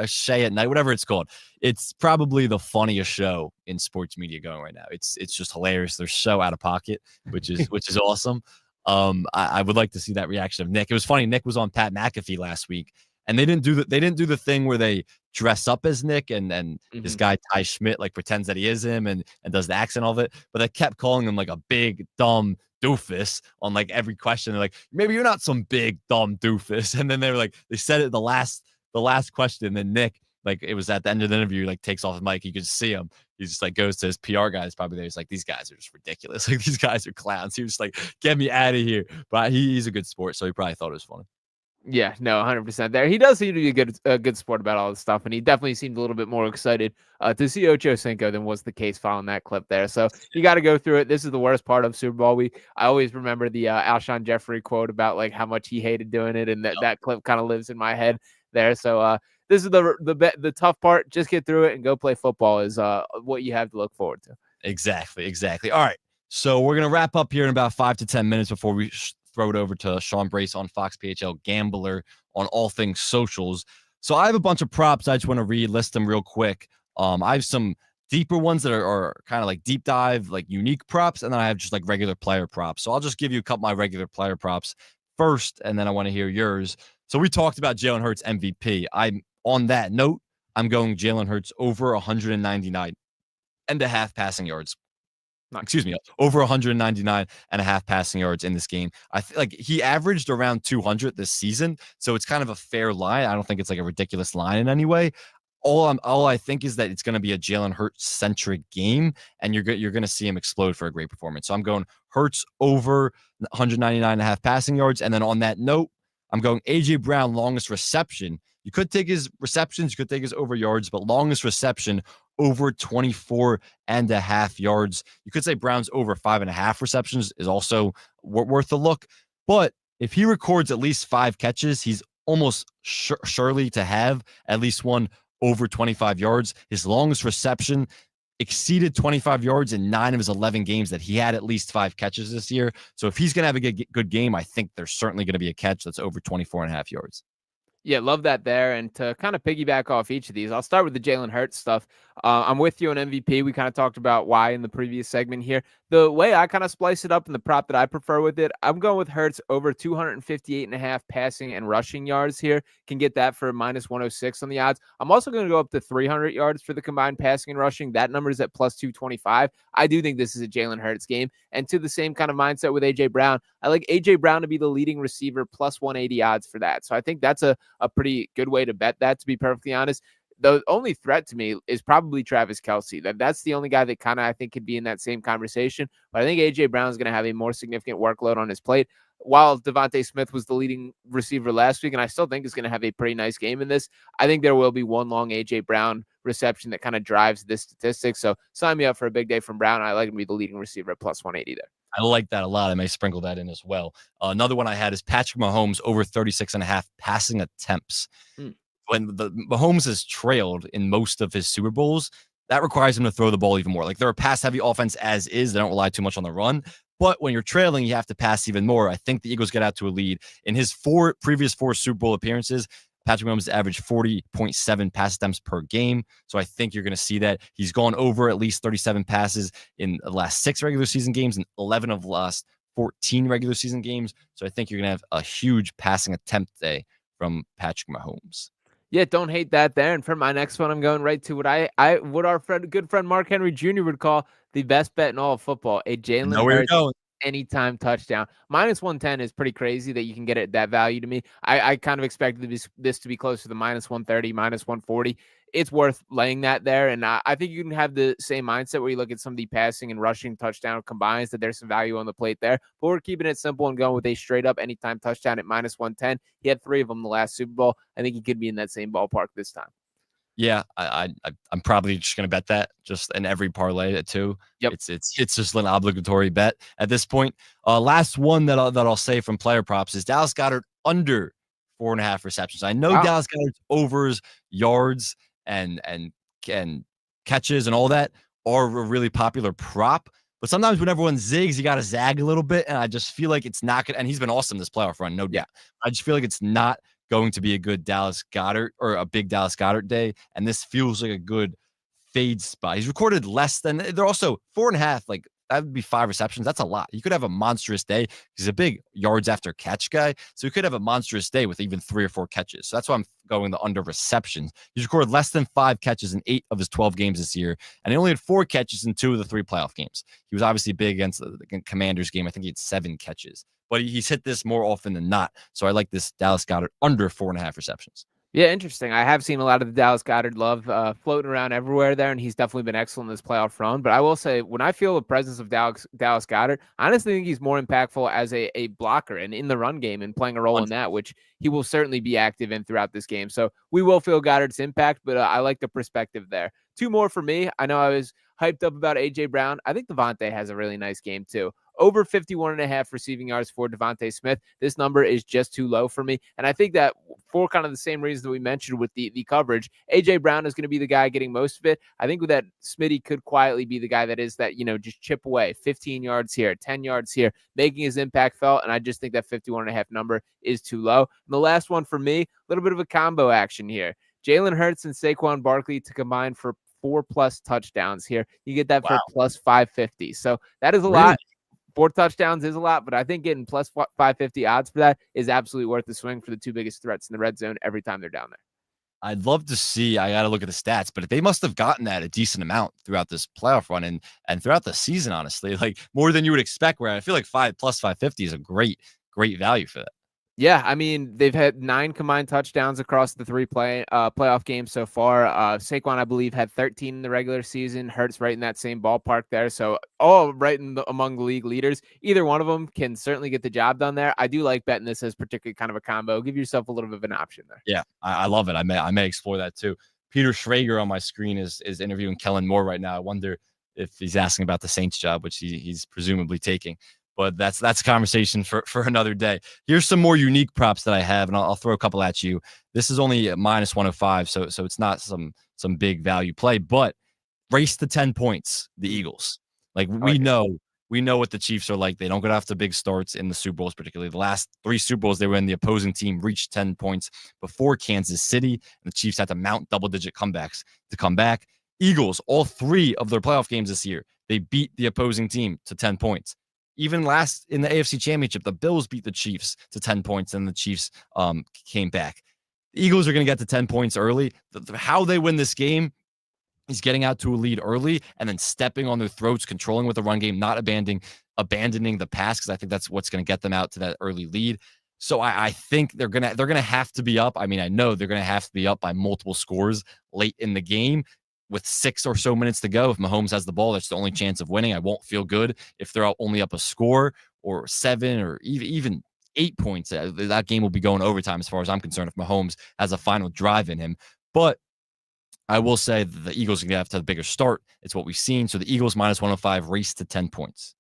Shay at Night, whatever it's called. It's probably the funniest show in sports media going right now. It's just hilarious. They're so out of pocket, which is awesome. I would like to see that reaction of Nick. It was funny. Nick was on Pat McAfee last week, and they didn't do the thing where they dress up as Nick and this guy Ty Schmidt like pretends that he is him and does the accent of it, but they kept calling him like a big dumb doofus on like every question. They're like, maybe you're not some big dumb doofus, and then they were like, they said it the last question, and then Nick, like it was at the end of the interview, like takes off the mic, you could see him, he just like goes to his PR guys probably there, he's like, these guys are just ridiculous, like these guys are clowns. He was like, get me out of here. But he's a good sport, so he probably thought it was funny. Yeah, no, 100% there. He does seem to be a good sport about all this stuff, and he definitely seemed a little bit more excited to see Ochocinco than was the case following that clip there. So you got to go through it. This is the worst part of Super Bowl week. I always remember the Alshon Jeffrey quote about like how much he hated doing it, and that clip kind of lives in my head there. So this is the tough part. Just get through it and go play football is what you have to look forward to. Exactly. All right, so we're gonna wrap up here in about 5 to 10 minutes before we throw it over to Sean Brace on Fox PHL Gambler on all things socials. So I have a bunch of props I just want to list them real quick. I have some deeper ones that are kind of like deep dive, like unique props, and then I have just like regular player props. So I'll just give you a couple of my regular player props first, and then I want to hear yours. So we talked about Jalen Hurts MVP. On that note, I'm going Jalen Hurts over 199.5 passing yards. Over 199.5 passing yards in this game. I feel like he averaged around 200 this season, so it's kind of a fair line. I don't think it's like a ridiculous line in any way. All I think is that it's going to be a Jalen Hurts centric game, and you're going to see him explode for a great performance. So I'm going Hurts over 199.5 passing yards, and then on that note, I'm going AJ Brown longest reception. You could take his receptions, you could take his over yards, but longest reception over 24.5 yards. You could say Brown's over 5.5 receptions is also worth a look. But if he records at least 5 catches, he's almost surely to have at least one over 25 yards. His longest reception exceeded 25 yards in 9 of his 11 games that he had at least 5 catches this year. So if he's going to have a good game, I think there's certainly going to be a catch that's over 24.5 yards. Yeah, love that there. And to kind of piggyback off each of these, I'll start with the Jalen Hurts stuff. I'm with you on MVP. We kind of talked about why in the previous segment here. The way I kind of splice it up and the prop that I prefer with it, I'm going with Hurts over 258.5 passing and rushing yards here. Can get that for minus 106 on the odds. I'm also going to go up to 300 yards for the combined passing and rushing. That number is at plus 225. I do think this is a Jalen Hurts game. And to the same kind of mindset with A.J. Brown, I like A.J. Brown to be the leading receiver, plus 180 odds for that. So I think that's a pretty good way to bet that, to be perfectly honest. The only threat to me is probably Travis Kelce. That's the only guy that kind of I think could be in that same conversation. But I think A.J. Brown is going to have a more significant workload on his plate. While Devontae Smith was the leading receiver last week, and I still think is going to have a pretty nice game in this, I think there will be one long A.J. Brown reception that kind of drives this statistic. So sign me up for a big day from Brown. I like him to be the leading receiver at plus 180 there. I like that a lot. I may sprinkle that in as well. Another one I had is Patrick Mahomes over 36.5 passing attempts. When the Mahomes has trailed in most of his Super Bowls, that requires him to throw the ball even more. Like, they're a pass-heavy offense as is. They don't rely too much on the run. But when you're trailing, you have to pass even more. I think the Eagles get out to a lead. In his previous four Super Bowl appearances, Patrick Mahomes averaged 40.7 pass attempts per game. So I think you're going to see that. He's gone over at least 37 passes in the last 6 regular season games and 11 of the last 14 regular season games. So I think you're going to have a huge passing attempt day from Patrick Mahomes. Yeah, don't hate that there. And for my next one, I'm going right to what our good friend Mark Henry Jr. would call the best bet in all of football, a Jalen Hurts anytime touchdown. Minus 110 is pretty crazy that you can get it that value to me. I kind of expected this to be closer to the minus 130, minus 140. It's worth laying that there. And I think you can have the same mindset where you look at some of the passing and rushing touchdown combines, that there's some value on the plate there. But we're keeping it simple and going with a straight up anytime touchdown at minus 110. He had 3 of them the last Super Bowl. I think he could be in that same ballpark this time. Yeah, I'm probably just going to bet that just in every parlay too. Yep. It's just an obligatory bet at this point. Last one that I'll say from player props is Dallas Goedert under 4.5 receptions. I know Dallas Goedert's overs, yards, and catches and all that are a really popular prop. But sometimes when everyone zigs, you got to zag a little bit. And I just feel like it's not good. And he's been awesome this playoff run, no doubt. I just feel like it's not going to be a good Dallas Goedert or a big Dallas Goedert day. And this feels like a good fade spot. He's recorded less than, they're also 4.5, like that would be 5 receptions. That's a lot. He could have a monstrous day. He's a big yards after catch guy. So he could have a monstrous day with even 3 or 4 catches. So that's why I'm going the under receptions. He's recorded less than 5 catches in 8 of his 12 games this year. And he only had 4 catches in 2 of the 3 playoff games. He was obviously big against the Commanders game. I think he had 7 catches. But he's hit this more often than not. So I like this Dallas Goedert under 4.5 receptions. Yeah, interesting. I have seen a lot of the Dallas Goedert love floating around everywhere there, and he's definitely been excellent in this playoff run. But I will say, when I feel the presence of Dallas Goedert, I honestly think he's more impactful as a blocker and in the run game and playing a role in that, which he will certainly be active in throughout this game. So we will feel Goddard's impact, but I like the perspective there. 2 more for me. I know I was hyped up about A.J. Brown. I think Devontae has a really nice game too. Over 51.5 receiving yards for Devontae Smith. This number is just too low for me. And I think that for kind of the same reason that we mentioned with the coverage, A.J. Brown is going to be the guy getting most of it. I think with that, Smitty could quietly be the guy that is that, just chip away 15 yards here, 10 yards here, making his impact felt. And I just think that 51.5 number is too low. And the last one for me, a little bit of a combo action here. Jalen Hurts and Saquon Barkley to combine for 4+ touchdowns here. You get that for plus 550. So that is a lot. 4 touchdowns is a lot, but I think getting plus 550 odds for that is absolutely worth the swing for the 2 biggest threats in the red zone every time they're down there. I'd love to see, I got to look at the stats, but they must have gotten that a decent amount throughout this playoff run and throughout the season, honestly, like more than you would expect, where I feel like 5 plus 550 is a great value for that. Yeah, I mean, they've had 9 combined touchdowns across the 3 playoff games so far. Saquon, I believe, had 13 in the regular season. Hurts right in that same ballpark there. So all right among the league leaders. Either one of them can certainly get the job done there. I do like betting this as particularly kind of a combo. Give yourself a little bit of an option there. Yeah, I love it. I may explore that too. Peter Schrager on my screen is interviewing Kellen Moore right now. I wonder if he's asking about the Saints job, which he's presumably taking. But that's a conversation for another day. Here's some more unique props that I have, and I'll throw a couple at you. This is only minus 105, so it's not some big value play, but race to 10 points, the Eagles. Like we know what the Chiefs are like. They don't get off to big starts in the Super Bowls, particularly the last 3 Super Bowls they were in. The opposing team reached 10 points before Kansas City, and the Chiefs had to mount double-digit comebacks to come back. Eagles, all 3 of their playoff games this year, they beat the opposing team to 10 points. Even last in the AFC Championship, the Bills beat the Chiefs to 10 points, and the Chiefs came back. The Eagles are going to get to 10 points early. How they win this game is getting out to a lead early and then stepping on their throats, controlling with the run game, not abandoning the pass, because I think that's what's going to get them out to that early lead. So I think they're gonna have to be up. I mean, I know they're gonna have to be up by multiple scores late in the game with 6 or so minutes to go. If Mahomes has the ball, that's the only chance of winning. I won't feel good if they're only up a score or 7 or even 8 points. That game will be going overtime as far as I'm concerned if Mahomes has a final drive in him. But I will say that the Eagles are going to have to have a bigger start. It's what we've seen. So the Eagles minus 105 race to 10 points.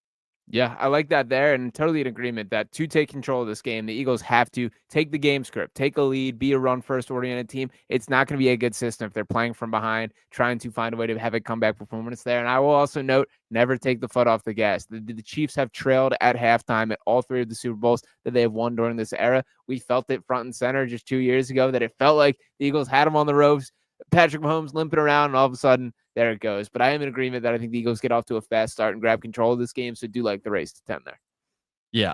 Yeah, I like that there, and totally in agreement that to take control of this game, the Eagles have to take the game script, take a lead, be a run-first oriented team. It's not going to be a good system if they're playing from behind, trying to find a way to have a comeback performance there. And I will also note, never take the foot off the gas. The Chiefs have trailed at halftime at all 3 of the Super Bowls that they have won during this era. We felt it front and center just 2 years ago that it felt like the Eagles had them on the ropes. Patrick Mahomes limping around, and all of a sudden, there it goes. But I am in agreement that I think the Eagles get off to a fast start and grab control of this game, so do like the race to 10 there. Yeah,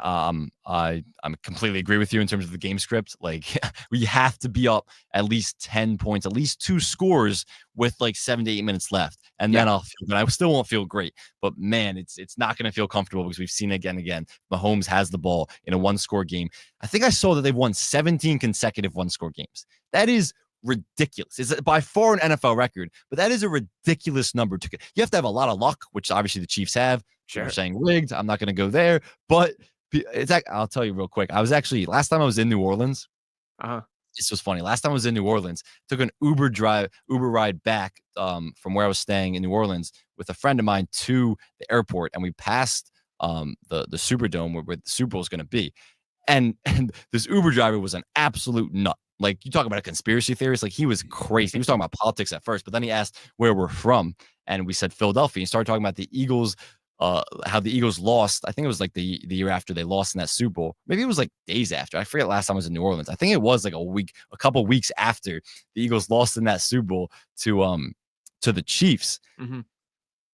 I completely agree with you in terms of the game script. Like, we have to be up at least 10 points, at least 2 scores with like 7 to 8 minutes left. And then I'll feel good. I still won't feel great. But man, it's not going to feel comfortable because we've seen it again and again. Mahomes has the ball in a 1-score game. I think I saw that they've won 17 consecutive 1-score games. That is ridiculous. It's by far an NFL record, but that is a ridiculous number to get. You have to have a lot of luck, which obviously the Chiefs have. Sure. You're saying rigged. I'm not going to go there, but I'll tell you real quick. I was actually, last time I was in New Orleans, this was funny. Last time I was in New Orleans, took an Uber ride back from where I was staying in New Orleans with a friend of mine to the airport, and we passed the Superdome where the Super Bowl is going to be. And this Uber driver was an absolute nut. Like, you talk about a conspiracy theorist, like, he was crazy. He was talking about politics at first, but then he asked where we're from, and we said Philadelphia. He started talking about the Eagles, how the Eagles lost. I think it was like the year after they lost in that Super Bowl. Maybe it was like days after. I forget last time I was in New Orleans. I think it was like a couple weeks after the Eagles lost in that Super Bowl to the Chiefs. Mm-hmm.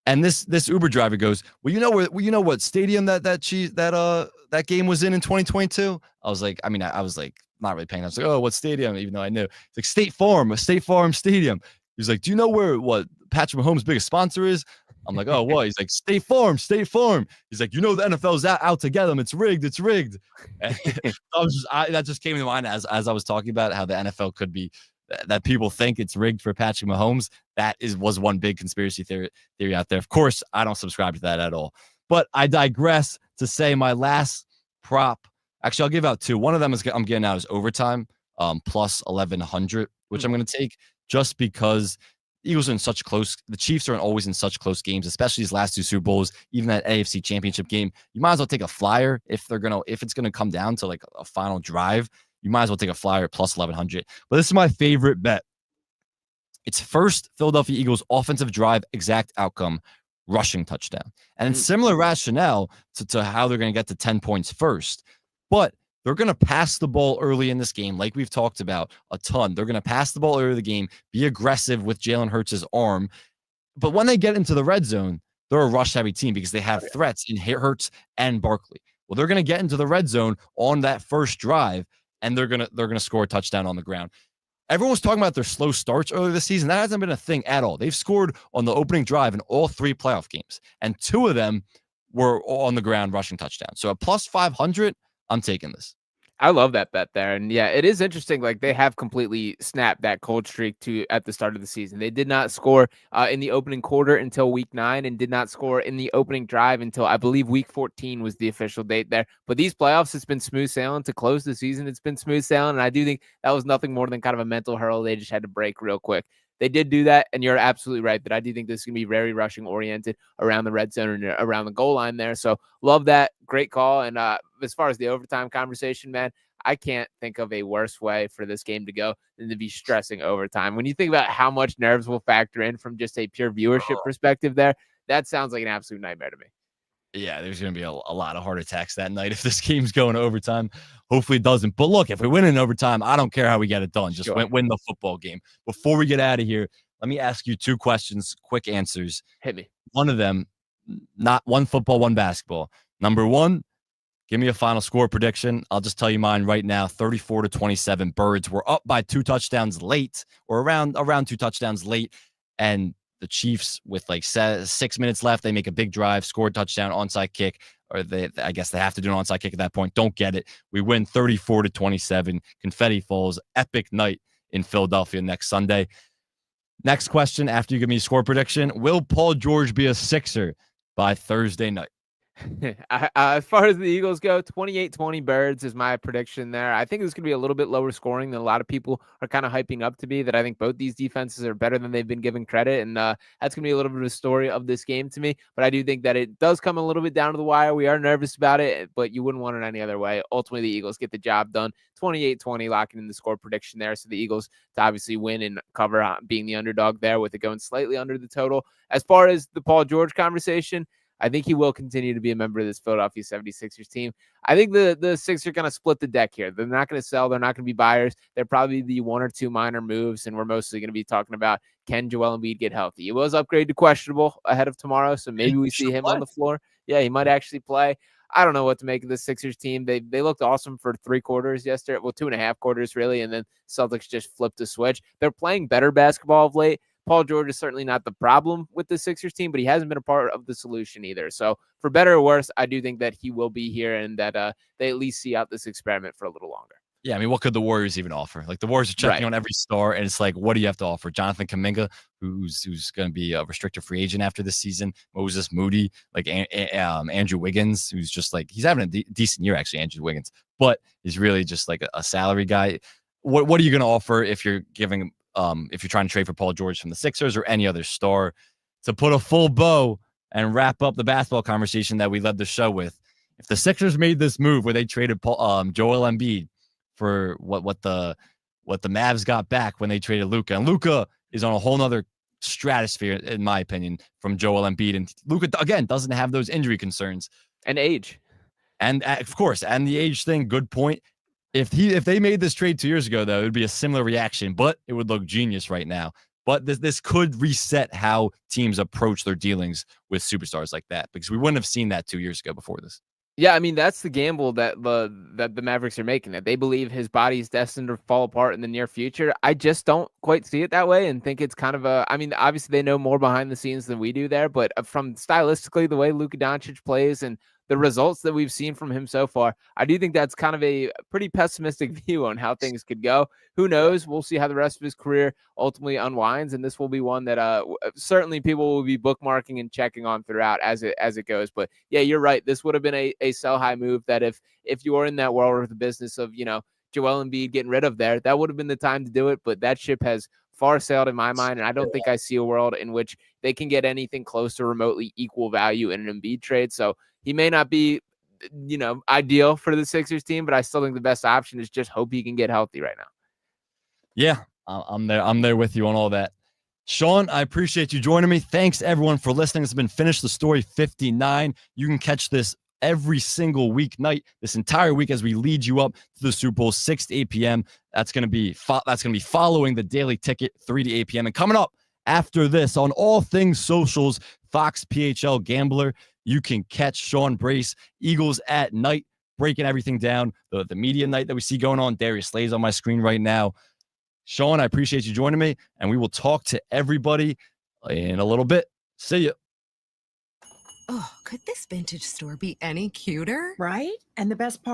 And this Uber driver goes, well, you know what stadium that game was in 2022? I was like, I was like, not really paying attention. I was like, oh, what stadium? Even though I knew. It's like State Farm Stadium. He's like, do you know what Patrick Mahomes' biggest sponsor is? I'm like, oh, what? He's like, State Farm. He's like, you know, the NFL's out to get them. It's rigged. And that just came to mind as I was talking about how the NFL could be, that people think it's rigged for Patrick Mahomes. That was one big conspiracy theory out there. Of course, I don't subscribe to that at all. But I digress to say my last prop. Actually, I'll give out 2. One of them I'm getting out is overtime, plus 1,100, which I'm going to take just because the Eagles are the Chiefs are always in such close games, especially these last 2 Super Bowls, even that AFC Championship game. You might as well take a flyer if it's going to come down to like a final drive. You might as well take a flyer plus 1,100. But this is my favorite bet. It's first Philadelphia Eagles offensive drive, exact outcome, rushing touchdown. And it's similar rationale to how they're going to get to 10 points first. But they're going to pass the ball early in this game, like we've talked about a ton. They're going to pass the ball early in the game, be aggressive with Jalen Hurts' arm. But when they get into the red zone, they're a rush-heavy team because they have threats in Hurts and Barkley. Well, they're going to get into the red zone on that first drive, and they're going to score a touchdown on the ground. Everyone was talking about their slow starts earlier this season. That hasn't been a thing at all. They've scored on the opening drive in all 3 playoff games, and 2 of them were on the ground rushing touchdowns. So at plus 500, I'm taking this. I love that bet there. And yeah, it is interesting. Like, they have completely snapped that cold streak at the start of the season. They did not score in the opening quarter until week 9 and did not score in the opening drive until, I believe, week 14 was the official date there. But these playoffs, it's been smooth sailing. To close the season, it's been smooth sailing. And I do think that was nothing more than kind of a mental hurdle they just had to break real quick. they did do that, and you're absolutely right that I do think this is going to be very rushing oriented around the red zone and around the goal line there. So love that. Great call. And as far as the overtime conversation, man, I can't think of a worse way for this game to go than to be stressing overtime. When you think about how much nerves will factor in from just a pure viewership perspective there, that sounds like an absolute nightmare to me. Yeah, there's going to be a lot of heart attacks that night if this game's going to overtime. Hopefully it doesn't. But look, if we win in overtime, I don't care how we get it done. Just win the football game. Before we get out of here, let me ask you 2 questions, quick answers. Hit me. One of them, not one football, one basketball. Number 1, give me a final score prediction. I'll just tell you mine right now, 34-27 Birds. We're up by 2 touchdowns late, or around 2 touchdowns late, and the Chiefs, with like 6 minutes left, they make a big drive, score a touchdown, onside kick, or I guess they have to do an onside kick at that point. Don't get it. We win 34-27. Confetti falls. Epic night in Philadelphia next Sunday. Next question, after you give me a score prediction, will Paul George be a Sixer by Thursday night? As far as the Eagles go, 28-20 Birds is my prediction there. I think it's going to be a little bit lower scoring than a lot of people are kind of hyping up to be, that I think both these defenses are better than they've been given credit. And that's going to be a little bit of a story of this game to me. But I do think that it does come a little bit down to the wire. We are nervous about it, but you wouldn't want it any other way. Ultimately, the Eagles get the job done. 28-20, locking in the score prediction there. So the Eagles to obviously win and cover, being the underdog there, with it going slightly under the total. As far as the Paul George conversation, I think he will continue to be a member of this Philadelphia 76ers team. I think the Sixers are going to split the deck here. They're not going to sell. They're not going to be buyers. They're probably the 1 or 2 minor moves, and we're mostly going to be talking about, can Joel Embiid get healthy? He was upgraded to questionable ahead of tomorrow, so maybe we see him on the floor. Yeah, he might actually play. I don't know what to make of the Sixers team. They looked awesome for 3 quarters yesterday. Well, 2.5 quarters, really, and then Celtics just flipped a switch. They're playing better basketball of late. Paul George is certainly not the problem with the Sixers team, but he hasn't been a part of the solution either. So for better or worse, I do think that he will be here, and that they at least see out this experiment for a little longer. Yeah, I mean, what could the Warriors even offer? Like, the Warriors are checking on every star, and it's like, what do you have to offer? Jonathan Kuminga, who's going to be a restricted free agent after this season. Moses Moody, like Andrew Wiggins, who's just like, he's having a decent year, actually, Andrew Wiggins, but he's really just like a salary guy. What are you going to offer if you're giving if you're trying to trade for Paul George from the Sixers or any other star? To put a full bow and wrap up the basketball conversation that we led the show with, if the Sixers made this move where they traded Joel Embiid for what the Mavs got back when they traded Luka, and Luka is on a whole nother stratosphere, in my opinion, from Joel Embiid, and Luka, again, doesn't have those injury concerns and age, and of course, and the age thing. Good point. If they made this trade 2 years ago, though, it would be a similar reaction, but it would look genius right now. But this could reset how teams approach their dealings with superstars like that, because we wouldn't have seen that 2 years ago before this. Yeah, I mean, that's the gamble that the Mavericks are making, that they believe his body is destined to fall apart in the near future. I just don't quite see it that way, and think it's kind of I mean, obviously they know more behind the scenes than we do there, but from stylistically, the way Luka Doncic plays and the results that we've seen from him so far, I do think that's kind of a pretty pessimistic view on how things could go. Who knows? We'll see how the rest of his career ultimately unwinds, and this will be one that certainly people will be bookmarking and checking on throughout as it goes. But yeah, you're right. This would have been a sell high move that if you were in that world of the business of, Joel Embiid getting rid of there, that would have been the time to do it. But that ship has far sailed in my mind, and I don't think I see a world in which they can get anything close to remotely equal value in an Embiid trade. So he may not be, ideal for the Sixers team, but I still think the best option is just hope he can get healthy right now. Yeah, I'm there. I'm there with you on all that. Sean, I appreciate you joining me. Thanks, everyone, for listening. This has been Finish the Story 59. You can catch this every single weeknight, this entire week, as we lead you up to the Super Bowl, 6 to 8 p.m. That's going to be following the Daily Ticket, 3 to 8 p.m. And coming up after this on all things socials, Fox PHL Gambler, you can catch Sean Brace, Eagles at Night, breaking everything down. The media night that we see going on. Darius Slay's on my screen right now. Sean, I appreciate you joining me, and we will talk to everybody in a little bit. See ya. Oh, could this vintage store be any cuter? Right? And the best part